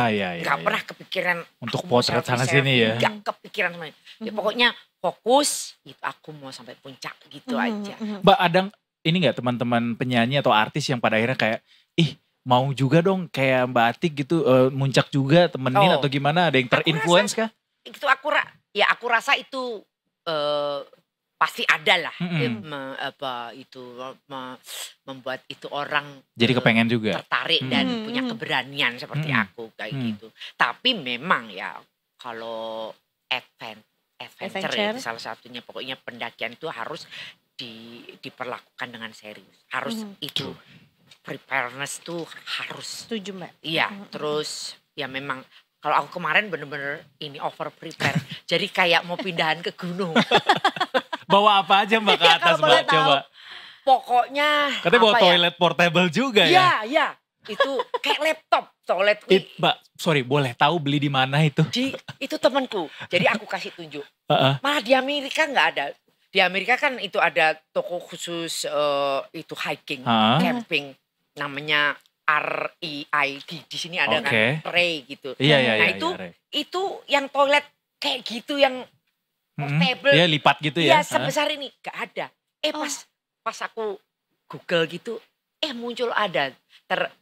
nggak pernah kepikiran untuk aku mau potret sana selfie-selfie, sini ya. nggak kepikiran sama ya, pokoknya fokus itu aku mau sampai puncak gitu aja. Mbak, ada ini nggak teman-teman penyanyi atau artis yang pada akhirnya kayak mau juga dong kayak Mbak Atik gitu muncak juga temenin atau gimana, ada yang terinfluence kah? Itu aku rasa itu pasti ada lah membuat itu orang Jadi kepengen juga tertarik dan punya keberanian seperti aku kayak gitu. Tapi memang ya kalau adventure itu salah satunya, pokoknya pendakian itu harus diperlakukan dengan serius. Harus itu preparedness tuh harus. Setuju, Mbak. Iya, terus ya memang kalau aku kemarin bener-bener ini over prepare. Jadi kayak mau pindahan ke gunung. bawa apa aja Mbak ke atas, Mbak? Coba. Pokoknya Katanya bawa toilet portable juga ya? Iya. Itu kayak laptop toilet. Mbak, sorry, boleh tahu beli di mana itu? Itu temanku. Jadi aku kasih tunjuk. Malah di Amerika nggak ada. Di Amerika kan itu ada toko khusus itu hiking, camping, namanya REI. Di sini ada kan Ray gitu. Iya, nah itu yang toilet kayak gitu yang portable. Iya, lipat gitu ya. Iya, sebesar ini nggak ada. Pas aku Google gitu, muncul ada.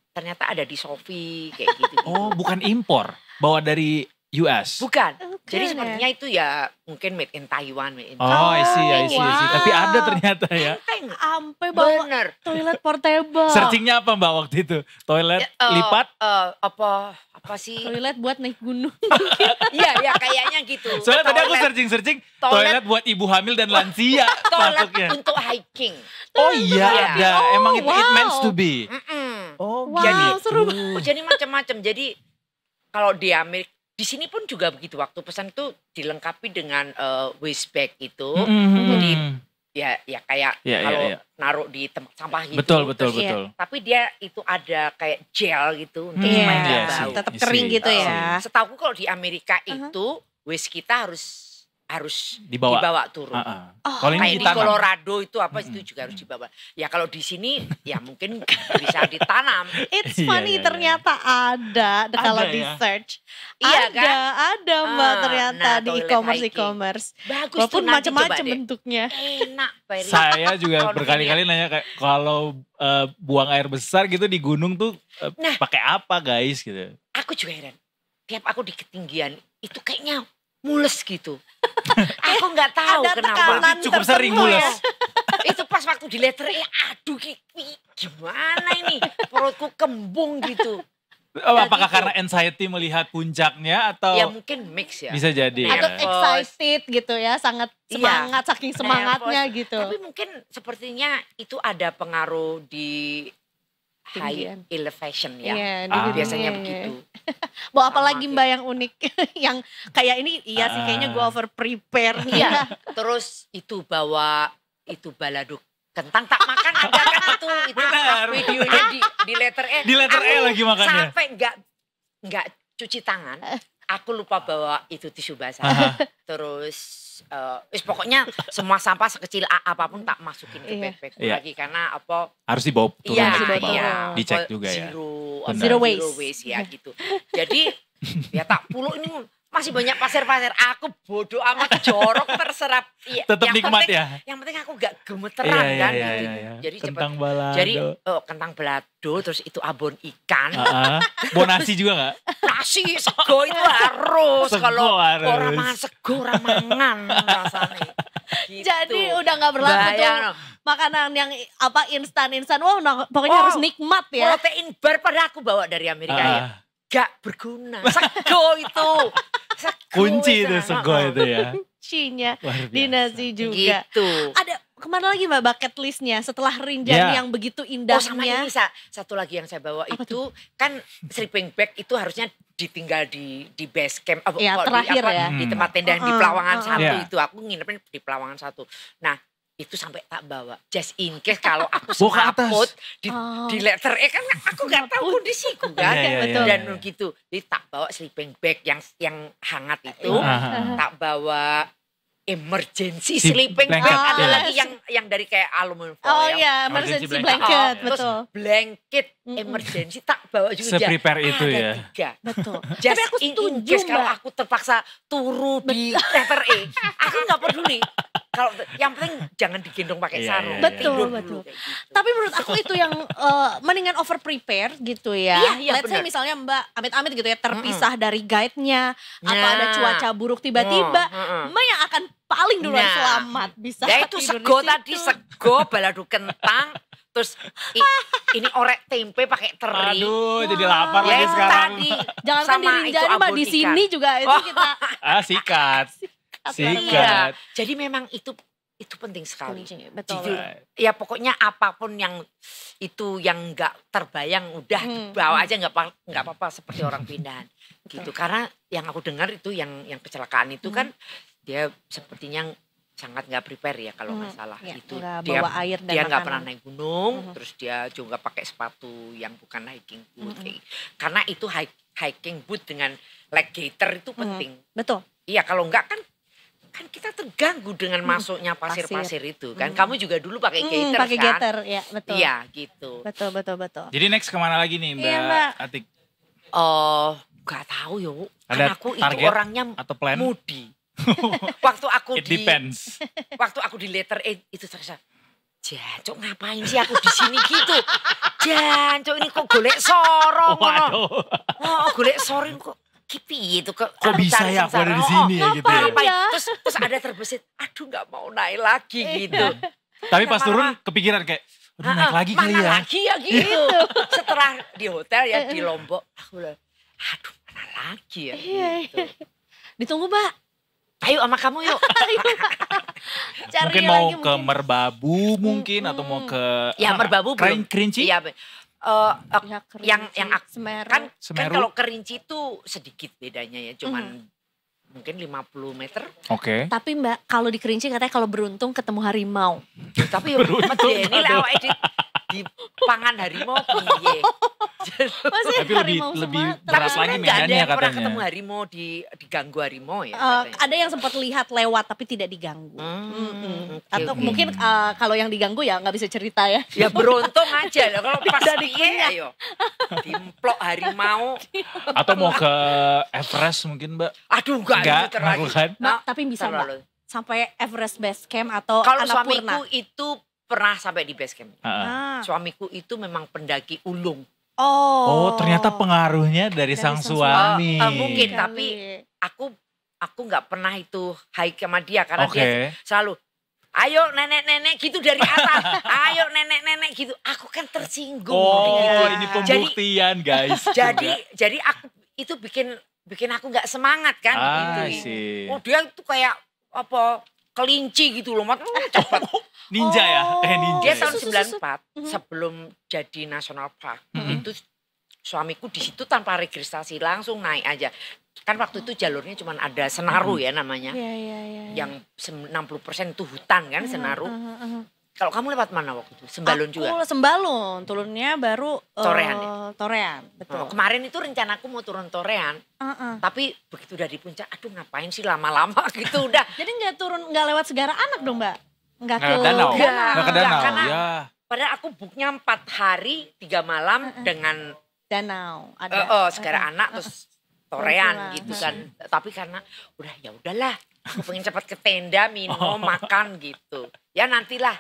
Ternyata ada di Shopee kayak gitu. Oh, bukan impor, bawa dari US. Bukan. Jadi sepertinya itu ya mungkin made in Taiwan, made in I see. Tapi ada ternyata ya. Sampai bawa toilet portable. Searchingnya apa Mbak waktu itu? Toilet lipat? Apa sih? Toilet buat naik gunung. Iya, kayaknya gitu. Soalnya tadi aku searching toilet buat ibu hamil dan lansia. Toilet untuk hiking. Oh iya ada. Emang it meant to be. Oh wow, seru. Jadi macam-macam. Jadi kalau di Amerika, di sini pun juga begitu. Waktu pesan itu dilengkapi dengan waste bag itu. Jadi ya kayak kalau naruh di tempat sampah gitu. Betul. Tapi dia itu ada kayak gel gitu untuk supaya nggak bau. Tetap kering gitu ya. Setahu kalau di Amerika itu waste kita harus dibawa turun. Kalau ini kayak di Colorado itu itu juga harus dibawa. Ya kalau di sini ya mungkin bisa ditanam. It's funny ternyata ada kalau di search. Iya kan? Ada Mbak ternyata di e-commerce. Bagus. Walaupun macam-macam bentuknya. Enak. Saya juga berkali-kali nanya kayak kalau buang air besar gitu di gunung tuh pakai apa guys gitu. Aku juga heran. Tiap aku di ketinggian itu kayaknya mules gitu. Aku nggak tahu kenapa. Cukup sering mules. Itu pas waktu di letter aduh gimana ini perutku kembung gitu. Apakah gitu. karena anxiety melihat puncaknya atau? Ya mungkin mix ya. Bisa jadi Atau ya. excited gitu ya, sangat semangat, saking semangatnya Nervous. gitu. Tapi mungkin sepertinya itu ada pengaruh di Tinggian. high elevation ya. Iya, Biasanya iya. begitu. Bawa apa Sama lagi kayak- Mbak yang unik? Yang kayak ini iya sih kayaknya gue over prepare nih. Iya. Terus itu bawa itu balado kentang tak makan ada kan itu Benar. videonya di letter E. Di letter E Aku lagi makannya. Sampai nggak cuci tangan. Aku lupa bawa itu tisu basah. Terus pokoknya semua sampah sekecil apapun tak masukin ke Iya. backpack Iya. lagi karena apa? Harus dibawa turun Iya, lagi ke dibawa bawah. turun. Dicek apa, juga ya. Zero, Zero waste. ya gitu. Jadi ya tak puluh ini masih banyak pasir-pasir. Aku bodoh amat jorok terserap. Ya, Tetap yang nikmat penting, ya. Yang penting aku gak gemeteran kan gitu. Jadi Kentang cepet. balado. Jadi kentang balado terus itu abon ikan. Mau nasi juga gak? Nasi sego itu harus Sego kalau harus. orang mangan sego orang mangan rasanya. Gitu. Jadi udah gak berlaku tuh Bayang. makanan yang apa instan-instan. Wah pokoknya harus nikmat ya. Protein bar pada aku bawa dari Amerika ya. Gak berguna. Sego itu. Sego Kunci itu sego itu ya. Kuncinya Luar di biasa. nasi juga. Gitu. Ada kemana lagi Mbak bucket listnya setelah Rinjani yang begitu Oh sama indahnya? ini satu lagi yang saya bawa Apa itu kan sleeping bag itu harusnya ditinggal di base camp. Ya, kok terakhir ya. Di tempat tenda yang di Pelawangan 1 Iya. itu. Aku nginepin di Pelawangan 1. Nah itu sampai tak bawa. Just in case kalau aku Bawa ke atas. semaput di letter E kan aku gak tahu kondisiku kan. Iya, iya, betul. iya, Dan iya. gitu. Jadi tak bawa sleeping bag yang hangat itu. Ah. Tak bawa emergency Si sleeping bag. blanket, Ada iya. lagi yang dari kayak aluminium foil. Oh ya. iya, Emergency emergency blanket. blanket, Terus betul. blanket emergency tak bawa juga. Se-prepare itu Ada ya. 3. Betul. Just Tapi aku in setuju case kalau Mbak. aku terpaksa turu di letter E, aku nggak peduli. Kalau yang penting jangan digendong pakai Iya, sarung. iya, iya. Betul, Tidur betul. dulu kayak gitu. Tapi menurut aku itu yang mendingan over prepare gitu ya. Iya, iya, Let's say benar. misalnya Mbak amit-amit gitu ya terpisah dari guide-nya atau Nah. ada cuaca buruk tiba-tiba, Mbak yang akan paling duluan Nah. selamat bisa. Ya itu tidur di sego situ. tadi, sego balado kentang, terus ini orek tempe pakai teri. Aduh, jadi lapar Ya lagi itu sekarang. tadi. Jangan kan di Sama Rinjani itu Mbak abon di ikan. sini juga itu Oh. kita Sikat. Iya. Sikat. Jadi memang itu penting sekali. kunci, betul. Jujur. Ya pokoknya apapun yang itu yang nggak terbayang udah bawa aja nggak apa-apa seperti orang pindahan gitu. Karena yang aku dengar itu yang kecelakaan itu kan dia sepertinya sangat nggak prepare ya kalau nggak salah Ya, itu nggak dia bawa air dan dia nggak makanan. pernah naik gunung terus dia juga pakai sepatu yang bukan hiking boot karena itu hiking boot dengan leg gaiter itu penting. Betul. Iya kalau enggak kan kita terganggu dengan masuknya pasir-pasir itu kan. Kamu juga dulu pakai gaiter Pakai kan? gaiter, ya betul. Iya gitu. Betul. Jadi next kemana lagi nih Mbak, Iya, Mbak. Atik? Oh, nggak tahu yo. Kan Ada aku itu target orangnya atau plan? moody. waktu aku It depends. waktu aku di letter A itu terasa Jancuk ngapain sih aku di sini gitu. Jancuk ini kok golek sorong. Waduh. Oh, golek sorin kok kipi itu kok bisa cari ya aku ada di sengsara. sini ya gitu ya. Ngapain? Ya. Terus ada terbesit, aduh nggak mau naik lagi gitu. Tapi pas turun kepikiran kayak, aduh naik lagi kali mana ya. lagi ya gitu. Setelah di hotel ya di Lombok, aku bilang, aduh mana lagi ya gitu. Ditunggu Mbak. Ayo sama kamu yuk. Cari Mungkin lagi mau ke Merbabu mungkin atau mau ke Ya Merbabu belum. Kerinci? Iya. Ya, yang Semeru. kan Semeru. kalau Kerinci itu sedikit bedanya ya, cuman mungkin 50 meter. Oke. Tapi Mbak, kalau di Kerinci katanya kalau beruntung ketemu harimau. Tapi ini lah awake di pangan harimau piye. Maksudnya Tapi harimau lebih Sumatera. berat lagi Sebenarnya nggak ada medannya yang pernah katanya. ketemu harimau diganggu harimau ya. Eh, katanya. ada yang sempat lihat lewat tapi tidak diganggu. Oke, Atau oke. mungkin kalau yang diganggu ya nggak bisa cerita ya. Ya beruntung aja loh kalau pas Tidak piye dikunyah. ayo. Dimplok harimau. Atau mau ke Everest mungkin Mbak? Aduh enggak Enggak, gitu terlalu. bukan. Mbak, tapi bisa Mbak. Terlalu. Sampai Everest Base Camp atau Kalau Annapurna. suamiku itu pernah sampai di base camp. Ah. Suamiku itu memang pendaki ulung. Oh ternyata pengaruhnya dari sang sang suami. mungkin. tapi Kali. Aku nggak pernah itu hike sama dia karena Oke. dia selalu ayo nenek-nenek gitu dari atas, ayo nenek-nenek gitu. Aku kan tersinggung. Oh, gitu. ini pembuktian guys. Jadi aku itu bikin aku nggak semangat kan gitu. Oh dia itu kayak apa kelinci gitu loh, cepat. Ninja ya? Ninja. Dia tahun 94 sebelum jadi National Park itu suamiku di situ tanpa registrasi langsung naik aja. Kan waktu itu jalurnya cuma ada Senaru ya namanya. Yang 60% itu hutan kan Senaru. Kalau kamu lewat mana waktu itu? Sembalun juga? Aku Sembalun, turunnya baru Torean ya? Torean, betul. Kemarin itu rencanaku mau turun Torean, tapi begitu udah di puncak, aduh ngapain sih lama-lama gitu udah. Jadi nggak lewat Segara Anak dong Mbak? Nggak ke danau. Nggak ke danau, karena ya. Padahal aku booknya 4 hari 3 malam dengan danau. Ada. Segara Anak terus Torean gitu kan. Tapi karena udah ya udahlah, aku pengen cepat ke tenda, minum, makan gitu. Ya nantilah.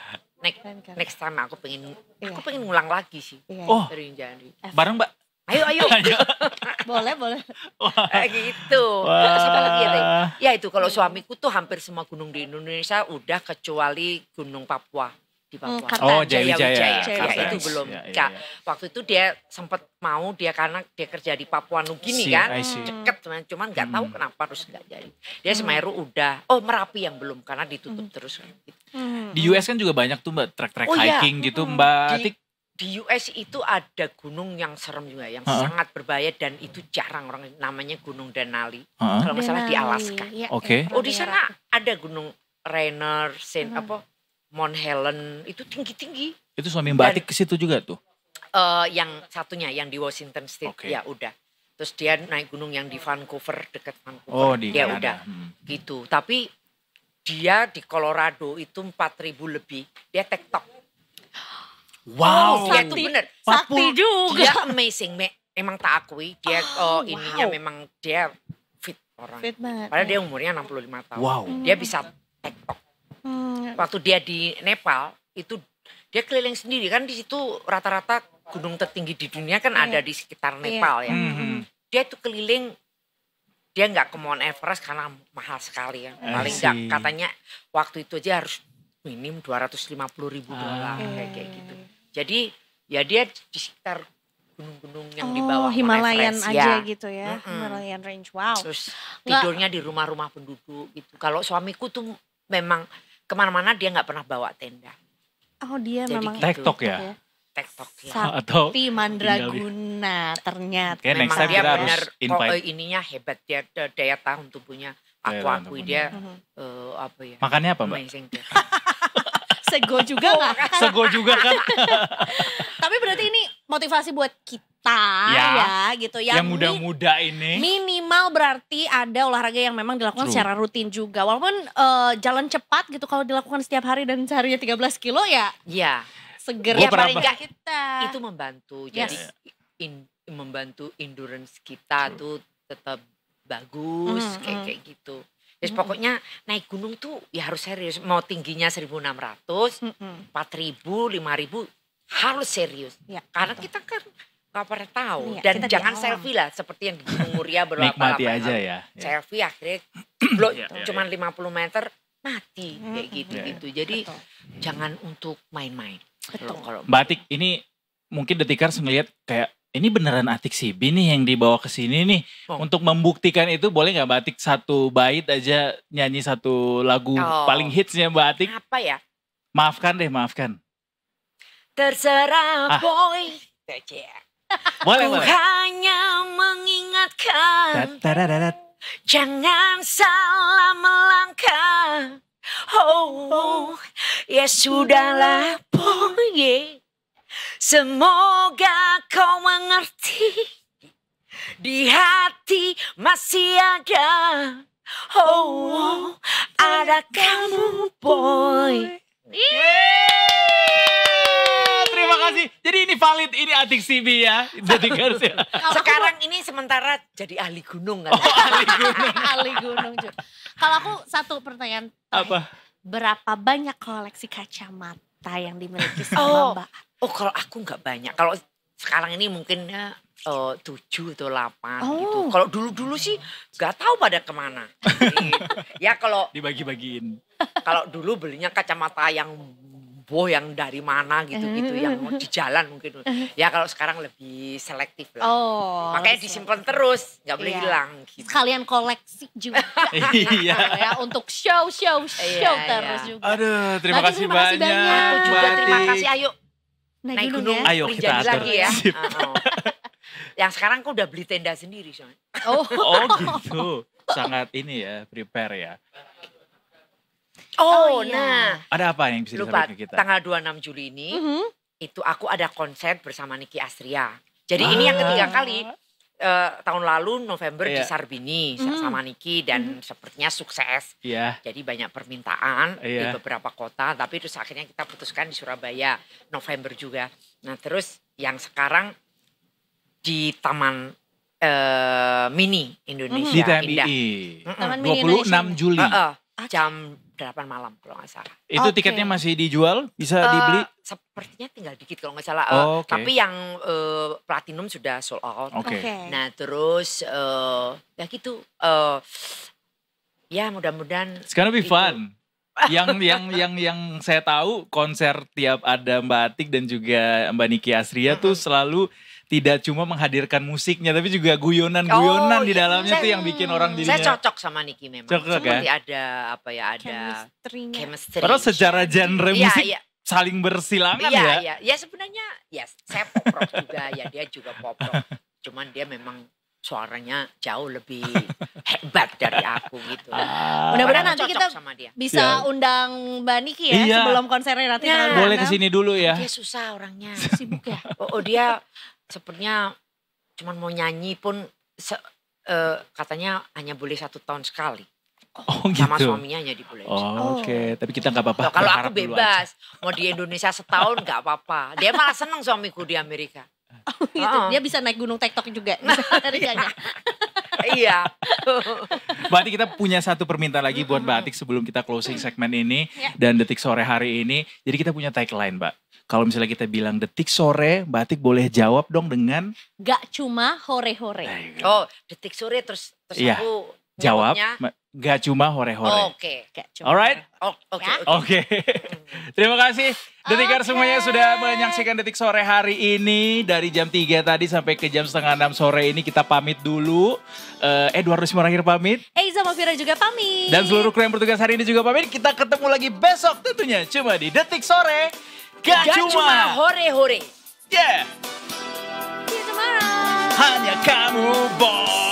Next time aku pengen ngulang lagi sih dari Rinjani. Bareng Mbak? Ayo. boleh. Gitu. Terus apa lagi ya? Ya itu kalau suamiku tuh hampir semua gunung di Indonesia udah kecuali Gunung Papua. Di Papua. Oh Jayawijaya. Ya, itu belum. Ya. Waktu itu dia sempat mau karena dia kerja di Papua Nugini kan. Deket cuman gak tahu kenapa harus gak jadi. Dia Semeru udah. Oh Merapi yang belum karena ditutup terus. Gitu. Di US kan juga banyak tuh Mbak trek-trek hiking gitu Mbak Atik. Di US itu ada gunung yang serem juga. Yang sangat berbahaya dan itu jarang orang namanya Gunung Denali. Kalau nggak salah di Alaska. Oke. Oh di sana ada Gunung Rainier, Mount Helen itu tinggi-tinggi. Itu suami Mbak Atik ke situ juga tuh? Yang satunya yang di Washington State ya udah. Terus dia naik gunung yang di Vancouver dekat Vancouver. Oh di dia Kanada. Udah gitu. Tapi dia di Colorado itu 4.000 lebih. Dia tektok. Wow. Dia tuh bener. Sakti juga. Dia amazing. Emang tak akui dia ininya memang dia fit orang. Fit banget. Padahal dia umurnya 65 tahun. Wow. Dia bisa tektok. Waktu dia di Nepal itu dia keliling sendiri kan di situ rata-rata gunung tertinggi di dunia kan ada di sekitar Nepal ya. Dia itu keliling dia nggak ke Mount Everest karena mahal sekali ya. Paling nggak katanya waktu itu aja harus minim $250.000 kayak gitu. Jadi ya dia di sekitar gunung-gunung yang di bawah Himalayan Everest, aja gitu ya. Himalayan range. Wow. Terus tidurnya di rumah-rumah penduduk gitu. Kalau suamiku tuh memang kemana-mana dia nggak pernah bawa tenda. Oh dia jadi memang gitu. Tektok ya? Tektok ya. Sakti Mandraguna ternyata. Kayak next time dia kita harus benar invite. ininya hebat dia daya tahan tubuhnya. Aku akui dia apa ya? Makannya apa Mbak? Amazing dia. Sego juga nggak? Sego juga kan? Tapi berarti ini motivasi buat kita ya gitu. Yang muda-muda ini. Minimal berarti ada olahraga yang memang dilakukan secara rutin juga. Walaupun jalan cepat gitu kalau dilakukan setiap hari dan seharinya 13 kilo ya. Iya. Seger ya paling enggak kita. Itu membantu. Jadi membantu endurance kita tuh tetap bagus kayak gitu. Jadi pokoknya naik gunung tuh ya harus serius. Mau tingginya 1.600, 4.000, 5.000 harus serius. Ya, karena kita kan gak pernah tahu. Ya, dan jangan selfie lah seperti yang di Gunung Muria nikmati aja ya. Selfie akhirnya cuma 50 meter mati kayak gitu. Jadi jangan untuk main-main. Betul. Mbak Atik ini mungkin Detikers ngelihat kayak ini beneran Atik Sibi nih yang dibawa ke sini nih. Untuk membuktikan itu boleh gak Mbak Atik satu bait aja nyanyi satu lagu paling hitsnya Mbak Atik? Apa ya? Maafkan deh, maafkan. Terserah boy. Boleh. Hanya mengingatkan. Jangan salah melangkah. Ya sudahlah boy. Semoga kau mengerti, di hati masih ada, ada kamu boy. Terima kasih. Jadi ini valid, ini Atik Sibi ya. Detikers ya. Sekarang ini sementara jadi ahli gunung kan. Ahli gunung. Ahli gunung. Kalau aku satu pertanyaan. Apa? Berapa banyak koleksi kacamata yang dimiliki sama Mbak? Kalau aku nggak banyak. Kalau sekarang ini mungkinnya 7 atau 8 gitu. Kalau dulu-dulu sih nggak tahu pada kemana. Gitu. Ya kalau dibagi-bagiin. Kalau dulu belinya kacamata yang yang dari mana gitu-gitu, yang di jalan mungkin. Ya kalau sekarang lebih selektif lah. Oh. Makanya disimpan terus, nggak boleh hilang. Gitu. Sekalian koleksi juga. Iya. Ya, untuk show terus juga. Aduh, terima kasih banyak. Aku juga terima kasih. Ayo naik gunung, ya. Ayo kita atur. lagi ya. Yang sekarang aku udah beli tenda sendiri soalnya. Oh gitu. Sangat ini ya, prepare ya. Nah. Ada apa yang bisa disampaikan ke kita? Tanggal 26 Juli ini, itu aku ada konser bersama Niki Astria. Jadi ini yang ketiga kali. Tahun lalu November di Sarbini sama Niki dan sepertinya sukses. Jadi banyak permintaan di beberapa kota. Tapi terus akhirnya kita putuskan di Surabaya November juga. Nah terus yang sekarang di Taman Mini Indonesia. Di TMI. Indah. Taman Mini 26 Juli. Jam 8 malam kalau nggak salah. Itu tiketnya masih dijual? Bisa dibeli? Sepertinya tinggal dikit kalau nggak salah. Tapi yang platinum sudah sold out. Nah terus ya gitu. Ya mudah-mudahan. It's gonna be fun. Yang saya tahu konser tiap ada Mbak Atik dan juga Mbak Niki Astria tuh selalu tidak cuma menghadirkan musiknya tapi juga guyonan-guyonan di dalamnya tuh yang bikin orang dirinya. Saya cocok sama Niki memang. Seperti ada chemistry. Padahal secara genre musik saling bersilangan ya. Ya sebenarnya ya saya pop rock juga ya, dia juga pop rock. Cuman dia memang suaranya jauh lebih hebat dari aku gitu. Mudah-mudahan nanti kita bisa undang Mbak Niki ya sebelum konsernya nanti. Boleh kesini dulu ya. Dia susah orangnya. Sibuk ya. Dia sepertinya cuman mau nyanyi pun katanya hanya boleh 1 tahun sekali. Gitu. Sama suaminya hanya dibolehin. Oke. Tapi kita gak apa-apa. Kalau aku bebas, mau di Indonesia setahun gak apa-apa. Dia malah seneng suamiku di Amerika. Gitu. Dia bisa naik gunung TikTok juga. Iya. Mbak Atik, kita punya satu permintaan lagi buat Mbak Atik sebelum kita closing segmen ini dan Detik Sore hari ini. Jadi kita punya tagline, Mbak. Kalau misalnya kita bilang Detik Sore, Mbak Atik boleh jawab dong dengan gak cuma hore-hore. Detik Sore terus aku jawab gak cuma hore-hore. Oke. Alright? Oke. Terima kasih Detikers semuanya sudah menyaksikan Detik Sore hari ini. Dari jam 3 tadi sampai ke jam 5:30 sore ini kita pamit dulu. Edward Rusmorahir pamit. Eiza Mafira juga pamit. Dan seluruh kru yang bertugas hari ini juga pamit. Kita ketemu lagi besok tentunya cuma di Detik Sore. Gak cuma hore-hore. Yeah. See you tomorrow. Hanya kamu, boy.